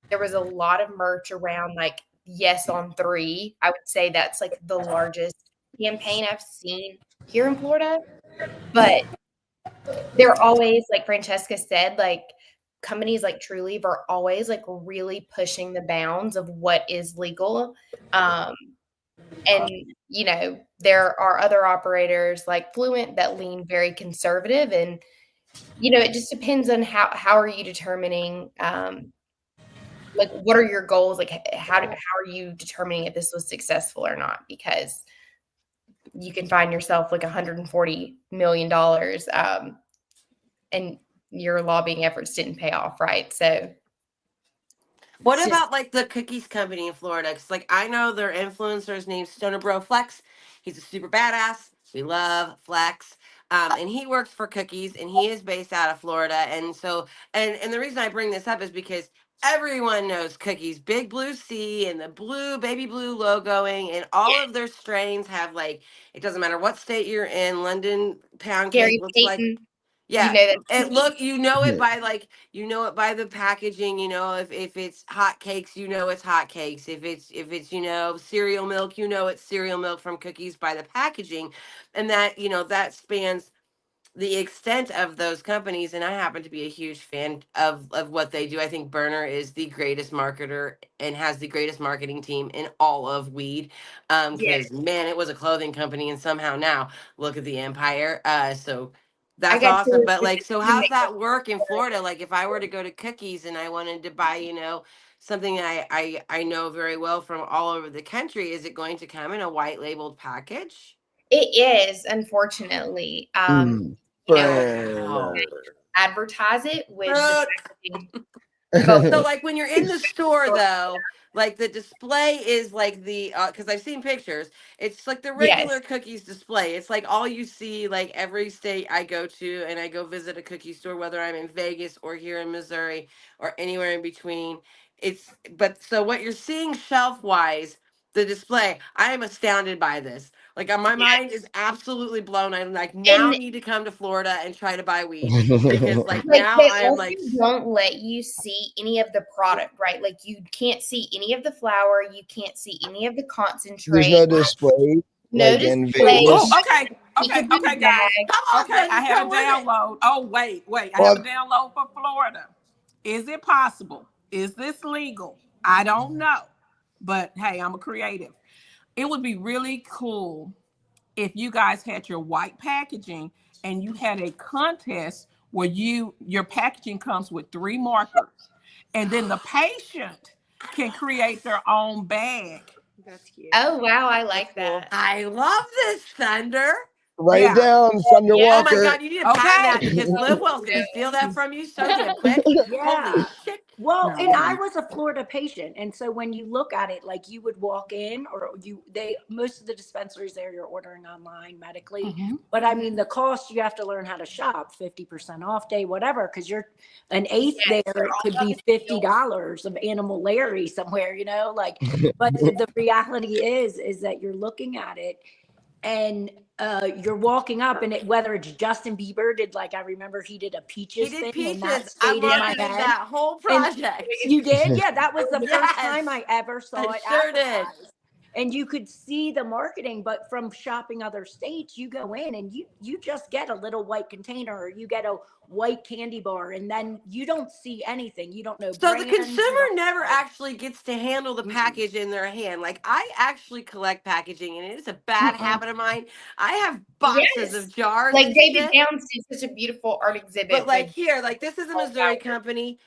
S6: There was a lot of merch around Yes on 3. I would say that's the largest campaign I've seen here in Florida. But they're always, like Francesca said, companies like Trulieve are always really pushing the bounds of what is legal. And there are other operators like Fluent that lean very conservative, and it just depends on how are you determining what are your goals, how are you determining if this was successful or not, because you can find yourself $140 million and your lobbying efforts didn't pay off, right? So
S2: what about the cookies company in Florida? Because I know their influencer's named Stoner Bro Flex. He's a super badass. We love Flex. And he works for Cookies, and he is based out of Florida. And so, and the reason I bring this up is because everyone knows Cookies, Big Blue Sea, and the blue, baby blue logoing, and all of their strains have like, it doesn't matter what state you're in. London pound cake
S6: Gary
S2: looks like,
S6: Payton, you
S2: yeah,
S6: know that.
S2: it look, you know it by like, you know it by the packaging. You know, if it's hot cakes, you know it's hot cakes. If it's you know cereal milk, you know it's cereal milk from Cookies by the packaging. And that, you know, that spans the extent of those companies. And I happen to be a huge fan of what they do. I think Burner is the greatest marketer and has the greatest marketing team in all of weed.
S6: Yeah,
S2: Because man, it was a clothing company, and somehow now look at the empire. So
S6: I
S2: that's
S6: got
S2: awesome.
S6: to
S2: But
S6: visit
S2: like, so
S6: the
S2: how's that work in Florida? Like, if I were to go to Cookies and I wanted to buy, you know, something I know very well from all over the country, is it going to come in a white labeled package?
S6: It is, unfortunately. You know,
S2: Wow.
S6: advertise it with the
S2: Look.
S6: packaging, but
S2: So like when you're in the store though, like the display is like the because I've seen pictures, it's like the
S6: yes,
S2: regular Cookies display. It's like all you see like every state I go to, and I go visit a cookie store, whether I'm in Vegas or here in Missouri or anywhere in between. It's but so what you're seeing shelf wise, the display, I am astounded by this. Like my
S6: yes.
S2: mind is absolutely blown. I'm like, now
S6: And
S2: need to come to Florida and try to buy weed, because like
S6: like
S2: now
S6: they
S2: I am
S6: also
S2: like
S6: don't let you see any of the product, right? Like you can't see any of the flour, you can't see any of the
S1: There's
S6: concentrate,
S1: no display
S6: no
S1: like in
S6: display.
S3: Oh,
S1: Vegas.
S3: okay.
S6: You
S3: Okay,
S6: can do
S3: okay,
S6: the
S3: guys.
S6: bag.
S2: come on,
S3: Okay, I
S2: Vegas,
S3: had a
S2: come with it.
S3: download. Oh, wait. I have a
S1: Well,
S3: download for Florida. Is it possible? Is this legal? I don't know. But hey, I'm a creative. It would be really cool if you guys had your white packaging and you had a contest where your packaging comes with 3 markers, and then the patient can create their own bag.
S5: That's cute.
S6: Oh wow, I
S5: That's
S6: like
S5: cool.
S6: that.
S2: I love this, Thunder.
S1: write it
S3: Yeah.
S1: down, Thunder
S6: Yeah.
S2: Oh my
S1: Walker.
S2: God, you need to patent that,
S3: Okay.
S2: because Live Well's
S6: Yeah.
S2: gonna steal that from you so damn quick. Holy
S4: Yeah.
S2: shit.
S4: Well,
S3: No.
S4: and I was a Florida patient, and so when you look at it, like you would walk in, or most of the dispensaries there you're ordering online medically,
S3: Mhm.
S4: but I mean the cost, you have to learn how to shop, 50% off day, whatever, because you're an eighth
S6: Yes,
S4: there,
S6: they're
S4: it
S6: all
S4: could
S6: about
S4: be
S6: the deals.
S4: $50 of Animal Larry somewhere, like. But the reality is that you're looking at it, and you're walking up, and whether it's Justin Bieber did, like, I remember he did a
S2: He
S4: peaches
S2: did
S4: thing, and that
S2: peaches. I
S4: stayed in my
S2: marketed
S4: head.
S2: that whole
S4: And
S2: project.
S4: you did? Yeah, that was the first
S2: Yes,
S4: time I ever saw
S2: I
S4: it
S2: sure did.
S4: advertised. And you could see the marketing, but from shopping other states, you go in and you just get a little white container, or you get a white candy bar, and then you don't see anything. You don't know
S2: So the
S4: brands, you
S2: consumer
S4: don't
S2: never
S4: know.
S2: actually gets to handle the
S4: Mm-mm.
S2: package in their hand. Like, I actually collect packaging, and it is a bad
S4: Mm-mm.
S2: habit of mine. I have boxes of
S6: Yes.
S2: jars
S6: Like
S2: and
S6: David
S2: shit.
S6: Downs did such a beautiful art
S2: But
S6: exhibit
S2: like
S6: with
S2: here, like this is a
S6: all
S2: Missouri
S6: flowers.
S2: company.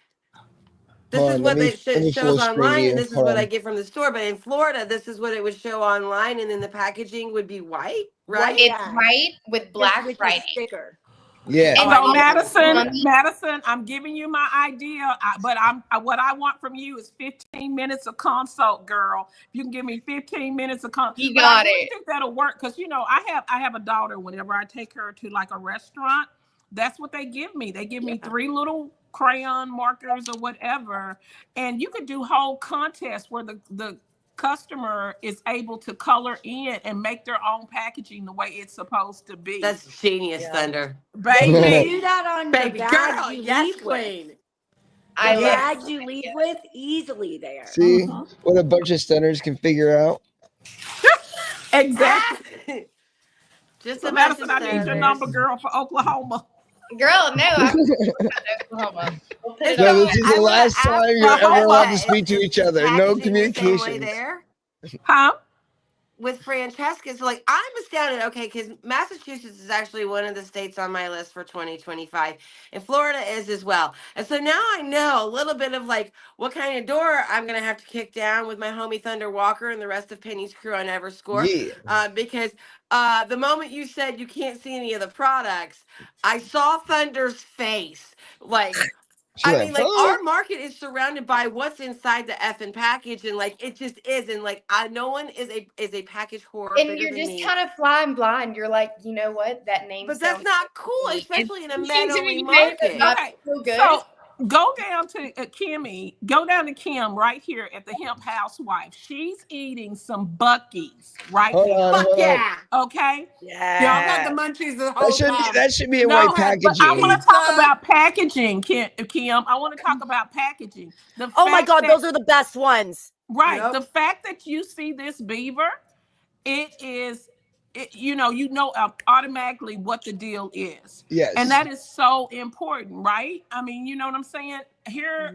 S2: This
S1: Hold
S2: is
S1: on, let
S2: what
S1: me
S2: it
S1: let me
S2: shows
S1: full screen
S2: online, and
S1: you.
S2: this is
S1: Hold
S2: what I
S1: on.
S2: get from the store. But in Florida, this is what it would show online, and then the packaging would be white,
S4: White
S2: right?
S6: It's
S4: bag,
S6: white with
S4: just
S6: black
S4: with the
S6: writing.
S4: sticker.
S1: Yeah.
S2: Oh, I
S3: So
S2: need to bring this to
S3: Madison,
S2: Florida.
S6: Gummy.
S3: Madison, I'm giving you my idea, but what I want from you is 15 minutes of consult, girl. If you can give me 15 minutes of consult,
S6: You
S3: but I
S6: got
S3: really
S6: it.
S3: think that'll work, because I have a daughter. Whenever I take her to like a restaurant, that's what they give me. They give me
S2: Yeah.
S3: 3 little crayon markers or whatever, and you could do whole contests where the customer is able to color in and make their own packaging the way it's supposed to be.
S2: That's genius,
S5: Yeah.
S2: Thunder.
S4: They can
S3: Baby.
S4: do that on the
S2: Baby
S4: bags
S2: girl,
S4: you
S2: yes,
S4: leave with.
S2: queen.
S6: I
S4: The
S6: love
S3: Yes.
S4: bags you leave with, easily there.
S1: See
S3: Mhm.
S1: what a bunch of stunners can figure out.
S3: Exactly.
S2: Just
S3: So
S2: a bunch
S3: Madison,
S2: of
S3: I need your
S2: stoners.
S3: number, girl, for Oklahoma.
S6: it. Girl, no, I'm Oklahoma. We'll put
S2: And
S6: it
S1: No,
S6: on
S2: so
S1: this
S6: that.
S1: is
S2: I
S1: the
S2: want
S1: last
S2: to ask
S1: time you're ever allowed to
S3: Oklahoma.
S2: Francesca,
S1: speak to each
S2: is
S1: other. No
S2: packaging the same way
S1: communications.
S2: there?
S3: Huh?
S2: With Francesca, so like I'm astounded. Okay, because Massachusetts is actually one of the states on my list for 2025, and Florida is as well. And so now I know a little bit of like what kind of door I'm gonna have to kick down with my homie Thunder Walker and the rest of Penny's crew on Everscore,
S1: Yeah.
S2: because the moment you said you can't see any of the products, I saw Thunder's face like.
S1: She's
S2: I
S1: like,
S2: mean, like
S1: "Huh?"
S2: our market is surrounded by what's inside the effing package, and like it just is, and like no one is a package horror
S6: And
S2: bigger
S6: you're
S2: than
S6: just
S2: me.
S6: kind of flying blind. You're like, you know what? That name
S2: But that's
S6: sounds
S2: not cool,
S6: good.
S2: especially in a
S6: It's
S2: men
S6: to
S2: only
S6: be made, but
S2: market.
S6: not
S3: Okay,
S6: so good.
S3: so go down to Kimmy. Go down to Kim right here at the Hemp Housewife. She's eating some Buc-ee's right
S1: Hold
S3: now.
S1: on,
S2: Fuck
S1: hold on.
S2: yeah!
S3: Okay.
S2: Y'all got the
S5: Yeah.
S2: munchies the whole time.
S1: That should be a
S3: No,
S1: white
S3: but I
S1: packaging.
S3: want to talk
S2: Pizza.
S3: about packaging, Kim. I want to talk about packaging. The
S5: Oh my
S3: fact
S5: God,
S3: that,
S5: those are the best ones.
S3: right,
S2: Yep.
S3: the fact that you see this beaver, it is, you know automatically what the deal is.
S1: Yes.
S3: And that is so important, right? I mean, you know what I'm saying? Here,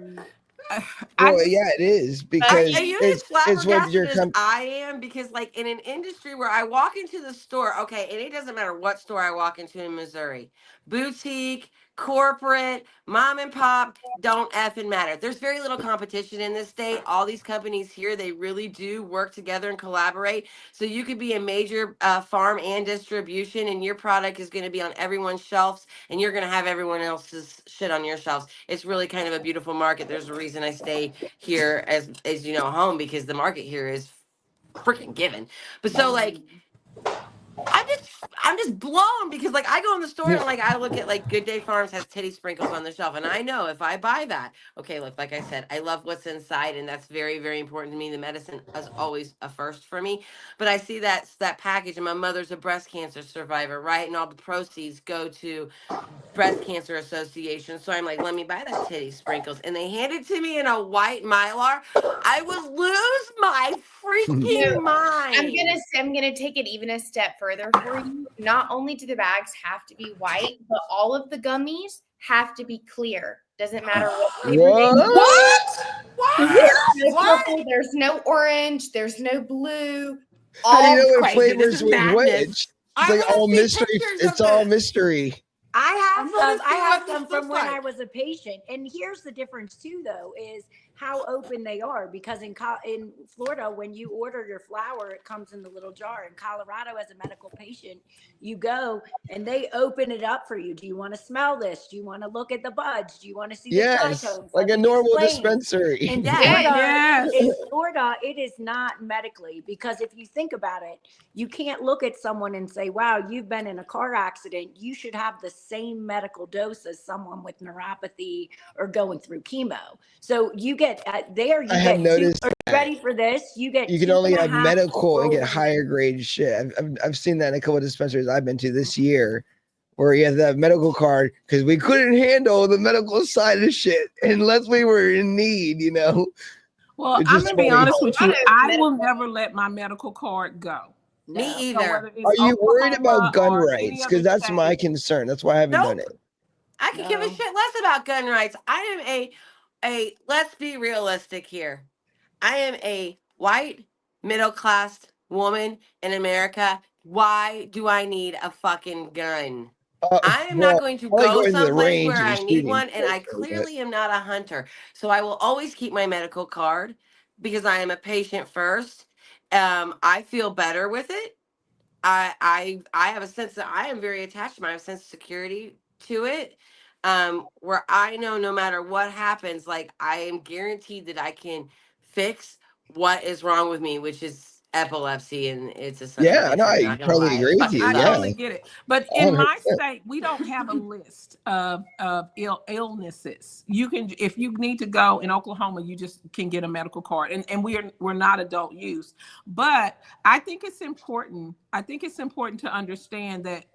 S1: Well, yeah, it is
S2: Are
S1: because
S2: you
S1: it's
S2: as
S1: what
S2: flabbergasted
S1: your
S2: as I am? Because like in an industry where I walk into the store, okay, and it doesn't matter what store I walk into in Missouri, boutique, corporate, mom and pop, don't effing matter. There's very little competition in this state. All these companies here, they really do work together and collaborate. So you could be a major farm and distribution, and your product is going to be on everyone's shelves, and you're going to have everyone else's shit on your shelves. It's really kind of a beautiful market. There's a reason I stay here as you know home, because the market here is freaking given. But so like I'm just blown, because like I go in the store and like I look at like Good Day Farms has titty sprinkles on the shelf, and I know if I buy that, okay, look, like I said, I love what's inside, and that's very, very important to me. The medicine is always a first for me. But I see that package, and my mother's a breast cancer survivor, right? And all the proceeds go to Breast Cancer Association. So I'm like, let me buy that titty sprinkles. And they hand it to me in a white Mylar. I would lose my
S6: No,
S2: freaking mind.
S6: I'm gonna take it even a step further for you. Not only do the bags have to be white, but all of the gummies have to be clear. Doesn't matter what flavor they
S1: What?
S6: There's no
S2: What?
S6: purple, there's no orange, there's no blue.
S1: How do you
S6: All
S1: know what
S2: Crazy. This
S1: flavors
S2: is
S1: with
S2: madness.
S1: which? It's
S2: I
S1: like
S2: want
S1: all
S2: to see
S1: mystery.
S2: pictures
S1: It's
S2: of
S1: all
S2: this.
S1: mystery.
S4: I
S2: I
S4: have
S2: want
S4: some.
S2: to
S4: I
S2: see
S4: have
S2: what
S4: some
S2: this
S4: from
S2: looks
S4: when
S2: like.
S4: I was a patient. And here's the difference too, though, is how open they are. Because in Florida, when you order your flour, it comes in the little jar. In Colorado, as a medical patient, you go and they open it up for you. Do you want to smell this? Do you want to look at the buds? Do you want to see the
S1: Yes,
S4: trichomes?
S1: like
S4: Let
S1: a
S4: me
S1: normal
S4: explain.
S1: dispensary.
S4: In
S2: Yes.
S4: Florida,
S3: Yes.
S4: it is not medically, because if you think about it, you can't look at someone and say, wow, you've been in a car accident. You should have the same medical dose as someone with neuropathy or going through chemo. So you get there, you
S1: I have
S4: get two.
S1: noticed
S4: Are you ready for this? You get
S1: you can
S4: 2.5
S1: only have medical and get
S4: rolls.
S1: higher grade shit. I've seen that in a couple of dispensaries I've been to this year, where you have that medical card because we couldn't handle the medical side of shit unless we were in need, you know.
S3: Well,
S1: It's
S3: I'm
S1: just
S3: gonna be
S1: funny.
S3: honest with you.
S6: lot of
S3: I will
S6: medical-
S3: never let my medical card go.
S2: Me
S4: No.
S3: So
S2: either.
S3: whether it's
S1: Are you worried
S3: Oklahoma
S1: about gun
S3: or any
S1: rights?
S3: other
S1: Because that's my
S3: state,
S1: concern. That's why I haven't done
S2: Nope.
S1: it.
S2: I could give a
S4: No.
S2: shit less about gun rights. I am a let's be realistic here. I am a white middle class woman in America. Why do I need a fucking gun? I am not
S1: Well,
S2: going to
S1: I like
S2: go
S1: going to the
S2: someplace
S1: range
S2: where
S1: and
S2: I need
S1: shooting.
S2: one, and I clearly am not a hunter. So I will always keep my medical card because I am a patient first. I feel better with it. I have a sense that I am very attached to my sense of security to it. Where I know no matter what happens, like I am guaranteed that I can fix what is wrong with me, which is epilepsy, and it's a son of a
S1: Yeah,
S2: bitch.
S1: no,
S2: I'm
S1: I
S2: not gonna
S1: totally
S2: lie, it
S1: agree with
S2: fucking
S1: you.
S3: I
S1: Yeah,
S3: totally get it. But in my
S1: 100%.
S3: state, we don't have a list of illnesses. You can, if you need to go in Oklahoma, you just can get a medical card, and we're not adult use. But I think it's important. I think it's important to understand that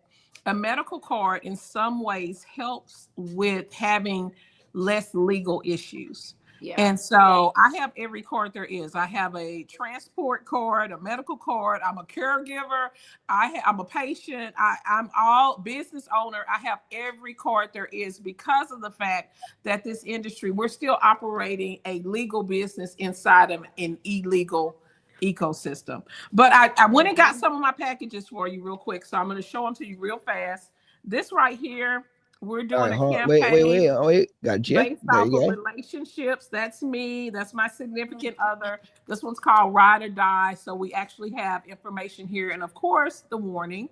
S3: a medical card in some ways helps with having less legal issues.
S4: Yeah.
S3: And so I have every card there is. I have a transport card, a medical card. I'm a caregiver. I'm a patient. I'm all business owner. I have every card there is because of the fact that this industry, we're still operating a legal business inside of an illegal ecosystem. But I went and got some of my packages for you real quick. So I'm going to show them to you real fast. This right here, we're
S1: All
S3: doing
S1: right,
S3: a
S1: hold on.
S3: campaign
S1: Wait. Gotcha.
S3: based
S1: There
S3: off
S1: you
S3: of
S1: go.
S3: relationships. That's me. That's my significant other. This one's called Ride or Die. So we actually have information here. And of course, the warning.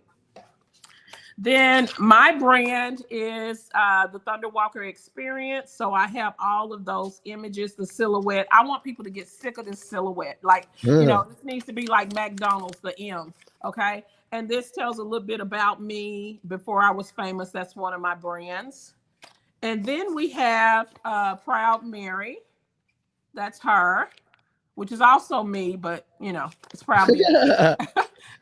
S3: Then my brand is the Thunder Walker Experience. So I have all of those images, the silhouette. I want people to get sick of this silhouette. Like, you know, this needs to be like McDonald's, the M. Okay. And this tells a little bit about me before I was famous. That's one of my brands. And then we have Proud Mary. That's her, which is also me, but you know, it's Proud Mary.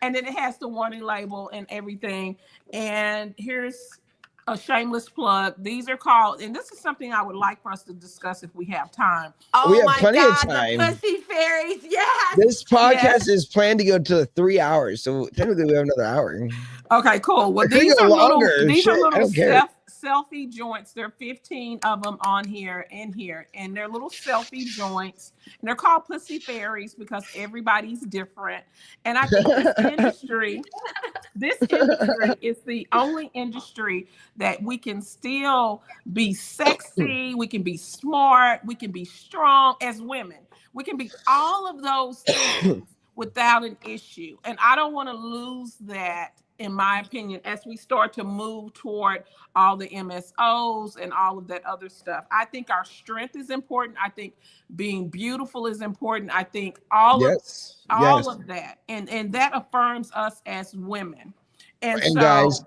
S3: And then it has the warning label and everything. And here's a shameless plug. These are called, and this is something I would like for us to discuss if we have time.
S2: Oh
S1: We have
S2: my
S1: plenty of
S2: God,
S1: time.
S2: the pussy fairies. Yes.
S1: This podcast
S3: Yes.
S1: is planned to go to 3 hours, so technically we have another hour.
S3: Okay, cool. Well,
S1: It could
S3: these
S1: go
S3: are
S1: longer.
S3: little, these
S1: Shit,
S3: are
S1: I
S3: little
S1: don't care.
S3: selfie joints. There are 15 of them on here and here, and they're little selfie joints. And they're called pussy fairies because everybody's different. And I think this industry is the only industry that we can still be sexy, we can be smart, we can be strong as women. We can be all of those things without an issue. And I don't want to lose that, in my opinion, as we start to move toward all the MSOs and all of that other stuff. I think our strength is important. I think being beautiful is important. I think all of that. And that affirms us as women. And
S1: guys,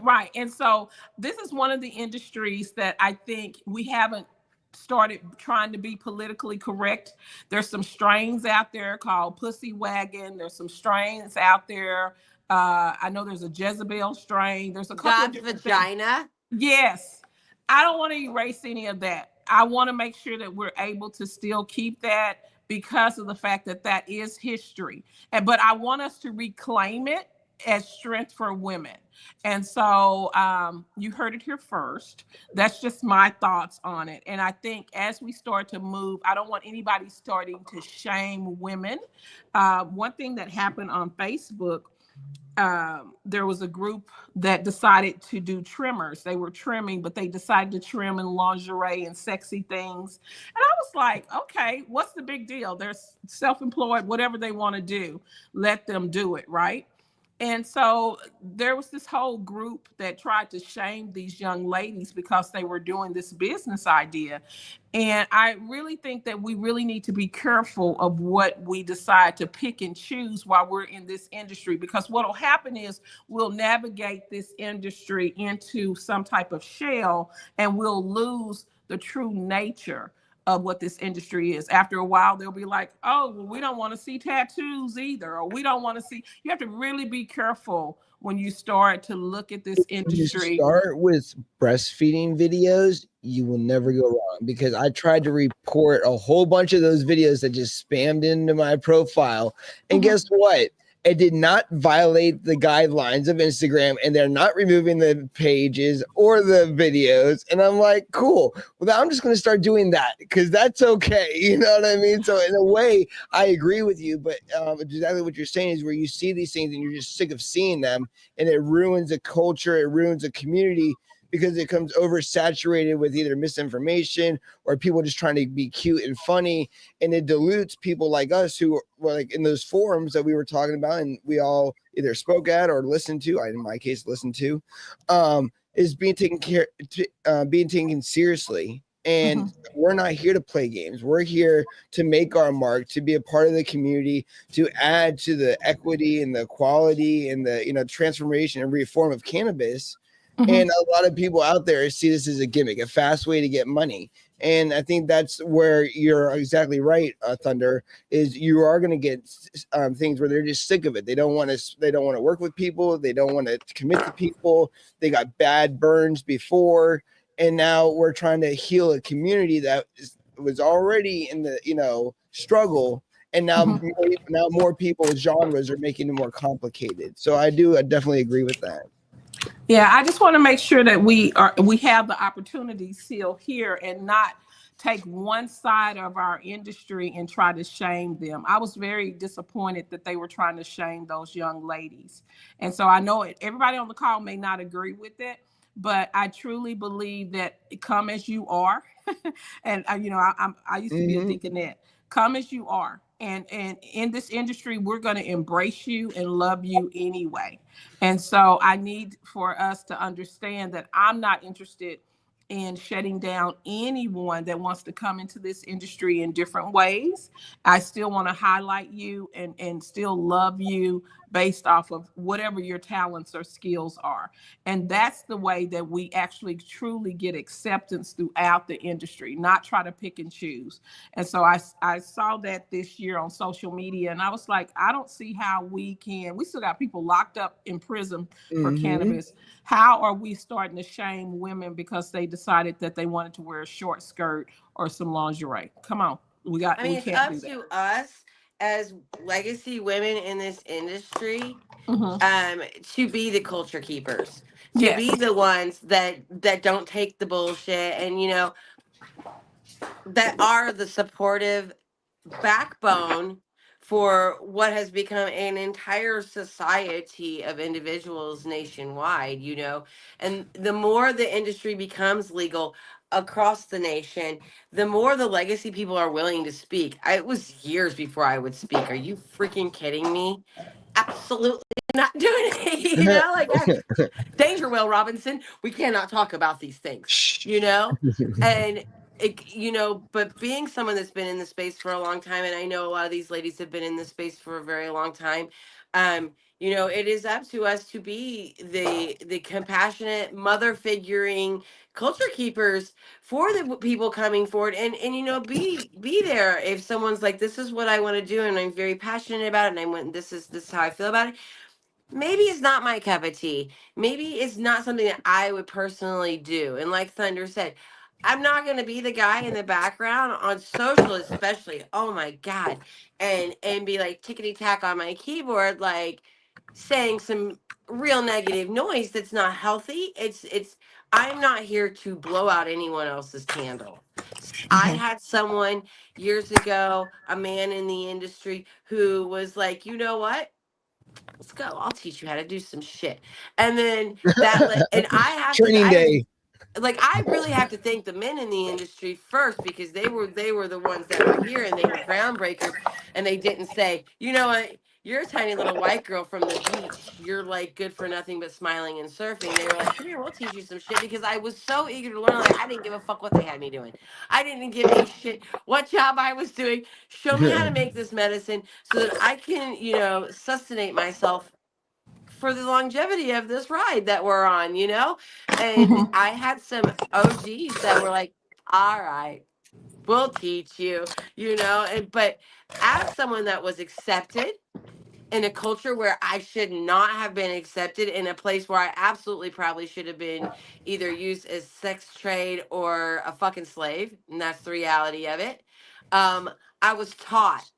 S3: right. And so this is one of the industries that I think we haven't started trying to be politically correct. There's some strains out there called Pussy Wagon. There's some strains out there. I know there's a Jezebel strain. There's a couple
S2: God's
S3: of
S2: vagina.
S3: Yes. I don't want to erase any of that. I want to make sure that we're able to still keep that because of the fact that that is history. But I want us to reclaim it as strength for women. And so you heard it here first. That's just my thoughts on it. And I think as we start to move, I don't want anybody starting to shame women. One thing that happened on Facebook, there was a group that decided to do trimmers. They were trimming, but they decided to trim in lingerie and sexy things. And I was like, okay, what's the big deal? They're self-employed, whatever they want to do, let them do it, right? And so there was this whole group that tried to shame these young ladies because they were doing this business idea. And I really think that we really need to be careful of what we decide to pick and choose while we're in this industry, because what will happen is we'll navigate this industry into some type of shell and we'll lose the true nature of what this industry is. After a while, they'll be like, oh, well, we don't want to see tattoos either, or we don't want to see. You have to really be careful when you start to look at this industry.
S1: You start with breastfeeding videos, you will never go wrong, because I tried to report a whole bunch of those videos that just spammed into my profile. And guess what? It did not violate the guidelines of Instagram, and they're not removing the pages or the videos. And I'm like, cool. Well, I'm just going to start doing that because that's okay. You know what I mean? So in a way, I agree with you. But exactly what you're saying is where you see these things and you're just sick of seeing them, and it ruins a culture. It ruins a community because it comes oversaturated with either misinformation or people just trying to be cute and funny. And it dilutes people like us who were like in those forums that we were talking about and we all either spoke at or listened to, in my case, listened to, is being taken seriously. And we're not here to play games. We're here to make our mark, to be a part of the community, to add to the equity and the quality and the transformation and reform of cannabis. And a lot of people out there see this as a gimmick, a fast way to get money. And I think that's where you're exactly right, Thunder, is you are going to get things where they're just sick of it. They don't want to work with people. They don't want to commit to people. They got bad burns before. And now we're trying to heal a community that was already in the, struggle. And now, now more people's genres are making it more complicated. So I definitely agree with that.
S3: Yeah, I just want to make sure that we have the opportunity still here and not take one side of our industry and try to shame them. I was very disappointed that they were trying to shame those young ladies. And so I know everybody on the call may not agree with it, but I truly believe that come as you are. And I used to be a deaconette. Come as you are. And in this industry, we're going to embrace you and love you anyway. And so I need for us to understand that I'm not interested in shutting down anyone that wants to come into this industry in different ways. I still want to highlight you and still love you based off of whatever your talents or skills are. And that's the way that we actually truly get acceptance throughout the industry, not try to pick and choose. And so I saw that this year on social media, and I was like, I don't see how we still got people locked up in prison for cannabis. How are we starting to shame women because they decided that they wanted to wear a short skirt or some lingerie? Come on. We
S2: It's
S3: can't
S2: up
S3: do that.
S2: to us as legacy women in this industry to be the culture keepers, to
S3: Yes.
S2: be the ones that don't take the bullshit, and that are the supportive backbone for what has become an entire society of individuals nationwide, and the more the industry becomes legal across the nation, the more the legacy people are willing to speak. It was years before I would speak. Are you freaking kidding me? Absolutely not doing it. Danger, Will Robinson. We cannot talk about these things, and but being someone that's been in the space for a long time, and I know a lot of these ladies have been in the space for a very long time. It is up to us to be the compassionate mother figuring culture keepers for the people coming forward, and be there if someone's like, this is what I want to do, and I'm very passionate about it, and this is how I feel about it. Maybe it's not my cup of tea. Maybe it's not something that I would personally do. And like Thunder said, I'm not going to be the guy in the background on social, especially. Oh my God. And be like tickety tack on my keyboard, like saying some real negative noise that's not healthy. I'm not here to blow out anyone else's candle. I had someone years ago, a man in the industry, who was like, you know what? Let's go. I'll teach you how to do some shit. And then and
S1: Training day.
S2: I really have to thank the men in the industry first, because they were the ones that were here, and they were groundbreakers, and they didn't say, you know what, you're a tiny little white girl from the beach, you're like good for nothing but smiling and surfing. They were like, come here, we'll teach you some shit, because I was so eager to learn. Like, I didn't give a fuck what they had me doing. I didn't give a shit what job I was doing. Show me how to make this medicine so that I can, sustenance myself for the longevity of this ride that we're on. And I had some OGs that were like, all right, we'll teach but as someone that was accepted in a culture where I should not have been accepted, in a place where I absolutely probably should have been either used as sex trade or a fucking slave, and that's the reality of it. I was taught,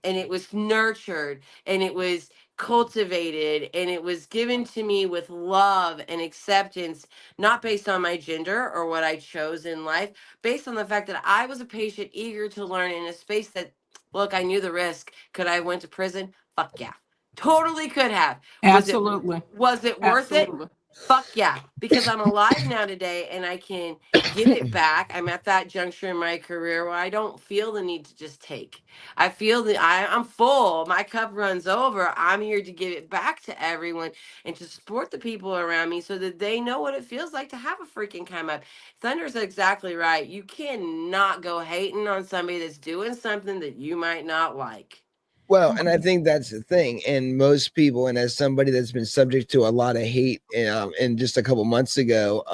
S2: and it was nurtured, and it was cultivated, and it was given to me with love and acceptance, not based on my gender or what I chose in life, based on the fact that I was a patient eager to learn in a space that, look, I knew the risk. Could I have went to prison? Fuck yeah. Totally could have.
S3: Absolutely.
S2: Was it worth it?
S3: Absolutely.
S2: Fuck yeah. Because I'm alive now today, and I can give it back. I'm at that juncture in my career where I don't feel the need to just take. I feel that I'm full. My cup runs over. I'm here to give it back to everyone and to support the people around me so that they know what it feels like to have a freaking come up. Thunder's exactly right. You cannot go hating on somebody that's doing something that you might not like.
S1: Well, and I think that's the thing. And most people, and as somebody that's been subject to a lot of hate, and just a couple months ago,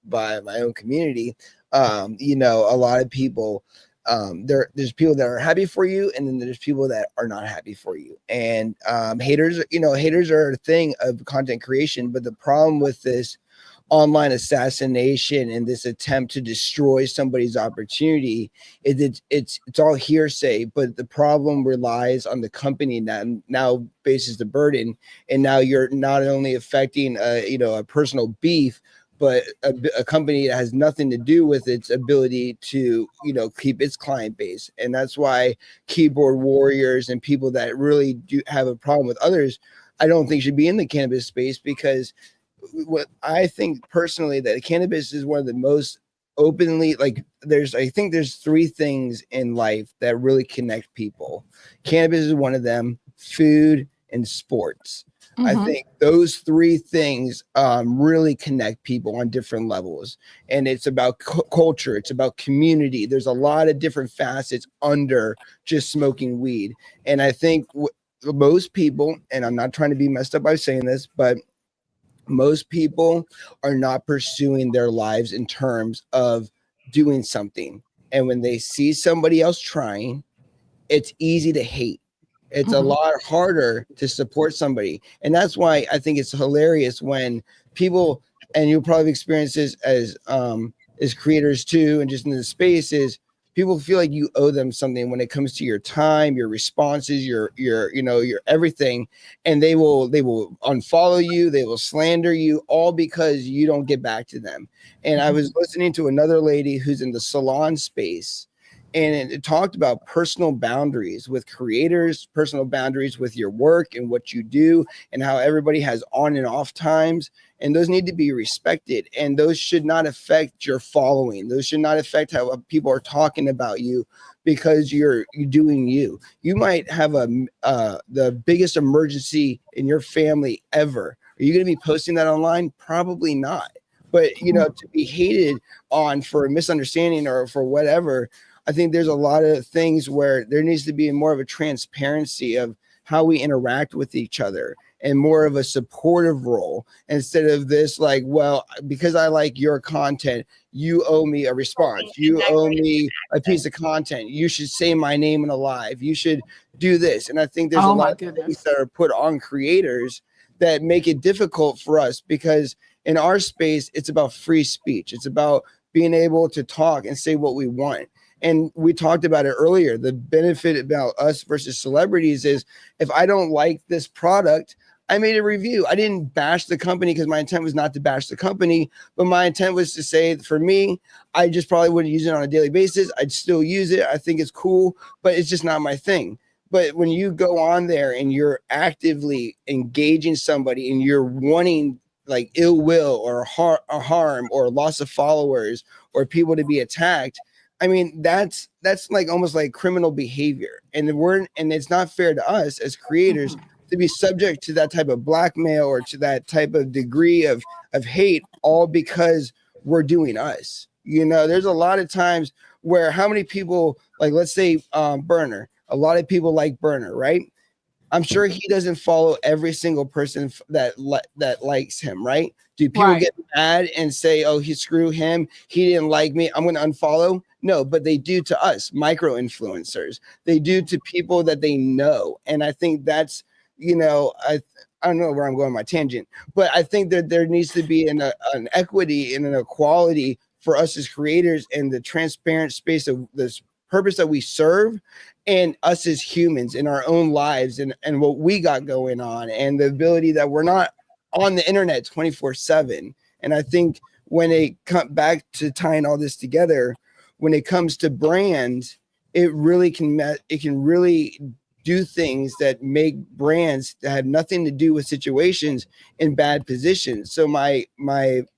S1: by my own community, a lot of people, there's people that are happy for you, and then there's people that are not happy for you. And haters are a thing of content creation. But the problem with this online assassination and this attempt to destroy somebody's opportunity it's all hearsay, but the problem relies on the company that now faces the burden, and now you're not only affecting a personal beef, but a company that has nothing to do with its ability to keep its client base. And that's why keyboard warriors and people that really do have a problem with others, I don't think should be in the cannabis space, because what I think personally, that cannabis is one of the most openly, like, I think there's three things in life that really connect people. Cannabis is one of them, food and sports. I
S3: Mhm.
S1: think those three things really connect people on different levels. And it's about culture, it's about community. There's a lot of different facets under just smoking weed. And I think most people, and I'm not trying to be messed up by saying this, but most people are not pursuing their lives in terms of doing something. And when they see somebody else trying, it's easy to hate. It's a
S3: Mhm.
S1: lot harder to support somebody. And that's why I think it's hilarious when people, and you'll probably experience this as creators too, and just in the space, is people feel like you owe them something when it comes to your time, your responses, your everything. And they will unfollow you, they will slander you, all because you don't get back to them. And I was listening to another lady who's in the salon space, and it talked about personal boundaries with creators, personal boundaries with your work and what you do, and how everybody has on and off times, and those need to be respected, and those should not affect your following. Those should not affect how people are talking about you, because you're doing you. You might have the biggest emergency in your family ever. Are you going to be posting that online? Probably not. But to be hated on for a misunderstanding or for whatever, I think there's a lot of things where there needs to be more of a transparency of how we interact with each other, and more of a supportive role, instead of this, like, well, because I like your content, you owe me a response. You owe me a piece of content. You should say my name in a live. You should do this. And I think there's a
S3: Oh
S1: lot
S3: my
S1: of things
S3: goodness.
S1: that are put on creators that make it difficult for us, because in our space, it's about free speech. It's about being able to talk and say what we want. And we talked about it earlier. The benefit about us versus celebrities is, if I don't like this product, I made a review. I didn't bash the company, because my intent was not to bash the company, but my intent was to say, for me, I just probably wouldn't use it on a daily basis. I'd still use it. I think it's cool, but it's just not my thing. But when you go on there and you're actively engaging somebody, and you're wanting like ill will or harm or loss of followers or people to be attacked, I mean, that's like almost like criminal behavior, and it's not fair to us as creators to be subject to that type of blackmail or to that type of degree of hate, all because we're doing us. There's a lot of times where, how many people, like, let's say Burner, a lot of people like Burner, right? I'm sure he doesn't follow every single person that likes him, right? Do people
S3: Right.
S1: get mad and say, "Oh, screw him. He didn't like me. I'm going to unfollow"? No, but they do to us, micro influencers. They do to people that they know, and I think that's, I don't know where I'm going on my tangent, but I think that there needs to be an equity and an equality for us as creators, and the transparent space of this purpose that we serve, and us as humans in our own lives, and what we got going on, and the ability that we're not on the internet 24/7. And I think when it comes back to tying all this together, when it comes to brands, it can really do things that make brands that have nothing to do with situations in bad positions. So my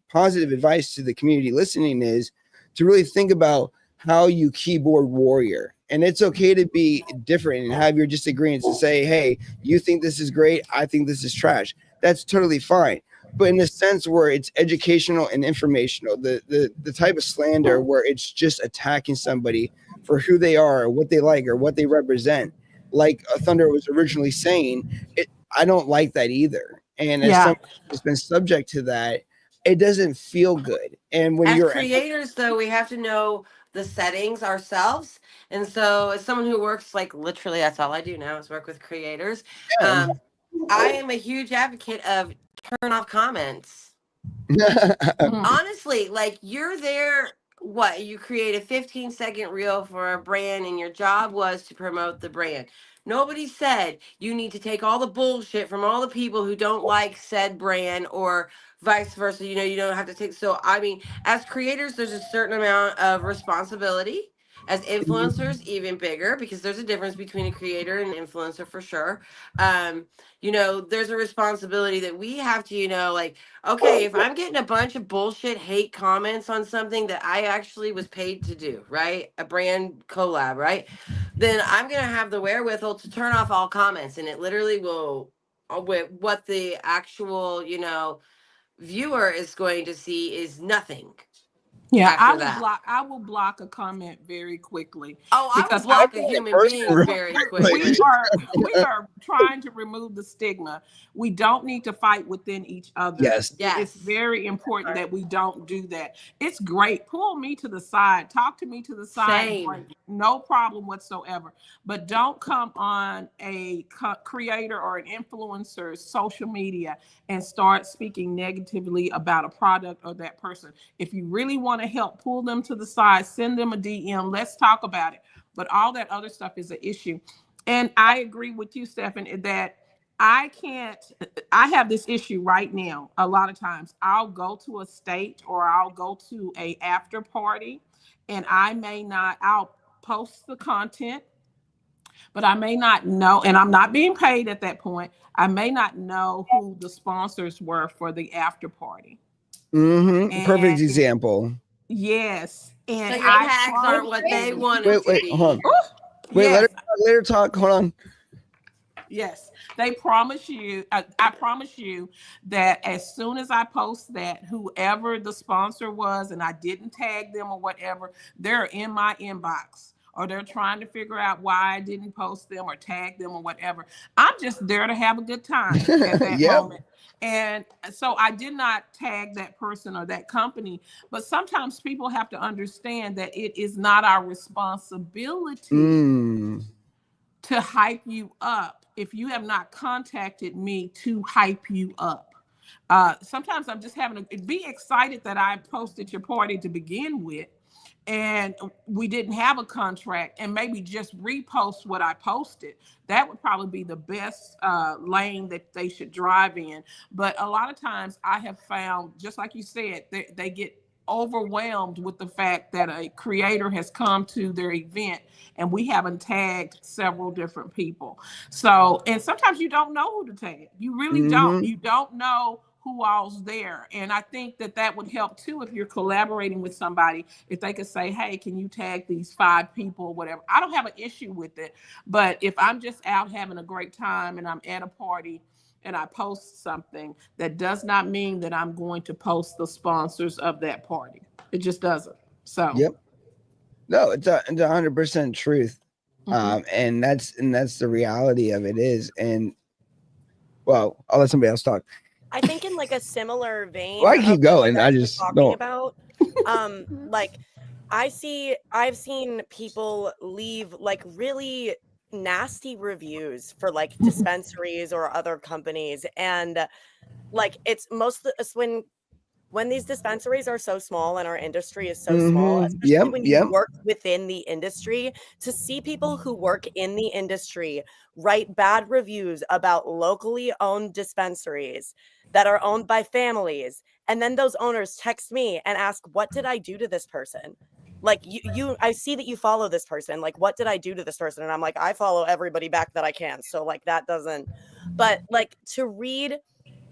S1: positive advice to the community listening is to really think about how you keyboard warrior. And it's okay to be different and have your disagreements, and say, hey, you think this is great, I think this is trash. That's totally fine. But in a sense where it's educational and informational, the type of slander where it's just attacking somebody for who they are, or what they like, or what they represent, like Thunder was originally saying, I don't like that either. And as
S3: Yeah.
S1: someone who's been subject to that, it doesn't feel good. And when
S2: As
S1: you're
S2: creators, though, we have to know the settings ourselves. And so, as someone who works, like, literally, that's all I do now is work with creators. Um, I am a huge advocate of turn off comments.
S3: Mhm.
S2: Honestly, like, you're there, what, you create a 15-second reel for a brand, and your job was to promote the brand. Nobody said you need to take all the bullshit from all the people who don't like said brand, or vice versa. You don't have to take. So, I mean, as creators, there's a certain amount of responsibility As influencers, even bigger, because there's a difference between a creator and an influencer for sure. There's a responsibility that we have to, like, okay, if I'm getting a bunch of bullshit hate comments on something that I actually was paid to do, right? A brand collab, right? Then I'm going to have the wherewithal to turn off all comments, and it literally will, with what the actual, viewer is going to see is nothing
S3: Yeah,
S2: after that.
S3: I will block a comment very quickly
S2: Oh, I will
S3: because
S2: block a human being very quickly.
S3: we are trying to remove the stigma. We don't need to fight within each other.
S1: Yes.
S3: It's very important that we don't do that. It's great. Pull me to the side. Talk to me to the side.
S2: Same.
S3: Great. No problem whatsoever. But don't come on a creator or an influencer's social media and start speaking negatively about a product or that person. If you really want to help, pull them to the side, send them a DM. Let's talk about it. But all that other stuff is an issue. And I agree with you, Stephan, that I have this issue right now. A lot of times I'll go to a state or I'll go to a after party and I'll post the content, but I may not know, and I'm not being paid at that point. I may not know who the sponsors were for the after party.
S1: Perfect example.
S3: Yes. And
S2: so your tags aren't what they want it to be.
S1: Hold on. Wait,
S3: yes.
S1: let her talk. Hold on.
S3: Yes, they promise you. I promise you that as soon as I post that, whoever the sponsor was, and I didn't tag them or whatever, they're in my inbox, or they're trying to figure out why I didn't post them or tag them or whatever. I'm just there to have a good time at that moment. And so I did not tag that person or that company, but sometimes people have to understand that it is not our responsibility to hype you up if you have not contacted me to hype you up. Sometimes I'm just having to be excited that I posted your party to begin with, and we didn't have a contract, and maybe just repost what I posted. That would probably be the best lane that they should drive in. But a lot of times I have found, just like you said, they get overwhelmed with the fact that a creator has come to their event and we haven't tagged several different people. So, and sometimes you don't know who to tag. You really don't. You don't know who all's there. And I think that would help too if you're collaborating with somebody, if they could say, hey, can you tag these 5 people or whatever. I don't have an issue with it. But if I'm just out having a great time and I'm at a party and I post something, that does not mean that I'm going to post the sponsors of that party. It just doesn't. So
S1: no, it's 100% truth. And that's the reality of it is. And well, I'll let somebody else talk.
S5: I think in like a similar vein.
S1: Well, I keep going. I just don't.
S5: About, like I've seen people leave like really nasty reviews for like dispensaries or other companies, and like it's when these dispensaries are so small and our industry is so small, especially when you work within the industry, to see people who work in the industry write bad reviews about locally owned dispensaries that are owned by families, and then those owners text me and ask, what did I do to this person? Like I see that you follow this person. Like, what did I do to this person? And I'm like, I follow everybody back that I can. So like that doesn't, but like to read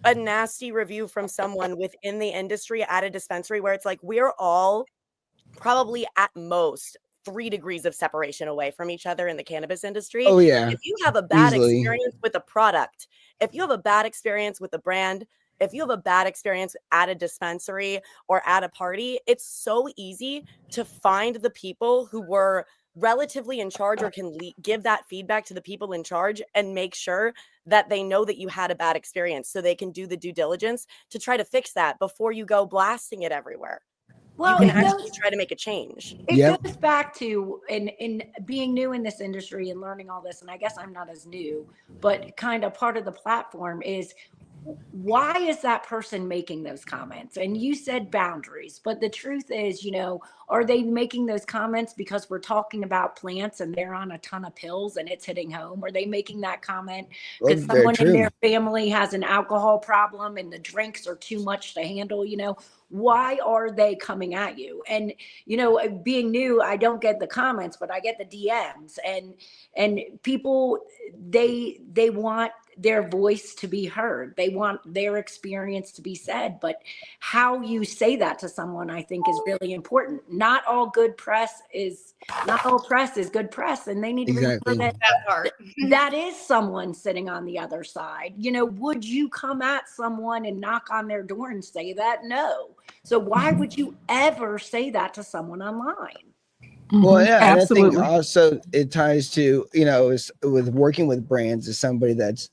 S5: a nasty review from someone within the industry at a dispensary where it's like, we're all probably at most 3 degrees of separation away from each other in the cannabis industry.
S1: Oh yeah.
S5: If you have a bad experience with a product, if you have a bad experience with a brand, if you have a bad experience at a dispensary or at a party, it's so easy to find the people who were relatively in charge or can give that feedback to the people in charge and make sure that they know that you had a bad experience so they can do the due diligence to try to fix that before you go blasting it everywhere. Well, you can actually try to make a change.
S4: It goes back to in being new in this industry and learning all this, and I guess I'm not as new, but kind of part of the platform is, why is that person making those comments? And you said boundaries, but the truth is, are they making those comments because we're talking about plants and they're on a ton of pills and it's hitting home? Are they making that comment because someone in their family has an alcohol problem and the drinks are too much to handle? Why are they coming at you? And being new, I don't get the comments, but I get the DMs, and people, they want their voice to be heard. They want their experience to be said. But how you say that to someone, I think, is really important. Not all press is good press, and they need to remember
S1: Exactly.
S4: that
S5: That part.
S4: that is someone sitting on the other side. Would you come at someone and knock on their door and say that? No. So why would you ever say that to someone online?
S1: Well, yeah, and I think
S3: Absolutely.
S1: also it ties to with working with brands as somebody that's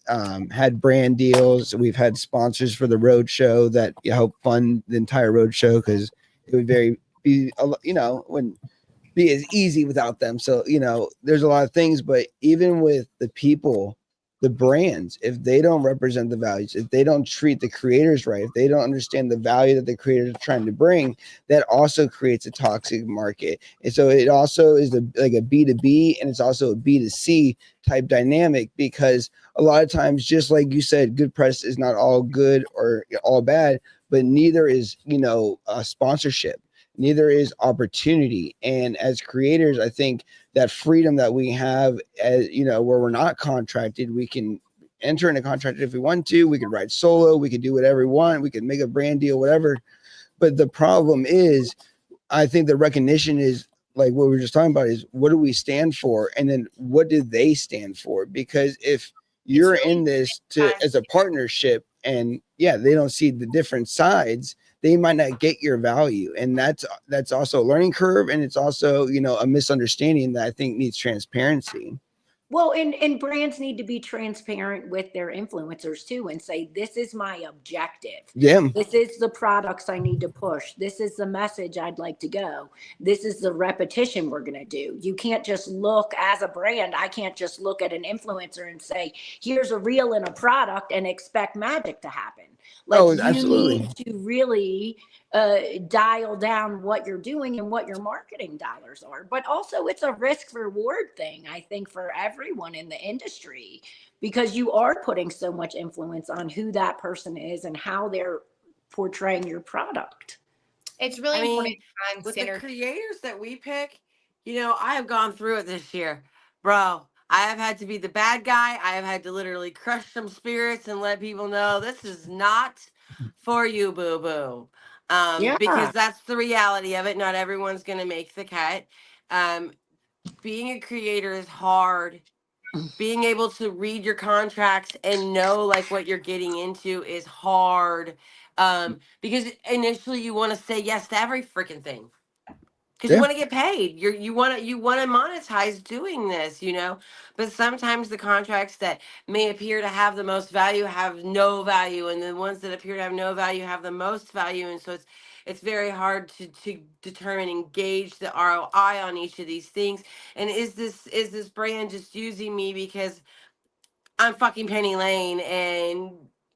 S1: had brand deals. We've had sponsors for the road show that help fund the entire road show because it would wouldn't be as easy without them. So there's a lot of things, but even with the people, the brands, if they don't represent the values, if they don't treat the creators right, if they don't understand the value that the creators are trying to bring, that also creates a toxic market. And so it also is like a B2B, and it's also a B2C type dynamic, because a lot of times, just like you said, good press is not all good or all bad, but neither is a sponsorship, neither is opportunity. And as creators, I think that freedom that we have, as where we're not contracted, we can enter into contract if we want to, we can ride solo, we can do whatever we want, we can make a brand deal, whatever. But the problem is, I think the recognition is like what we were just talking about, is what do we stand for, and then what do they stand for? Because if you're in this as a partnership, and they don't see the different sides, they might not get your value. And that's also a learning curve, and it's also a misunderstanding that I think needs transparency.
S4: Well, and brands need to be transparent with their influencers too, and say, this is my objective.
S1: Yeah.
S4: This is the products I need to push. This is the message I'd like to go. This is the repetition we're going to do. You can't just look, as a brand, I can't just look at an influencer and say, here's a reel and a product, and expect magic to happen. Like,
S1: Oh,
S4: you
S1: absolutely.
S4: need to really dial down what you're doing and what your marketing dollars are. But also, it's a risk reward thing, I think, for everyone in the industry, because you are putting so much influence on who that person is and how they're portraying your product.
S6: It's really
S2: I
S6: important
S2: mean,
S6: to find
S2: with the
S6: synergy.
S2: creators that we pick, I have gone through it this year, bro. I have had to be the bad guy. I have had to literally crush some spirits and let people know this is not for you, boo boo. Because
S4: Yeah.
S2: that's the reality of it. Not everyone's going to make the cut. Um, being a creator is hard. Being able to read your contracts and know like what you're getting into is hard. Because initially you want to say yes to every freaking thing because you
S1: Yeah.
S2: want to get paid. You want to monetize doing this, But sometimes the contracts that may appear to have the most value have no value, and the ones that appear to have no value have the most value, and so it's very hard to determine and gauge the ROI on each of these things. And is this brand just using me because I'm fucking Penny Lane and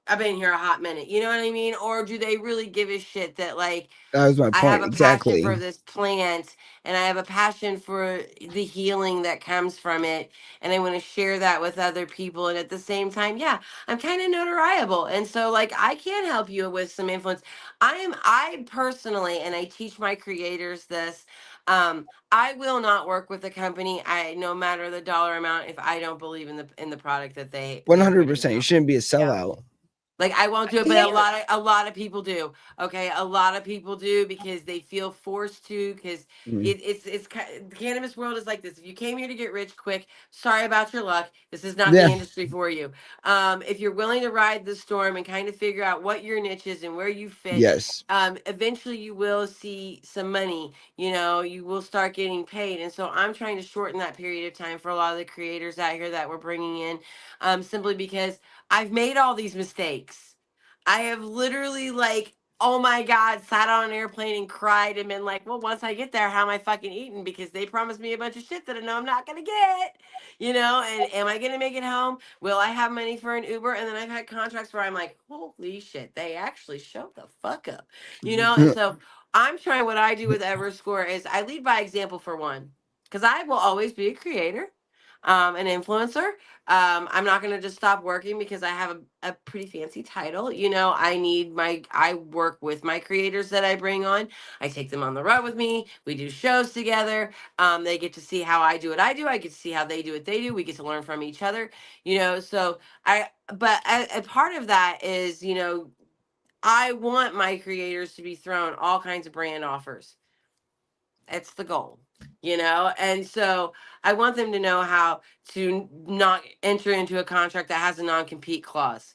S2: I've been here a hot minute? You know what I mean? Or do they really give a shit that like
S1: That was my
S2: I have
S1: point.
S2: a passion for
S1: Exactly.
S2: this plant and I have a passion for the healing that comes from it. And I want to share that with other people. And at the same time, yeah, I'm kind of notariable. And so like I can help you with some influence. I personally, and I teach my creators this, I will not work with a company, no matter the dollar amount, if I don't believe in the product that they're putting
S1: 100%. You
S2: out.
S1: shouldn't be a
S5: Yeah.
S1: sellout.
S2: Like I won't do it, but a lot of people do. Okay, a lot of people do because they feel forced to. Because
S1: Mm.
S2: the cannabis world is like this. If you came here to get rich quick, sorry about your luck. This is not the
S1: Yeah.
S2: industry for you. If you're willing to ride the storm and kind of figure out what your niche is and where you fit,
S1: Yes.
S2: eventually you will see some money. You will start getting paid. And so I'm trying to shorten that period of time for a lot of the creators out here that we're bringing in, simply because I've made all these mistakes. I have literally like, oh my God, sat on an airplane and cried and been like, well, once I get there, how am I fucking eating? Because they promised me a bunch of shit that I know I'm not gonna get. And am I gonna make it home? Will I have money for an Uber? And then I've had contracts where I'm like, holy shit, they actually showed the fuck up. And so I'm trying, what I do with Everscore is I lead by example for one. Because I will always be a creator. an influencer. I'm not going to just stop working because I have a pretty fancy title. You know, I work with my creators that I bring on. I take them on the road with me. We do shows together. They get to see how I do what I do. I get to see how they do what they do. We get to learn from each other, you know. So but a part of that is, you know, I want my creators to be thrown all kinds of brand offers. It's the goal, you know? And so I want them to know how to not enter into a contract that has a non-compete clause.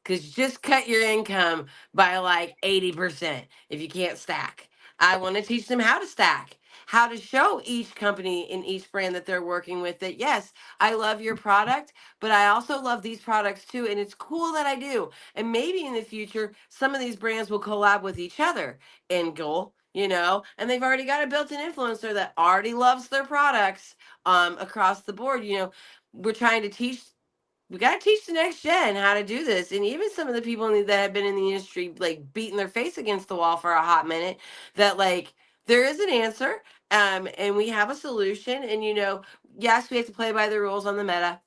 S2: Because just cut your income by like 80% if you can't stack. I want to teach them how to stack, how to show each company and each brand that they're working with that, yes, I love your product, but I also love these products too. And it's cool that I do. And maybe in the future, some of these brands will collab with each other. End goal. You know, and they've already got a built-in influencer that already loves their products across the board. You know, we're trying to teach we got to teach the next gen how to do this. And even some of the people that have been in the industry, like beating their face against the wall for a hot minute, that like there is an answer, and we have a solution. And, you know, yes, we have to play by the rules on the meta.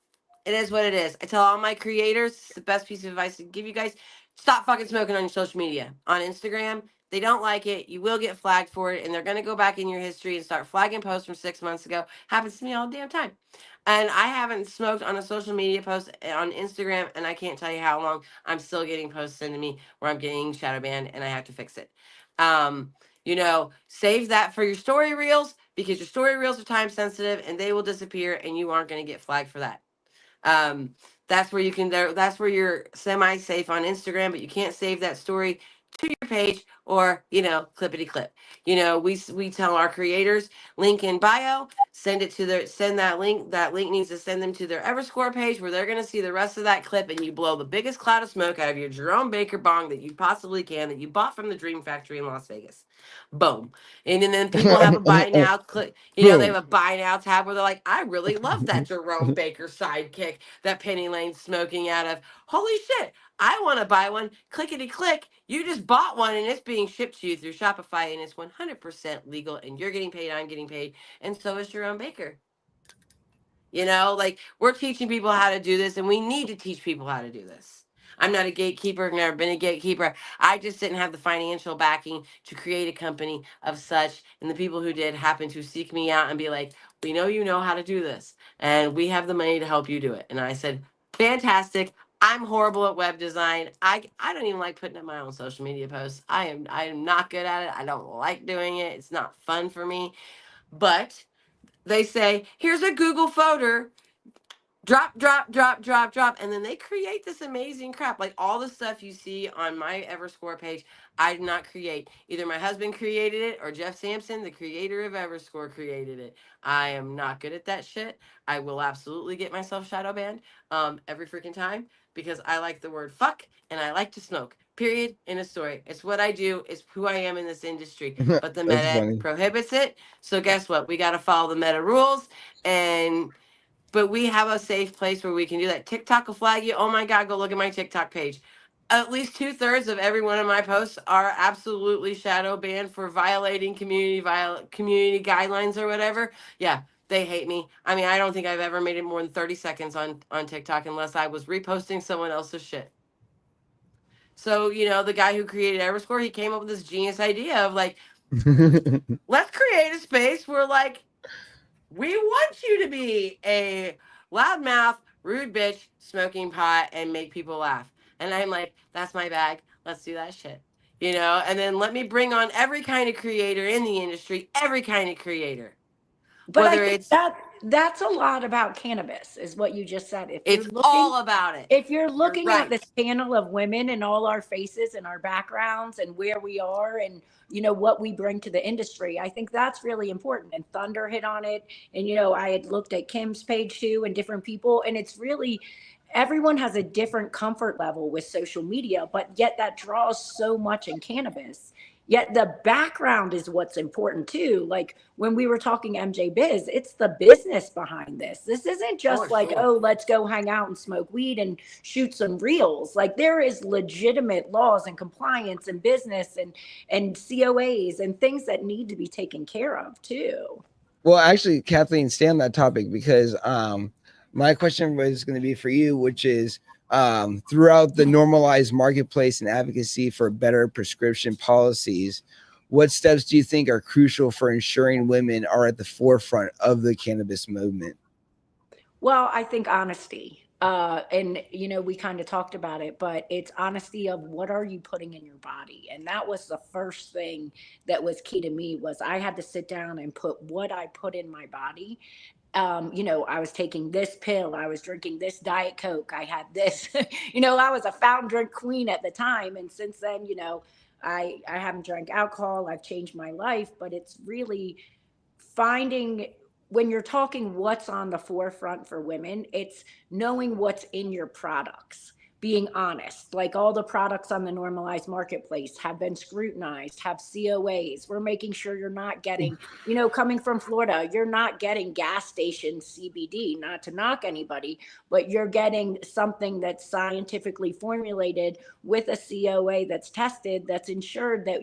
S2: It is what it is. I tell all my creators, it's the best piece of advice to give you guys. Stop fucking smoking on your social media. On Instagram, they don't like it. You will get flagged for it. And they're going to go back in your history and start flagging posts from 6 months ago. Happens to me all the damn time. And I haven't smoked on a social media post on Instagram, and I can't tell you how long. I'm still getting posts sent to me where I'm getting shadow banned, and I have to fix it. You know, save that for your story reels, because your story reels are time sensitive and they will disappear, and you aren't going to get flagged for that. Um, that's where you can. That's where you're semi-safe on Instagram, but you can't save that story to your page, or, you know, clippity clip. You know, we tell our creators, link in bio, send that link. That link needs to send them to their Everscore page, where they're going to see the rest of that clip, and you blow the biggest cloud of smoke out of your Jerome Baker bong that you possibly can, that you bought from the Dream Factory in Las Vegas. Boom. And then people have a buy now click. You know, they have a buy now tab where they're like, I really love that Jerome Baker sidekick that Penny Lane's smoking out of. Holy shit, I want to buy one. Clickety click. You just bought one, and it's being shipped to you through Shopify, and it's 100% legal, and you're getting paid, I'm getting paid, and so is Jerome Baker. You know, like, we're teaching people how to do this, and we need to teach people how to do this. I'm not a gatekeeper, I've never been a gatekeeper. I just didn't have the financial backing to create a company of such. And the people who did happened to seek me out and be like, we know you know how to do this, and we have the money to help you do it. And I said, fantastic. I'm horrible at web design. I don't even like putting up my own social media posts. I am not good at it. I don't like doing it. It's not fun for me. But they say, here's a Google photo, drop, drop, drop, drop, drop. And then they create this amazing crap. Like all the stuff you see on my Everscore page, I did not create. Either my husband created it, or Jeff Sampson, the creator of Everscore, created it. I am not good at that shit. I will absolutely get myself shadow banned every freaking time, because I like the word fuck and I like to smoke. Period. In a story. It's what I do. It's who I am in this industry. But the
S1: That's
S2: meta
S1: funny.
S2: prohibits it. So guess what? We got to follow the meta rules. But we have a safe place where we can do that. TikTok will flag you. Oh my God, go look at my TikTok page. At least 2/3 of every one of my posts are absolutely shadow banned for violating community guidelines or whatever. Yeah, they hate me. I mean, I don't think I've ever made it more than 30 seconds on TikTok unless I was reposting someone else's shit. So, you know, the guy who created Everscore, he came up with this genius idea of like, let's create a space where like, we want you to be a loudmouth, rude bitch, smoking pot, and make people laugh. And I'm like, that's my bag. Let's do that shit. You know, and then let me bring on every kind of creator in the industry, every kind of creator.
S4: But I
S2: Whether
S4: think
S2: it's
S4: that's a lot about cannabis, is what you just said.
S2: it's all about it.
S4: If you're
S2: You're
S4: looking at
S2: right.
S4: this panel of women and all our faces and our backgrounds and where we are and, you know, what we bring to the industry, I think that's really important. And Thunder hit on it. And, you know, I had looked at Kim's page too and different people, and it's really, everyone has a different comfort level with social media, but yet that draws so much in cannabis. Yet the background is what's important too. Like when we were talking MJ Biz, it's the business behind this. This isn't just
S2: For
S4: like,
S2: sure.
S4: oh, let's go hang out and smoke weed and shoot some reels. Like there is legitimate laws and compliance and business and COAs and things that need to be taken care of too.
S1: Well, actually, Kathleen, stay on that topic because my question was going to be for you, which is throughout the normalized marketplace and advocacy for better prescription policies, what steps do you think are crucial for ensuring women are at the forefront of the cannabis movement?
S4: Well, I think honesty. And we kind of talked about it, but it's honesty of what are you putting in your body? And that was the first thing that was key to me was I had to sit down and put what I put in my body. I was taking this pill, I was drinking this Diet Coke, I had this, I was a fountain drink queen at the time. And since then, I haven't drank alcohol, I've changed my life, but it's really finding when you're talking what's on the forefront for women, it's knowing what's in your products, being honest. Like all the products on the normalized marketplace have been scrutinized, have COAs. We're making sure you're not getting, coming from Florida, you're not getting gas station CBD, not to knock anybody, but you're getting something that's scientifically formulated with a COA that's tested, that's ensured that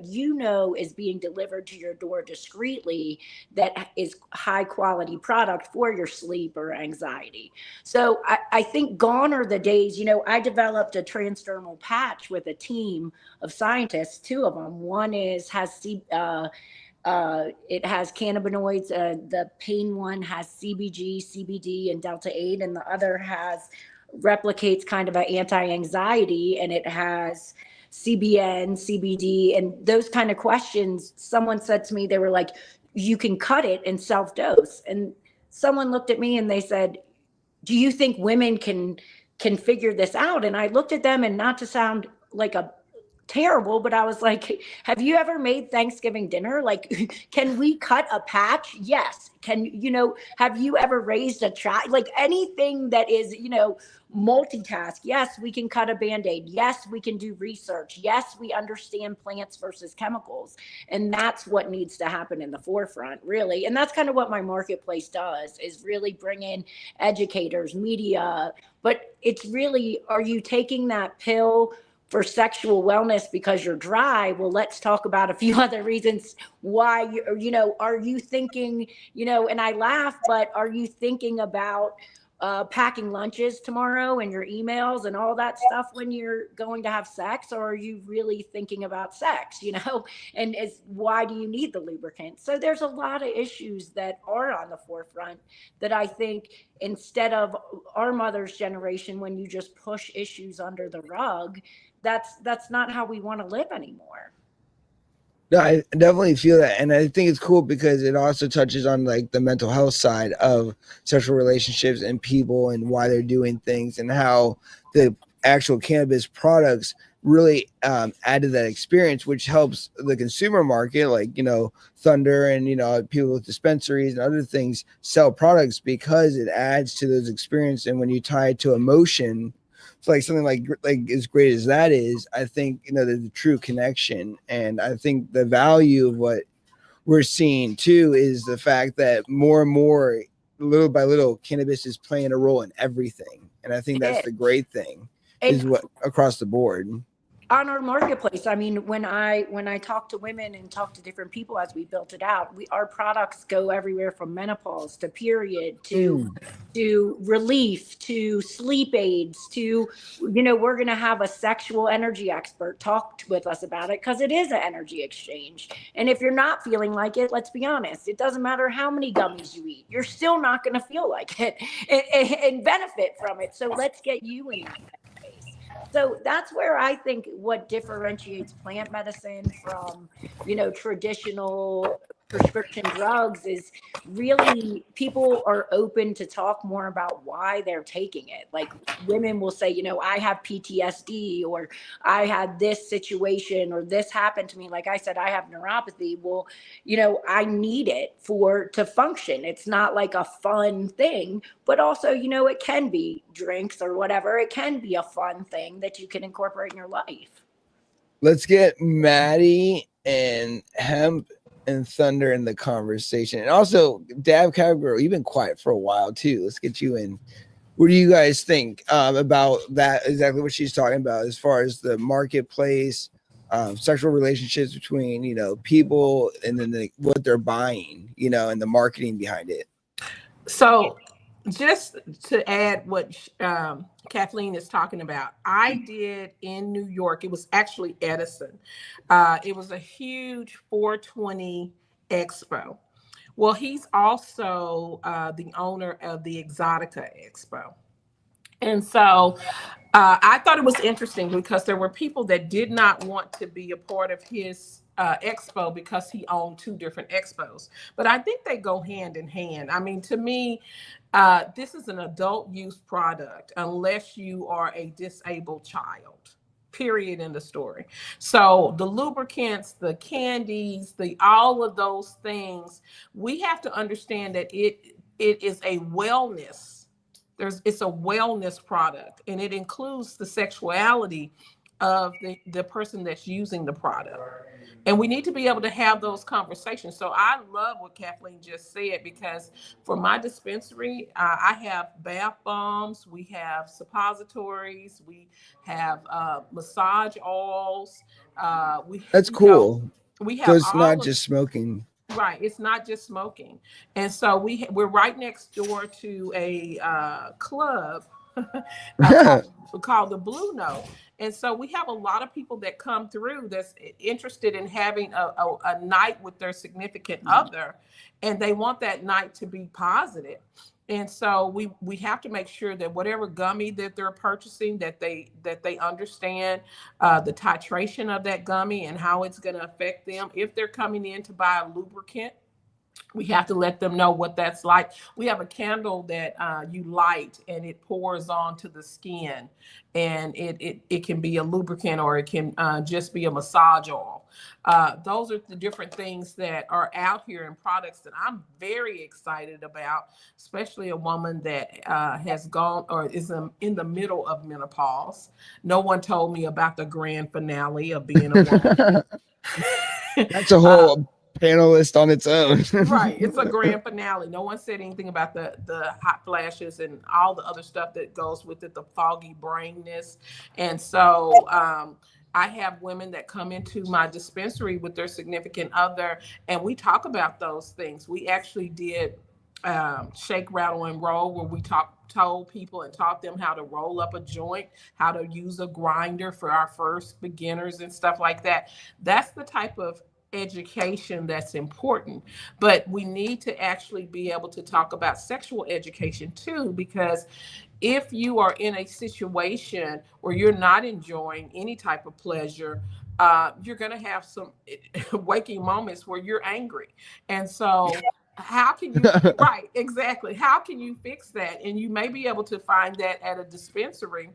S4: is being delivered to your door discreetly, that is high quality product for your sleep or anxiety. So I think gone are the days, I developed a transdermal patch with a team of scientists, two of them. One it has cannabinoids. The pain one has CBG, CBD, and Delta 8, and the other replicates kind of an anti-anxiety, and it has CBN, CBD, and those kind of questions. Someone said to me, they were like, you can cut it and self-dose. And someone looked at me and they said, do you think women can figure this out? And I looked at them, and not to sound like a terrible, but I was like, have you ever made Thanksgiving dinner? Like, can we cut a patch? Yes. Have you ever raised a child? Like anything that is, multitask. Yes, we can cut a Band-Aid. Yes, we can do research. Yes, we understand plants versus chemicals. And that's what needs to happen in the forefront, really. And that's kind of what my marketplace does, is really bring in educators, media. But it's really, are you taking that pill for sexual wellness because you're dry? Well, let's talk about a few other reasons why are you thinking, and I laugh, but are you thinking about packing lunches tomorrow and your emails and all that stuff when you're going to have sex? Or are you really thinking about sex, and why do you need the lubricant? So there's a lot of issues that are on the forefront that I think, instead of our mother's generation, when you just push issues under the rug, that's not how we want to live anymore.
S1: No, I definitely feel that. And I think it's cool because it also touches on like the mental health side of sexual relationships and people and why they're doing things, and how the actual cannabis products really add to that experience, which helps the consumer market, like, Thunder and, people with dispensaries and other things sell products because it adds to those experiences. And when you tie it to emotion, it's like something like as great as that is, I think, there's a true connection. And I think the value of what we're seeing too is the fact that more and more, little by little, cannabis is playing a role in everything. And I think that's the great thing, is what across the board.
S4: On our marketplace, I mean, when I talk to women and talk to different people as we built it out, our products go everywhere from menopause to period to relief to sleep aids to, we're going to have a sexual energy expert talk with us about it, because it is an energy exchange. And if you're not feeling like it, let's be honest, it doesn't matter how many gummies you eat, you're still not going to feel like it and benefit from it. So let's get you in that space. So that's where I think what differentiates plant medicine from, traditional prescription drugs is really people are open to talk more about why they're taking it. Like women will say, I have PTSD, or I had this situation, or this happened to me. Like I said, I have neuropathy. Well, I need it to function. It's not like a fun thing, but also, it can be drinks or whatever. It can be a fun thing that you can incorporate in your life.
S1: Let's get Maddie and Hemp and Thunder in the conversation. And also, Dab Cowgirl, you've been quiet for a while too. Let's get you in. What do you guys think about that? Exactly what she's talking about as far as the marketplace, sexual relationships between, you know, people, and then what they're buying, you know, and the marketing behind it.
S3: So, just to add what Kathleen is talking about, I did in New York. It was actually Edison. It was a huge 420 expo. Well, he's also the owner of the Exotica Expo. And so I thought it was interesting because there were people that did not want to be a part of his expo because he owned two different expos. But I think they go hand in hand. I mean, to me, this is an adult use product unless you are a disabled child. Period in the story. So the lubricants, the candies, the all of those things, we have to understand that it is a wellness. It's a wellness product, and it includes the sexuality of the person that's using the product. And we need to be able to have those conversations. So I love what Kathleen just said, because for my dispensary, I have bath bombs, we have suppositories, we have massage oils.
S1: That's cool.
S3: We
S1: So
S3: have
S1: it's not just smoking.
S3: Right, it's not just smoking. And so we're right next door to a club called the Blue Note. And so we have a lot of people that come through that's interested in having a night with their significant other, and they want that night to be positive. And so we have to make sure that whatever gummy that they're purchasing, that they understand the titration of that gummy and how it's going to affect them. If they're coming in to buy a lubricant, we have to let them know what that's like. We have a candle that you light and it pours onto the skin, and it can be a lubricant, or it can just be a massage oil. Those are the different things that are out here in products that I'm very excited about, especially a woman that has gone or is in the middle of menopause. No one told me about the grand finale of being a woman.
S1: That's a whole panelist on its own.
S3: Right, it's a grand finale. No one said anything about the hot flashes and all the other stuff that goes with it, the foggy brainness. And so I have women that come into my dispensary with their significant other, and we talk about those things. We actually did shake, rattle, and roll, where we told people and taught them how to roll up a joint, how to use a grinder for our first beginners and stuff like that. That's the type of education that's important. But we need to actually be able to talk about sexual education too, because if you are in a situation where you're not enjoying any type of pleasure, you're going to have some waking moments where you're angry. And so how can you right, exactly, how can you fix that? And you may be able to find that at a dispensary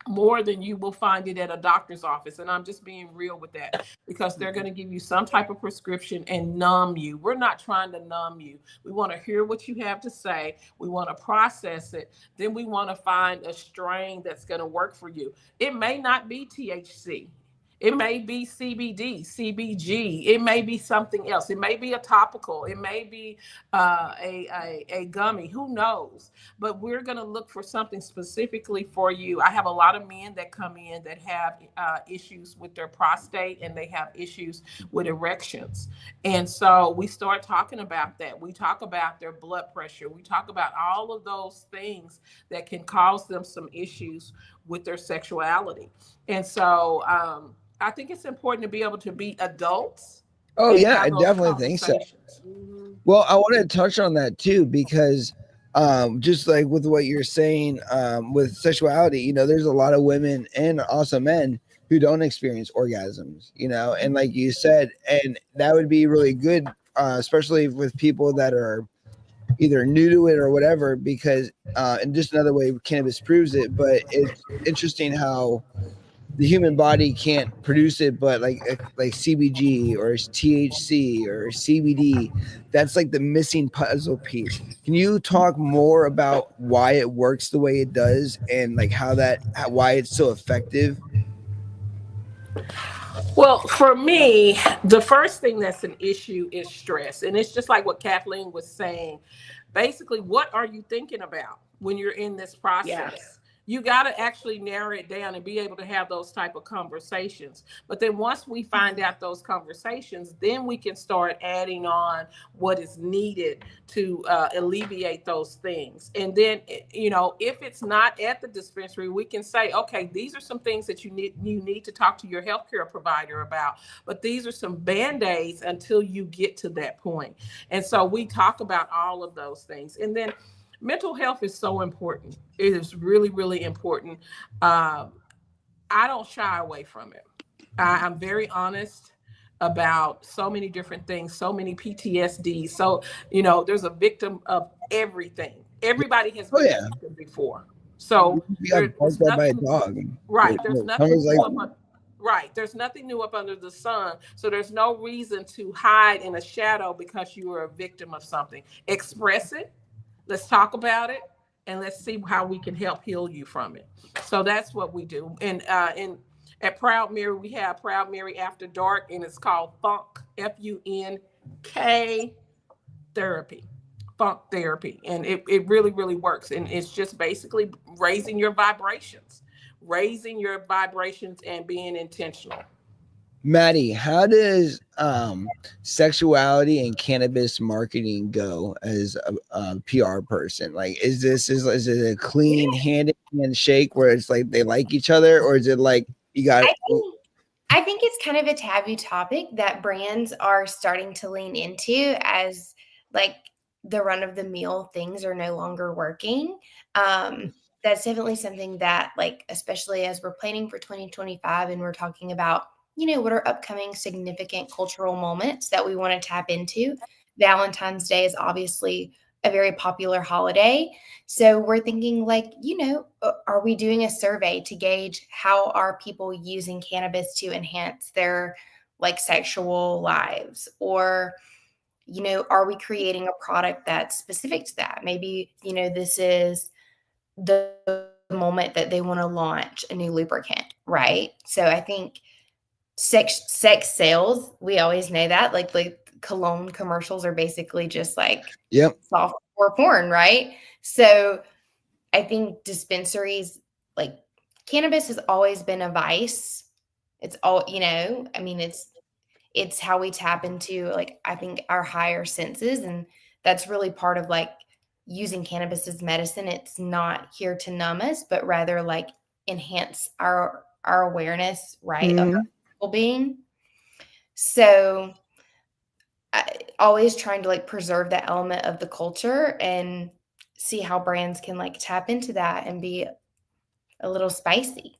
S3: more than you will find it at a doctor's office. And I'm just being real with that, because they're going to give you some type of prescription and numb you. We're not trying to numb you. We want to hear what you have to say. We want to process it. Then we want to find a strain that's going to work for you. It may not be THC. It may be CBD, CBG. It may be something else. It may be a topical. It may be a gummy. Who knows? But we're going to look for something specifically for you. I have a lot of men that come in that have issues with their prostate, and they have issues with erections. And so we start talking about that. We talk about their blood pressure. We talk about all of those things that can cause them some issues with their sexuality. And so I think it's important to be able to be adults.
S1: Oh yeah, I definitely think so. Well, I want to touch on that too, because just like with what you're saying with sexuality, you know, there's a lot of women and also men who don't experience orgasms, you know, and like you said, and that would be really good, especially with people that are either new to it or whatever, because and just another way cannabis proves it. But it's interesting how the human body can't produce it, but like CBG or THC or CBD, that's like the missing puzzle piece. Can you talk more about why it works the way it does, and like why it's so effective?
S3: Well, for me, the first thing that's an issue is stress. And it's just like what Kathleen was saying. Basically, what are you thinking about when you're in this process?
S2: Yes.
S3: You got to actually narrow it down and be able to have those type of conversations. But then once we find out those conversations, then we can start adding on what is needed to alleviate those things. And then, you know, if it's not at the dispensary, we can say, okay, these are some things that you need to talk to your healthcare provider about. But these are some band-aids until you get to that point. And so we talk about all of those things. And then mental health is so important. It is really, really important. I don't shy away from it. I'm very honest about so many different things, so many PTSD. So, you know, there's a victim of everything. Everybody has
S1: Oh
S3: been
S1: yeah,
S3: a victim before. So
S1: you got
S3: there's
S1: barked at by a
S3: nothing,
S1: dog.
S3: right. There's nothing
S1: Someone's
S3: new
S1: like,
S3: up, right. There's nothing new up under the sun. So there's no reason to hide in a shadow because you were a victim of something. Express it. Let's talk about it, and let's see how we can help heal you from it. So that's what we do. And at Proud Mary, we have Proud Mary After Dark, and it's called Funk, FUNK therapy, funk therapy. And it really, really works. And it's just basically raising your vibrations and being intentional.
S1: Maddie, how does sexuality and cannabis marketing go as a PR person? Like, is it a clean hand in hand shake where it's like they like each other, or is it like you got?
S6: I think it's kind of a taboo topic that brands are starting to lean into as like the run of the mill things are no longer working. That's definitely something that, like, especially as we're planning for 2025 and we're talking about, you know, what are upcoming significant cultural moments that we want to tap into. Valentine's Day is obviously a very popular holiday. So we're thinking, like, you know, are we doing a survey to gauge how are people using cannabis to enhance their like sexual lives? Or, you know, are we creating a product that's specific to that? Maybe, you know, this is the moment that they want to launch a new lubricant, right? So I think sex sales, we always know that, like cologne commercials are basically just like softcore porn, right? So I think dispensaries, like, cannabis has always been a vice. It's all, you know, I mean, it's how we tap into, like, I think our higher senses, and that's really part of like using cannabis as medicine. It's not here to numb us, but rather like enhance our awareness, right, of our well-being. So always trying to like preserve that element of the culture and see how brands can like tap into that and be a little spicy.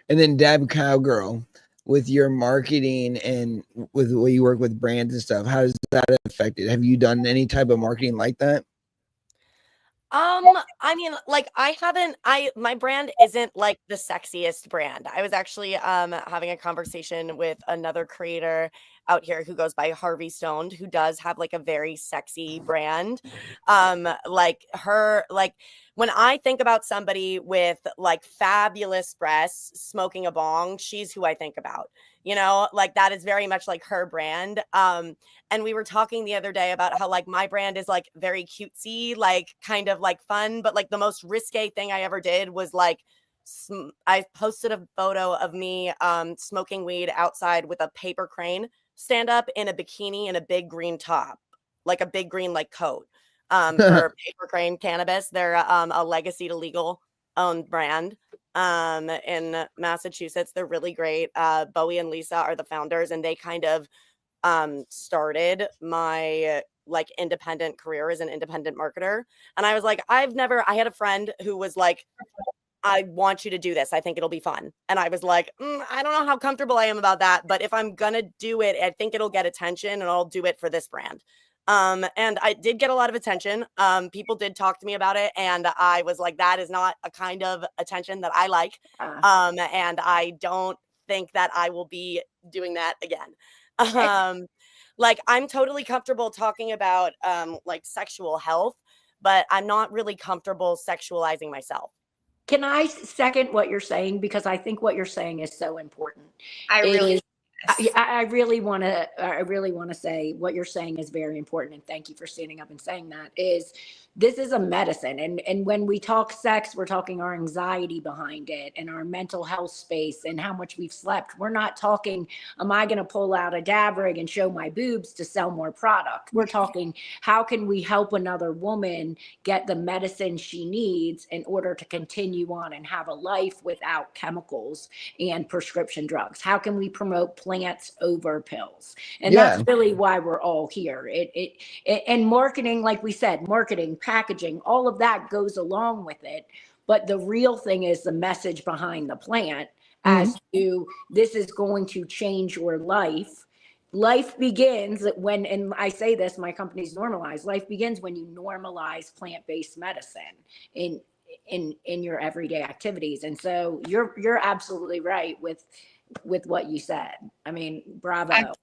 S1: And then Dab Cowgirl, with your marketing and with the way you work with brands and stuff, how does that affect it? Have you done any type of marketing like that?
S5: I mean, like, my brand isn't like the sexiest brand. I was actually having a conversation with another creator out here who goes by Harvey Stoned, who does have like a very sexy brand. Like her, like, when I think about somebody with like fabulous breasts smoking a bong, she's who I think about. You know, like, that is very much like her brand. And we were talking the other day about how like my brand is like very cutesy, like kind of like fun, but like the most risque thing I ever did was like I posted a photo of me smoking weed outside with a paper crane stand up in a bikini and a big green top, like a big green like coat for Paper Crane Cannabis. They're a legacy to legal owned brand in Massachusetts. They're really great. Bowie and Lisa are the founders, and they kind of started my like independent career as an independent marketer. And I was like, I had a friend who was like, I want you to do this. I think it'll be fun. And I was like, I don't know how comfortable I am about that, but if I'm going to do it, I think it'll get attention, and I'll do it for this brand. And I did get a lot of attention. People did talk to me about it, and I was like, that is not a kind of attention that I like. And I don't think that I will be doing that again. Like, I'm totally comfortable talking about like sexual health, but I'm not really comfortable sexualizing myself.
S4: Can I second what you're saying? Because I think what you're saying is so important.
S6: I really
S4: want to say what you're saying is very important. And thank you for standing up and saying that. Is this is a medicine. And when we talk sex, we're talking our anxiety behind it and our mental health space and how much we've slept. We're not talking, am I going to pull out a dab rig and show my boobs to sell more product? We're talking, how can we help another woman get the medicine she needs in order to continue on and have a life without chemicals and prescription drugs? How can we promote plants over pills? And that's really why we're all here. And marketing, like we said, marketing, packaging, all of that goes along with it. But the real thing is the message behind the plant as to this is going to change your life. Life begins when, and I say this, my company's Normalize. Life begins when you normalize plant-based medicine in your everyday activities. And so you're absolutely right with what you said. I mean, bravo.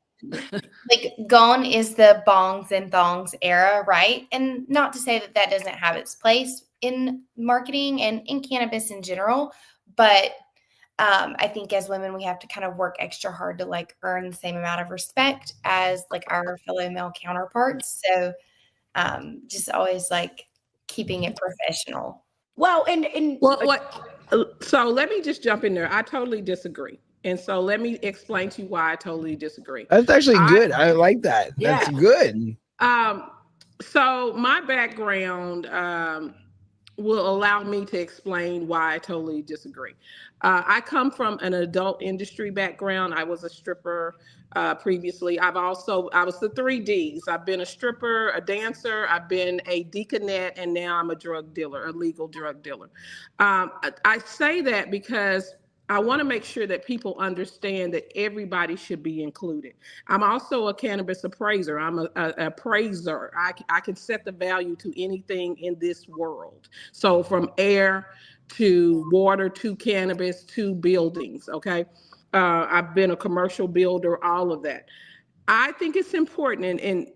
S6: Like, gone is the bongs and thongs era, right? And not to say that that doesn't have its place in marketing and in cannabis in general, but I think as women, we have to kind of work extra hard to like earn the same amount of respect as like our fellow male counterparts. So just always like keeping it professional.
S4: Well,
S3: so let me just jump in there. I totally disagree. And so let me explain to you why I totally disagree.
S1: That's actually good. I like that.
S4: Yeah.
S1: That's good.
S3: So my background will allow me to explain why I totally disagree. I come from an adult industry background. I was a stripper previously. I was the 3 Ds. I've been a stripper, a dancer, I've been a deaconette, and now I'm a drug dealer, a legal drug dealer. I say that because I want to make sure that people understand that everybody should be included. I'm also a cannabis appraiser. I'm a appraiser. I can set the value to anything in this world. So from air to water to cannabis to buildings, okay? I've been a commercial builder, all of that. I think it's important, and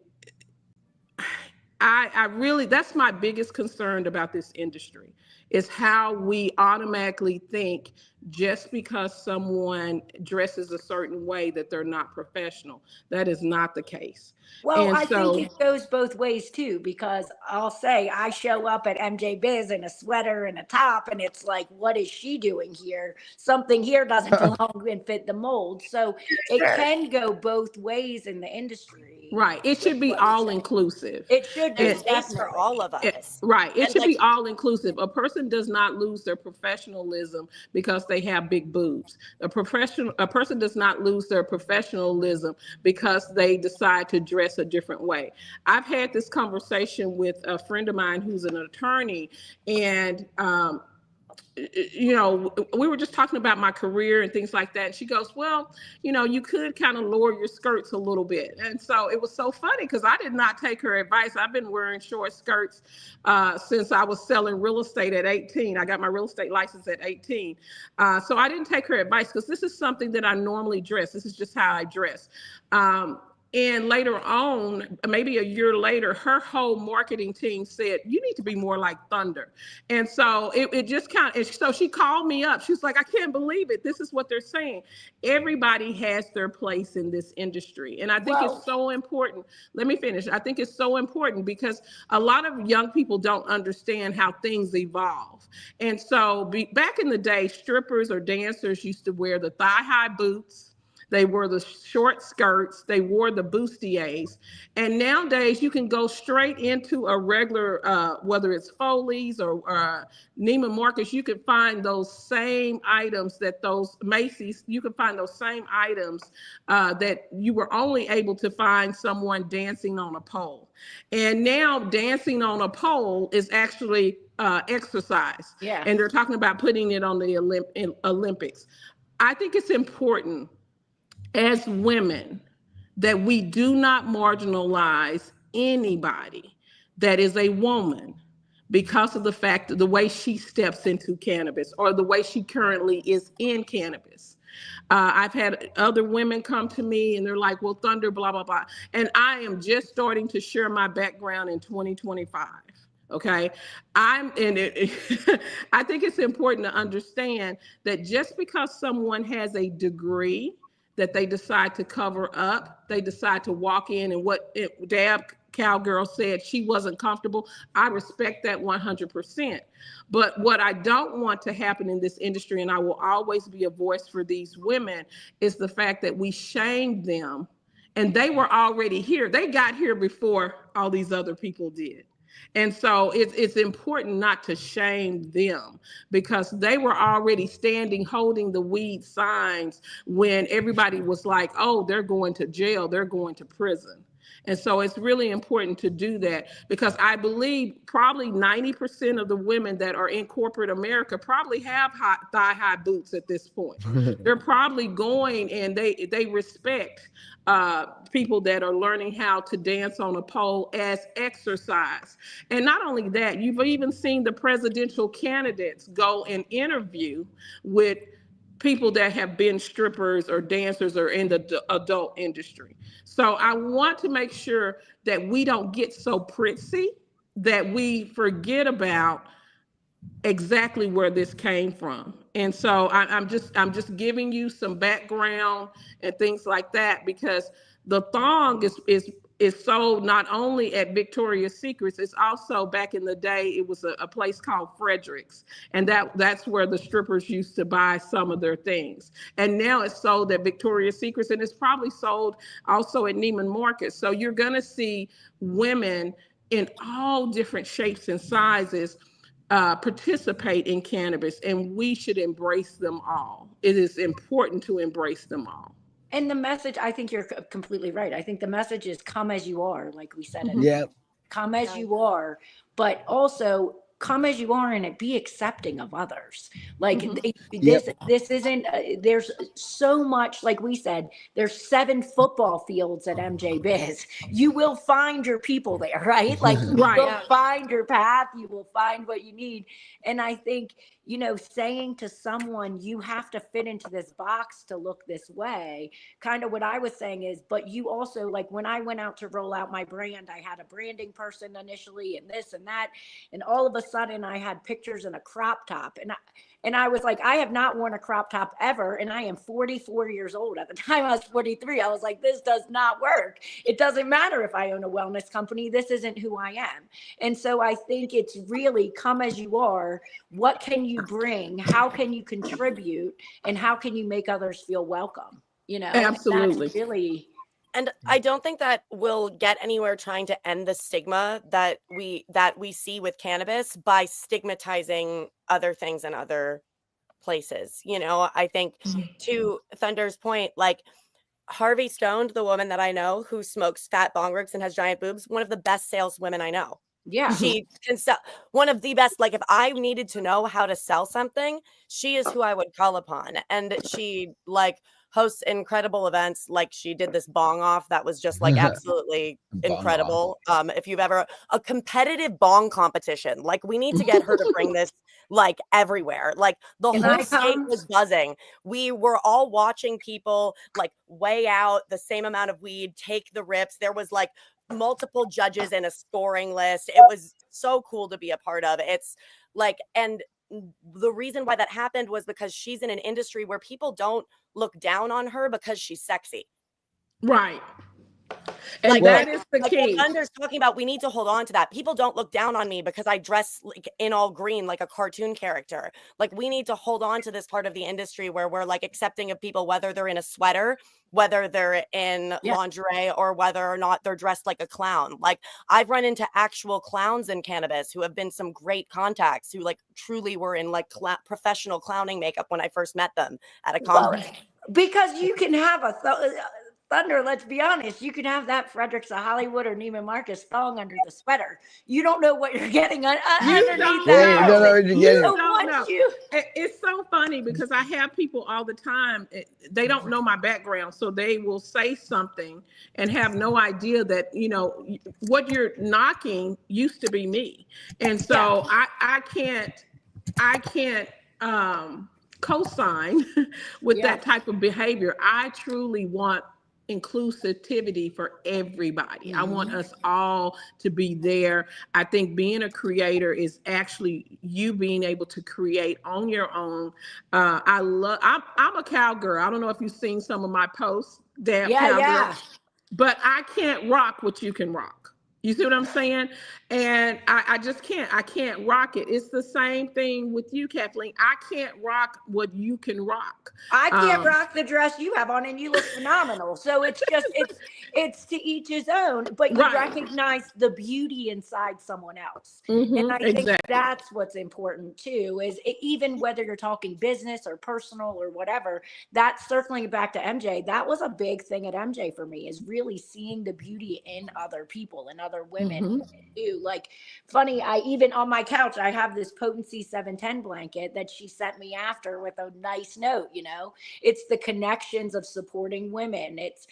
S3: I really, that's my biggest concern about this industry, is how we automatically think just because someone dresses a certain way that they're not professional. That is not the case.
S4: well,
S3: And
S4: I
S3: so,
S4: think it goes both ways too, because I'll say I show up at MJ Biz in a sweater and a top, and it's like, what is she doing here? Something here doesn't belong and fit the mold. So it can go both ways in the industry.
S3: right, it should be all inclusive.
S4: It should be,
S5: There's space for
S4: definitely.
S5: all of us.
S3: Right. It
S5: And,
S3: should
S5: like,
S3: be all inclusive. A person does not lose their professionalism because they have big boobs. A person does not lose their professionalism because they decide to dress a different way. I've had this conversation with a friend of mine who's an attorney, and you know, we were just talking about my career and things like that. And she goes, well, you know, you could kind of lower your skirts a little bit. And so it was so funny because I did not take her advice. I've been wearing short skirts since I was selling real estate at 18. I got my real estate license at 18. So I didn't take her advice because this is something that I normally dress. This is just how I dress. And later on, maybe a year later, her whole marketing team said, you need to be more like Thunder. And so it just kind of, so she called me up. She's like, I can't believe it. This is what they're saying. Everybody has their place in this industry. And I think it's so important. Let me finish. I think it's so important because a lot of young people don't understand how things evolve. And so back in the day, strippers or dancers used to wear the thigh-high boots. They wore the short skirts. They wore the bustiers. And nowadays you can go straight into a regular, whether it's Foley's or Neiman Marcus, you can find those same items that those Macy's, you can find those same items that you were only able to find someone dancing on a pole. And now dancing on a pole is actually exercise.
S4: Yeah.
S3: And they're talking about putting it on the Olympics. I think it's important as women that we do not marginalize anybody that is a woman because of the fact that the way she steps into cannabis or the way she currently is in cannabis. I've had other women come to me and they're like, well, Thunder, blah, blah, blah. And I am just starting to share my background in 2025. Okay. I think it's important to understand that just because someone has a degree that they decide to cover up, they decide to walk in and dab cowgirl said she wasn't comfortable. I respect that 100%. But what I don't want to happen in this industry, and I will always be a voice for these women, is the fact that we shame them. And they were already here. They got here before all these other people did. And so it's important not to shame them, because they were already standing holding the weed signs when everybody was like, oh, they're going to jail, they're going to prison. And so it's really important to do that, because I believe probably 90% of the women that are in corporate America probably have thigh-high boots at this point. They're probably going, and they respect people that are learning how to dance on a pole as exercise. And not only that, you've even seen the presidential candidates go and interview with people that have been strippers or dancers or in the adult industry. So I want to make sure that we don't get so prissy that we forget about exactly where this came from. And so I'm just giving you some background and things like that, because the thong is sold not only at Victoria's Secrets, it's also, back in the day, it was a place called Frederick's, and that's where the strippers used to buy some of their things. And now it's sold at Victoria's Secrets, and it's probably sold also at Neiman Marcus. So you're gonna see women in all different shapes and sizes participate in cannabis, and we should embrace them all. It is important to embrace them all.
S4: And the message, I think you're completely right. I think the message is come as you are, like we said.
S1: Yeah.
S4: Come as you are, but also come as you are and be accepting of others. Like this isn't, there's so much, like we said, there's 7 football fields at MJ Biz. You will find your people there, right? Like you will find your path, you will find what you need. And I think, you know, saying to someone, you have to fit into this box to look this way, kind of what I was saying is, but you also, like when I went out to roll out my brand, I had a branding person initially and this and that. And all of a sudden I had pictures in a crop top. And I was like, I have not worn a crop top ever. And I am 44 years old. At the time I was 43. I was like, this does not work. It doesn't matter if I own a wellness company. This isn't who I am. And so I think it's really come as you are. What can you bring? How can you contribute? And how can you make others feel welcome? You know,
S3: absolutely.
S4: That's really.
S5: And I don't think that we'll get anywhere trying to end the stigma that we see with cannabis by stigmatizing other things in other places. You know, I think to Thunder's point, like Harvey Stone, the woman that I know who smokes fat bong rigs and has giant boobs, one of the best saleswomen I know.
S4: Yeah.
S5: She can sell, one of the best. Like if I needed to know how to sell something, she is who I would call upon. And she like hosts incredible events. Like she did this bong off that was just like absolutely incredible. If you've ever a competitive bong competition, like we need to get her to bring this like everywhere. Like the whole state was buzzing. We were all watching people like weigh out the same amount of weed, take the rips. There was like multiple judges in a scoring list. It was so cool to be a part of. It's like, and the reason why that happened was because she's in an industry where people don't look down on her because she's sexy.
S3: Right. And
S5: like,
S3: that is the key.
S5: Thunder's talking about, we need to hold on to that. People don't look down on me because I dress like in all green, like a cartoon character. Like we need to hold on to this part of the industry where we're like accepting of people, whether they're in a sweater, whether they're in lingerie, or whether or not they're dressed like a clown. Like I've run into actual clowns in cannabis who have been some great contacts, who like truly were in like professional clowning makeup when I first met them at a conference.
S4: Because you can have a Thunder, let's be honest, you can have that Fredericks of Hollywood or Neiman Marcus thong under the sweater. You don't know what you're getting underneath that.
S1: You don't know what you're getting.
S3: It's so funny because I have people all the time, they don't know my background, so they will say something and have no idea that, you know, what you're knocking used to be me. And so I can't co-sign with that type of behavior. I truly want inclusivity for everybody. I want us all to be there. I think being a creator is actually you being able to create on your own. I'm a cowgirl. I don't know if you've seen some of my posts. But I can't rock what you can rock. You see what I'm saying? And I just I can't rock it. It's the same thing with you, Kathleen. I can't rock what you can rock.
S4: I can't rock the dress you have on, and you look phenomenal. So it's just it's to each his own, but you
S3: Right.
S4: recognize the beauty inside someone else. And I think
S3: Exactly.
S4: that's what's important too, is even whether you're talking business or personal or whatever, that's circling back to MJ. That was a big thing at MJ for me, is really seeing the beauty in other people and other women too. Like, funny, I even on my couch, I have this Potency 710 blanket that she sent me after with a nice note, you know. It's the connections of supporting women. It's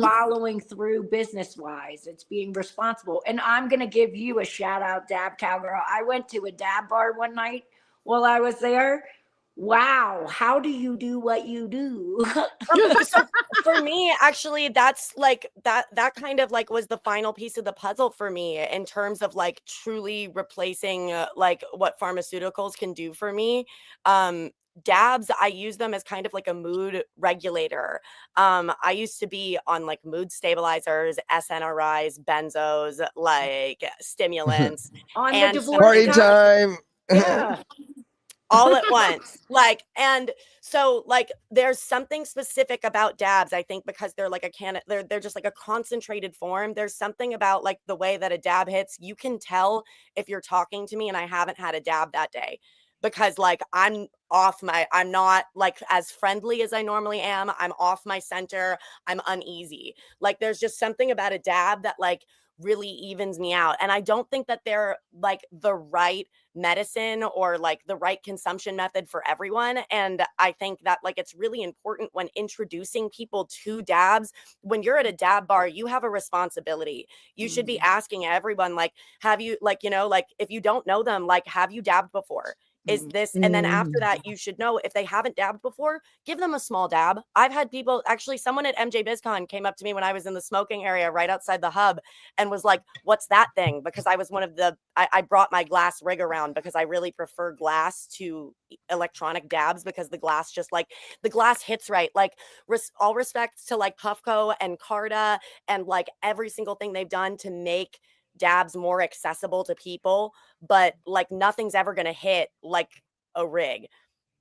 S4: following through business wise. It's being responsible. And I'm gonna give you a shout out, Dab Cowgirl. I went to a dab bar one night while I was there. Wow, how do you do what you do?
S5: So for me, actually, that's like that kind of like was the final piece of the puzzle for me in terms of like truly replacing like what pharmaceuticals can do for me. Dabs, I use them as kind of like a mood regulator. I used to be on like mood stabilizers, SNRIs, benzos, like stimulants,
S4: On the
S5: and
S4: divorce
S1: Party
S4: couch.
S1: time.
S4: Yeah.
S5: all at once. Like, and so like there's something specific about dabs, I think, because they're like they're just like a concentrated form. There's something about like the way that a dab hits. You can tell if you're talking to me and I haven't had a dab that day, because like I'm not like as friendly as I normally am. I'm off my center. I'm uneasy. Like there's just something about a dab that like really evens me out. And I don't think that they're like the right medicine or like the right consumption method for everyone. And I think that like it's really important when introducing people to dabs. When you're at a dab bar, you have a responsibility. You should be asking everyone, like, have you, like, you know, like if you don't know them, like, have you dabbed before? Is this, and then after that, you should know if they haven't dabbed before, give them a small dab. I've had people, actually, someone at MJ Bizcon came up to me when I was in the smoking area right outside the hub and was like, what's that thing? Because I was one of the, I brought my glass rig around because I really prefer glass to electronic dabs, because the glass just like, the glass hits right. Like all respect to like Puffco and Carta and like every single thing they've done to make dabs more accessible to people, but like nothing's ever going to hit like a rig,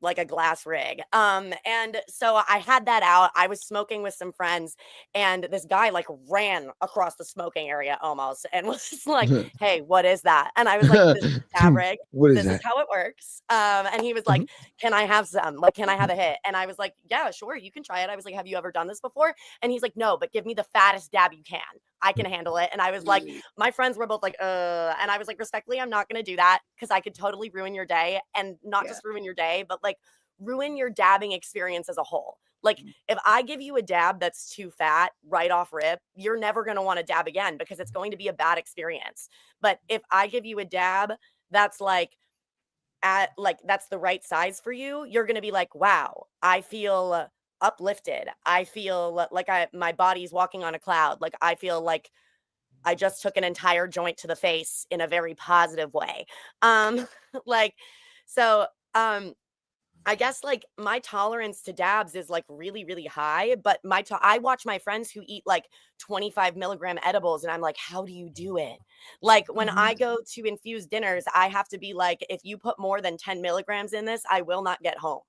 S5: like a glass rig. And so I had that out. I was smoking with some friends and this guy like ran across the smoking area almost and was just like, hey, what is that? And I was like, this is a dab rig.
S1: What is
S5: this
S1: that?
S5: is how it works. And he was like, can I have some? Like, can I have a hit? And I was like, yeah, sure, you can try it. I was like, have you ever done this before? And he's like, no, but give me the fattest dab you can. I can handle it. And I was like, my friends were both like, and I was like, respectfully, I'm not going to do that because I could totally ruin your day, and not just ruin your day, but like ruin your dabbing experience as a whole. Like if I give you a dab that's too fat right off rip, you're never going to want to dab again because it's going to be a bad experience. But if I give you a dab that's like that's the right size for you, you're going to be like, wow, I feel uplifted. I feel like my body's walking on a cloud. Like I feel like I just took an entire joint to the face in a very positive way. Like, so, I guess like my tolerance to dabs is like really, really high, but I watch my friends who eat like 25 milligram edibles and I'm like, how do you do it? Like when I go to infused dinners, I have to be like, if you put more than 10 milligrams in this, I will not get home.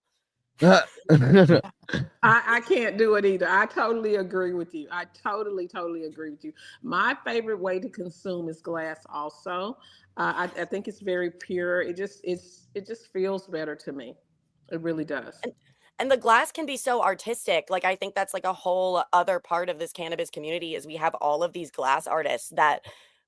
S3: I can't do it either. I totally agree with you. I totally agree with you. My favorite way to consume is glass also. I think it's very pure. It just feels better to me. It really does.
S5: And the glass can be so artistic. Like I think that's like a whole other part of this cannabis community is we have all of these glass artists that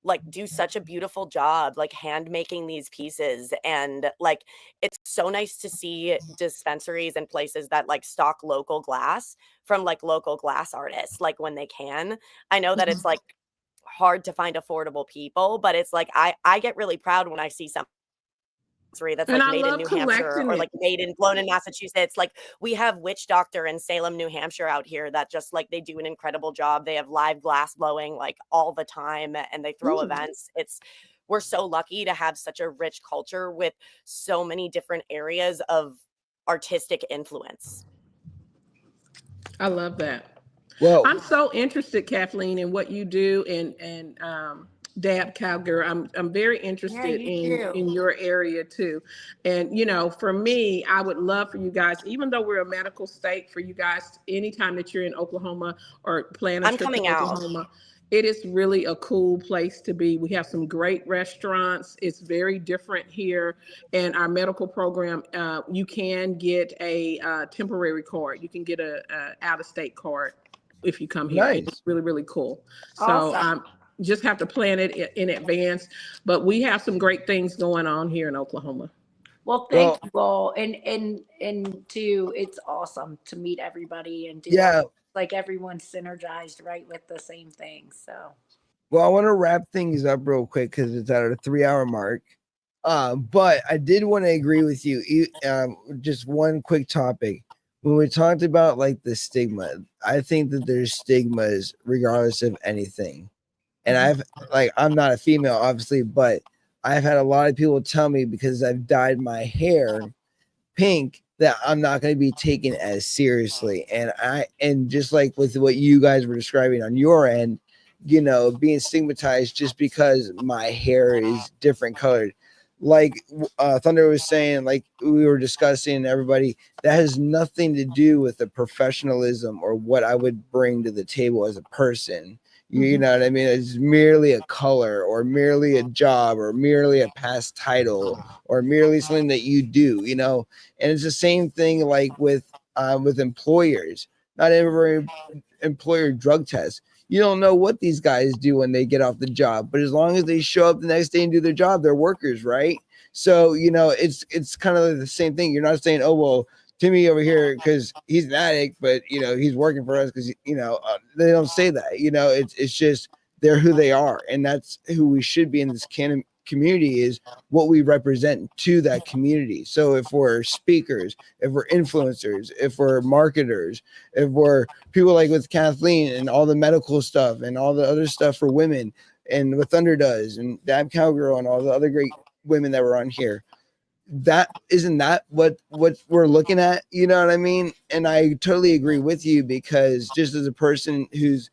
S5: like do such a beautiful job like hand making these pieces. And like it's so nice to see dispensaries and places that like stock local glass from like local glass artists, like when they can. I know that it's like hard to find affordable people, but it's like I get really proud when I see something that's like made in New Hampshire or like blown in Massachusetts. Like we have Witch Doctor in Salem, New Hampshire out here that just like they do an incredible job. They have live glass blowing like all the time and they throw events. We're so lucky to have such a rich culture with so many different areas of artistic influence.
S3: I love that.
S1: Well,
S3: I'm so interested, Kathleen, in what you do and Dab Cowgirl. I'm very interested in your area too. And you know, for me, I would love for you guys, even though we're a medical state, for you guys, anytime that you're in Oklahoma or plan a
S5: I'm
S3: trip to
S5: coming out.
S3: Oklahoma, it is really a cool place to be. We have some great restaurants. It's very different here. And our medical program, you can get a temporary card. You can get a out of state card if you come here. And it's
S1: Nice.
S3: really, really cool. So just have to plan it in advance. But we have some great things going on here in Oklahoma.
S4: Well, thank you all, and too, it's awesome to meet everybody and do
S1: Yeah.
S4: like everyone's synergized right with the same thing. So,
S1: Well, I want to wrap things up real quick because it's at a 3-hour mark. But I did want to agree with you. Just one quick topic. When we talked about like the stigma, I think that there's stigmas regardless of anything. And I'm not a female, obviously, but I've had a lot of people tell me because I've dyed my hair pink that I'm not going to be taken as seriously. And just like with what you guys were describing on your end, you know, being stigmatized just because my hair is different colored. Like Thunder was saying, like we were discussing, everybody, that has nothing to do with the professionalism or what I would bring to the table as a person. You know what I mean? It's merely a color or merely a job or merely a past title or merely something that you do, you know? And it's the same thing like with employers. Not every employer drug test. You don't know what these guys do when they get off the job, but as long as they show up the next day and do their job, they're workers, right? So, you know, it's kind of the same thing. You're not saying, oh, well, Timmy over here because he's an addict, but you know he's working for us because you know they don't say that. You know, it's just they're who they are, and that's who we should be in this community is what we represent to that community. So if we're speakers, if we're influencers, if we're marketers, if we're people like with Kathleen and all the medical stuff and all the other stuff for women, and what Thunder does and Dab Cowgirl and all the other great women that were on here. That isn't that what we're looking at, you know what I mean? And I totally agree with you because just as a person who's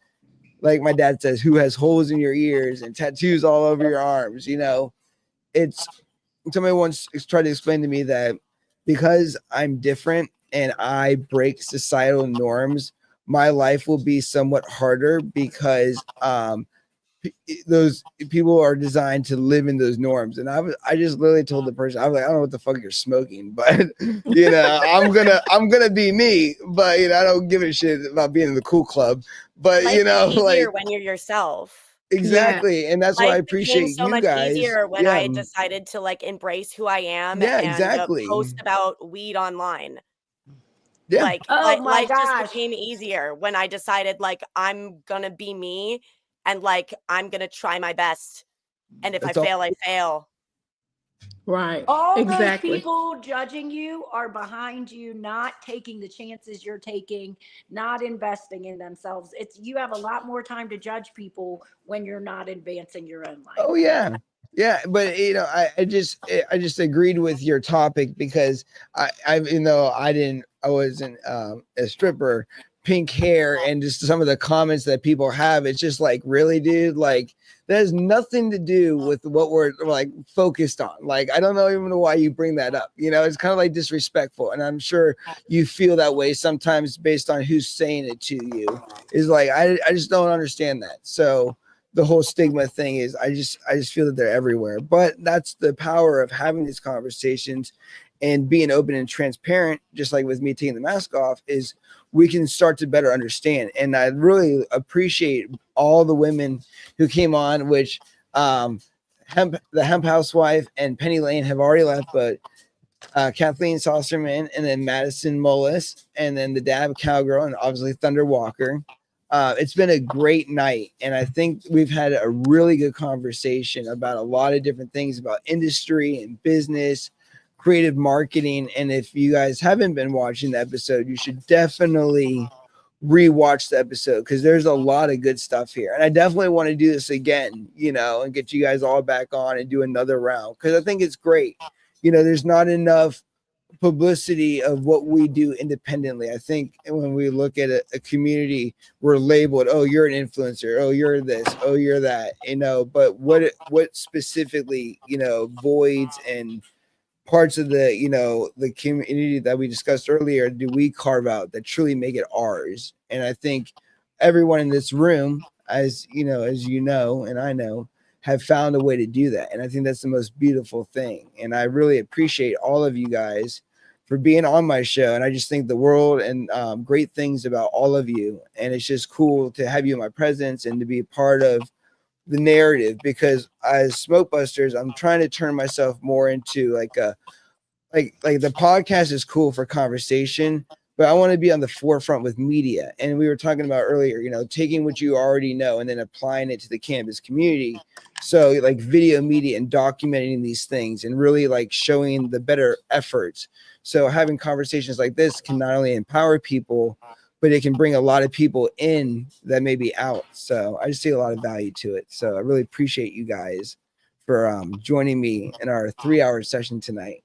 S1: like my dad says, who has holes in your ears and tattoos all over your arms, you know, it's somebody once tried to explain to me that because I'm different and I break societal norms, my life will be somewhat harder because those people are designed to live in those norms. And I just literally told the person, I was like, I don't know what the fuck you're smoking, but you know, I'm gonna be me, but you know, I don't give a shit about being in the cool club. But
S5: Life
S1: you know,
S5: is easier
S1: like
S5: when you're yourself.
S1: exactly, and that's why I
S5: Life became
S1: appreciate
S5: so
S1: you
S5: much
S1: guys.
S5: easier when
S1: Yeah,
S5: I decided to like embrace who I am
S1: yeah,
S5: and
S1: exactly.
S5: post about weed online.
S1: Yeah,
S5: Like,
S4: oh my
S5: life just
S4: gosh.
S5: became easier when I decided like I'm gonna be me and like I'm gonna try my best. And if I
S1: that's all.
S5: fail, I fail.
S3: Right.
S4: All those
S3: Exactly.
S4: people judging you are behind you, not taking the chances you're taking, not investing in themselves. It's you have a lot more time to judge people when you're not advancing your own life.
S1: Oh yeah. Yeah, but you know, I just agreed with your topic because I you know I wasn't a stripper, pink hair, and just some of the comments that people have. It's just like, really, dude, like that has nothing to do with what we're like focused on. Like, I don't know even know why you bring that up. You know, it's kind of like disrespectful, and I'm sure you feel that way sometimes based on who's saying it to you. Is like I just don't understand that. So the whole stigma thing is I just feel that they're everywhere. But that's the power of having these conversations and being open and transparent, just like with me taking the mask off, is we can start to better understand. And I really appreciate all the women who came on, which the hemp housewife and Penny Lane have already left, but Kathleen Saucerman and then Madison Mullis and then the Dab Cowgirl and obviously Thunder Walker. It's been a great night, and I think we've had a really good conversation about a lot of different things about industry and business, creative marketing. And if you guys haven't been watching the episode, you should definitely rewatch the episode because there's a lot of good stuff here. And I definitely want to do this again, you know, and get you guys all back on and do another round because I think it's great. You know, there's not enough publicity of what we do independently. I think when we look at a community, we're labeled, oh, you're an influencer, oh, you're this, oh, you're that, but what specifically, voids and parts of the community that we discussed earlier do we carve out that truly make it ours? And I think everyone in this room, as and I know, have found a way to do that. And I think that's the most beautiful thing. And I really appreciate all of you guys for being on my show. And I just think the world and great things about all of you. And it's just cool to have you in my presence and to be a part of the narrative, because as Smoke Busters, I'm trying to turn myself more into like the podcast is cool for conversation, but I want to be on the forefront with media. And we were talking about earlier, taking what you already know and then applying it to the cannabis community. So like video media and documenting these things and really like showing the better efforts. So having conversations like this can not only empower people, but it can bring a lot of people in that may be out. So I just see a lot of value to it. So I really appreciate you guys for joining me in our 3-hour session tonight.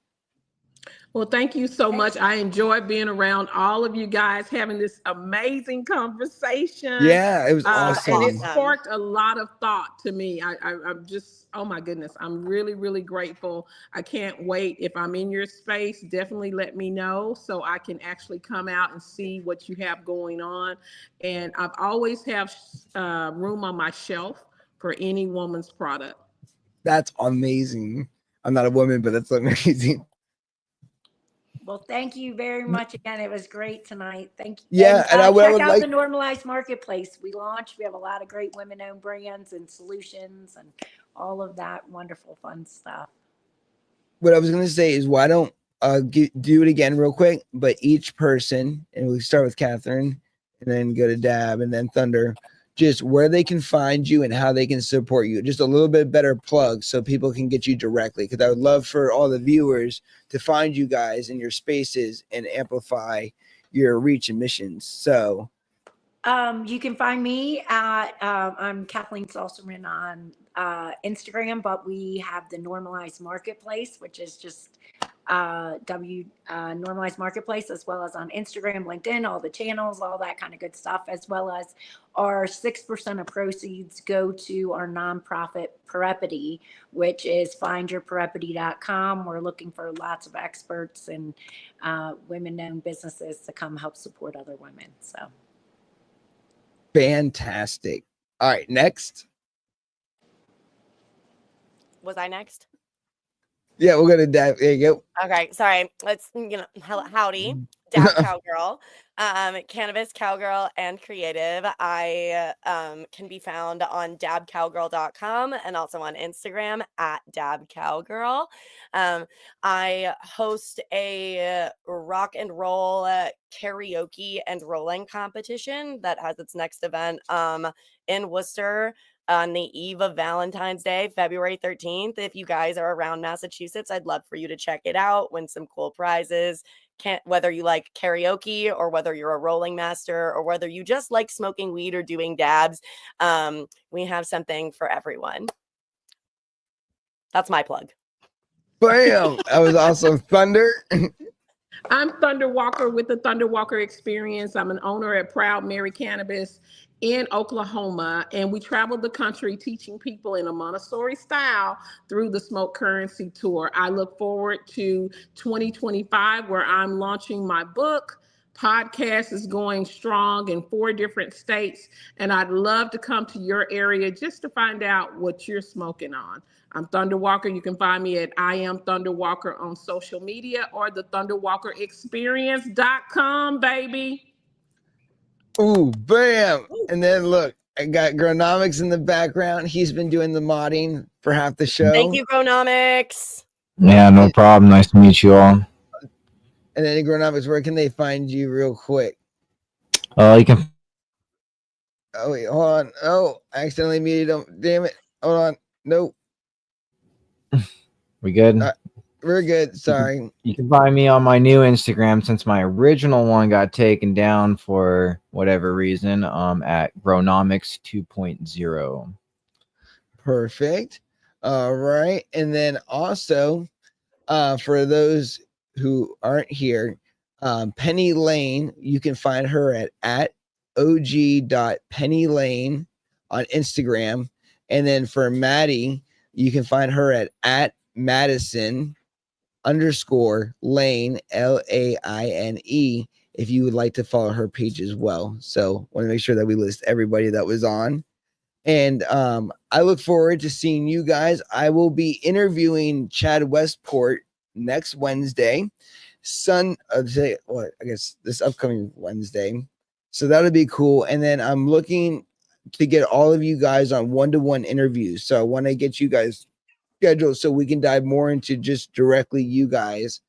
S3: Well, thank you so much. I enjoyed being around all of you guys, having this amazing conversation.
S1: Yeah, it was awesome.
S3: And it sparked a lot of thought to me. I'm just, oh my goodness, I'm really, really grateful. I can't wait. If I'm in your space, definitely let me know so I can actually come out and see what you have going on. And I've always have room on my shelf for any woman's product.
S1: That's amazing. I'm not a woman, but that's amazing.
S4: Well, thank you very much again. It was great tonight. Thank you.
S1: Yeah, and I
S4: check
S1: would
S4: out
S1: like
S4: the Normalized Marketplace. We launched. We have a lot of great women-owned brands and solutions and all of that wonderful, fun stuff.
S1: What I was going to say is, why don't do it again real quick? But each person, and we start with Catherine, and then go to Dab, and then Thunder. Just where they can find you and how they can support you. Just a little bit better plug so people can get you directly. Because I would love for all the viewers to find you guys in your spaces and amplify your reach and missions. So
S4: you can find me at I'm Kathleen Salserman on Instagram, but we have the Normalized Marketplace, which is just Normalized Marketplace, as well as on Instagram, LinkedIn, all the channels, all that kind of good stuff, as well as our 6% of proceeds go to our nonprofit Perepity, which is findyourperepity.com. We're looking for lots of experts and women-owned businesses to come help support other women. So
S1: fantastic. All right, next.
S5: Was I next?
S1: Yeah, we're gonna Dab. There you go.
S5: Okay, sorry. Let's howdy, Dab Cowgirl, cannabis cowgirl and creative. I can be found on dabcowgirl.com and also on Instagram at dabcowgirl. I host a rock and roll karaoke and rolling competition that has its next event in Worcester on the eve of Valentine's Day, February 13th. If you guys are around Massachusetts, I'd love for you to check it out, win some cool prizes. Whether you like karaoke or whether you're a rolling master or whether you just like smoking weed or doing dabs, we have something for everyone. That's my plug.
S1: Bam! That was awesome. Thunder.
S3: I'm Thunder Walker with the Thunder Walker Experience. I'm an owner at Proud Mary Cannabis in Oklahoma, and we traveled the country teaching people in a Montessori style through the Smoke Currency Tour. I look forward to 2025, where I'm launching my book. Podcast is going strong in 4 different states, and I'd love to come to your area just to find out what you're smoking on. I'm Thunder Walker. You can find me at I Am Thunder Walker on social media or the ThunderWalkerExperience.com, baby.
S1: Ooh, bam. And then look, I got Gronomics in the background. He's been doing the modding for half the show.
S5: Thank you, Gronomics.
S8: Yeah, no problem. Nice to meet you all.
S1: And then Gronomics, where can they find you real quick?
S8: You can.
S1: Oh, wait, hold on. Oh, I accidentally muted him. Damn it. Hold on. Nope.
S8: We good?
S1: We're good. Sorry.
S8: You can find me on my new Instagram since my original one got taken down for whatever reason. At Gronomics 2.0.
S1: Perfect. All right. And then also, for those who aren't here, Penny Lane, you can find her at og.pennylane on Instagram. And then for Maddie, you can find her at Madison _ Lane, LAINE, if you would like to follow her page as well. So want to make sure that we list everybody that was on. And I look forward to seeing you guys. I will be interviewing Chad Westport next Wednesday. I guess this upcoming Wednesday. So that'll be cool. And then I'm looking to get all of you guys on one-to-one interviews. So I want to get you guys scheduled so we can dive more into just directly you guys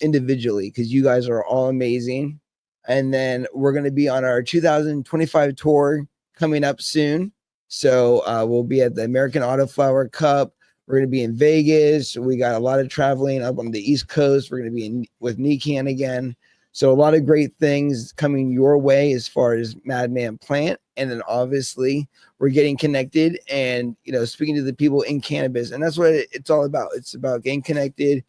S1: individually, because you guys are all amazing. And then we're going to be on our 2025 tour coming up soon. So we'll be at the American Autoflower Cup. We're going to be in Vegas. We got a lot of traveling up on the East Coast. We're going to be with Nikan again. So a lot of great things coming your way as far as Madman Plant. And then obviously we're getting connected and, speaking to the people in cannabis. And that's what it's all about. It's about getting connected,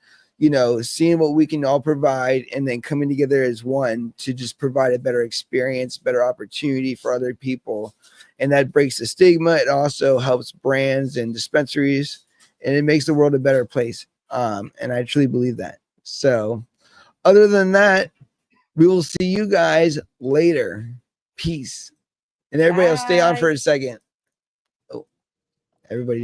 S1: seeing what we can all provide and then coming together as one to just provide a better experience, better opportunity for other people. And that breaks the stigma. It also helps brands and dispensaries, and it makes the world a better place. And I truly believe that. So other than that, we will see you guys later. Peace. And everybody else stay on for a second. Oh, everybody.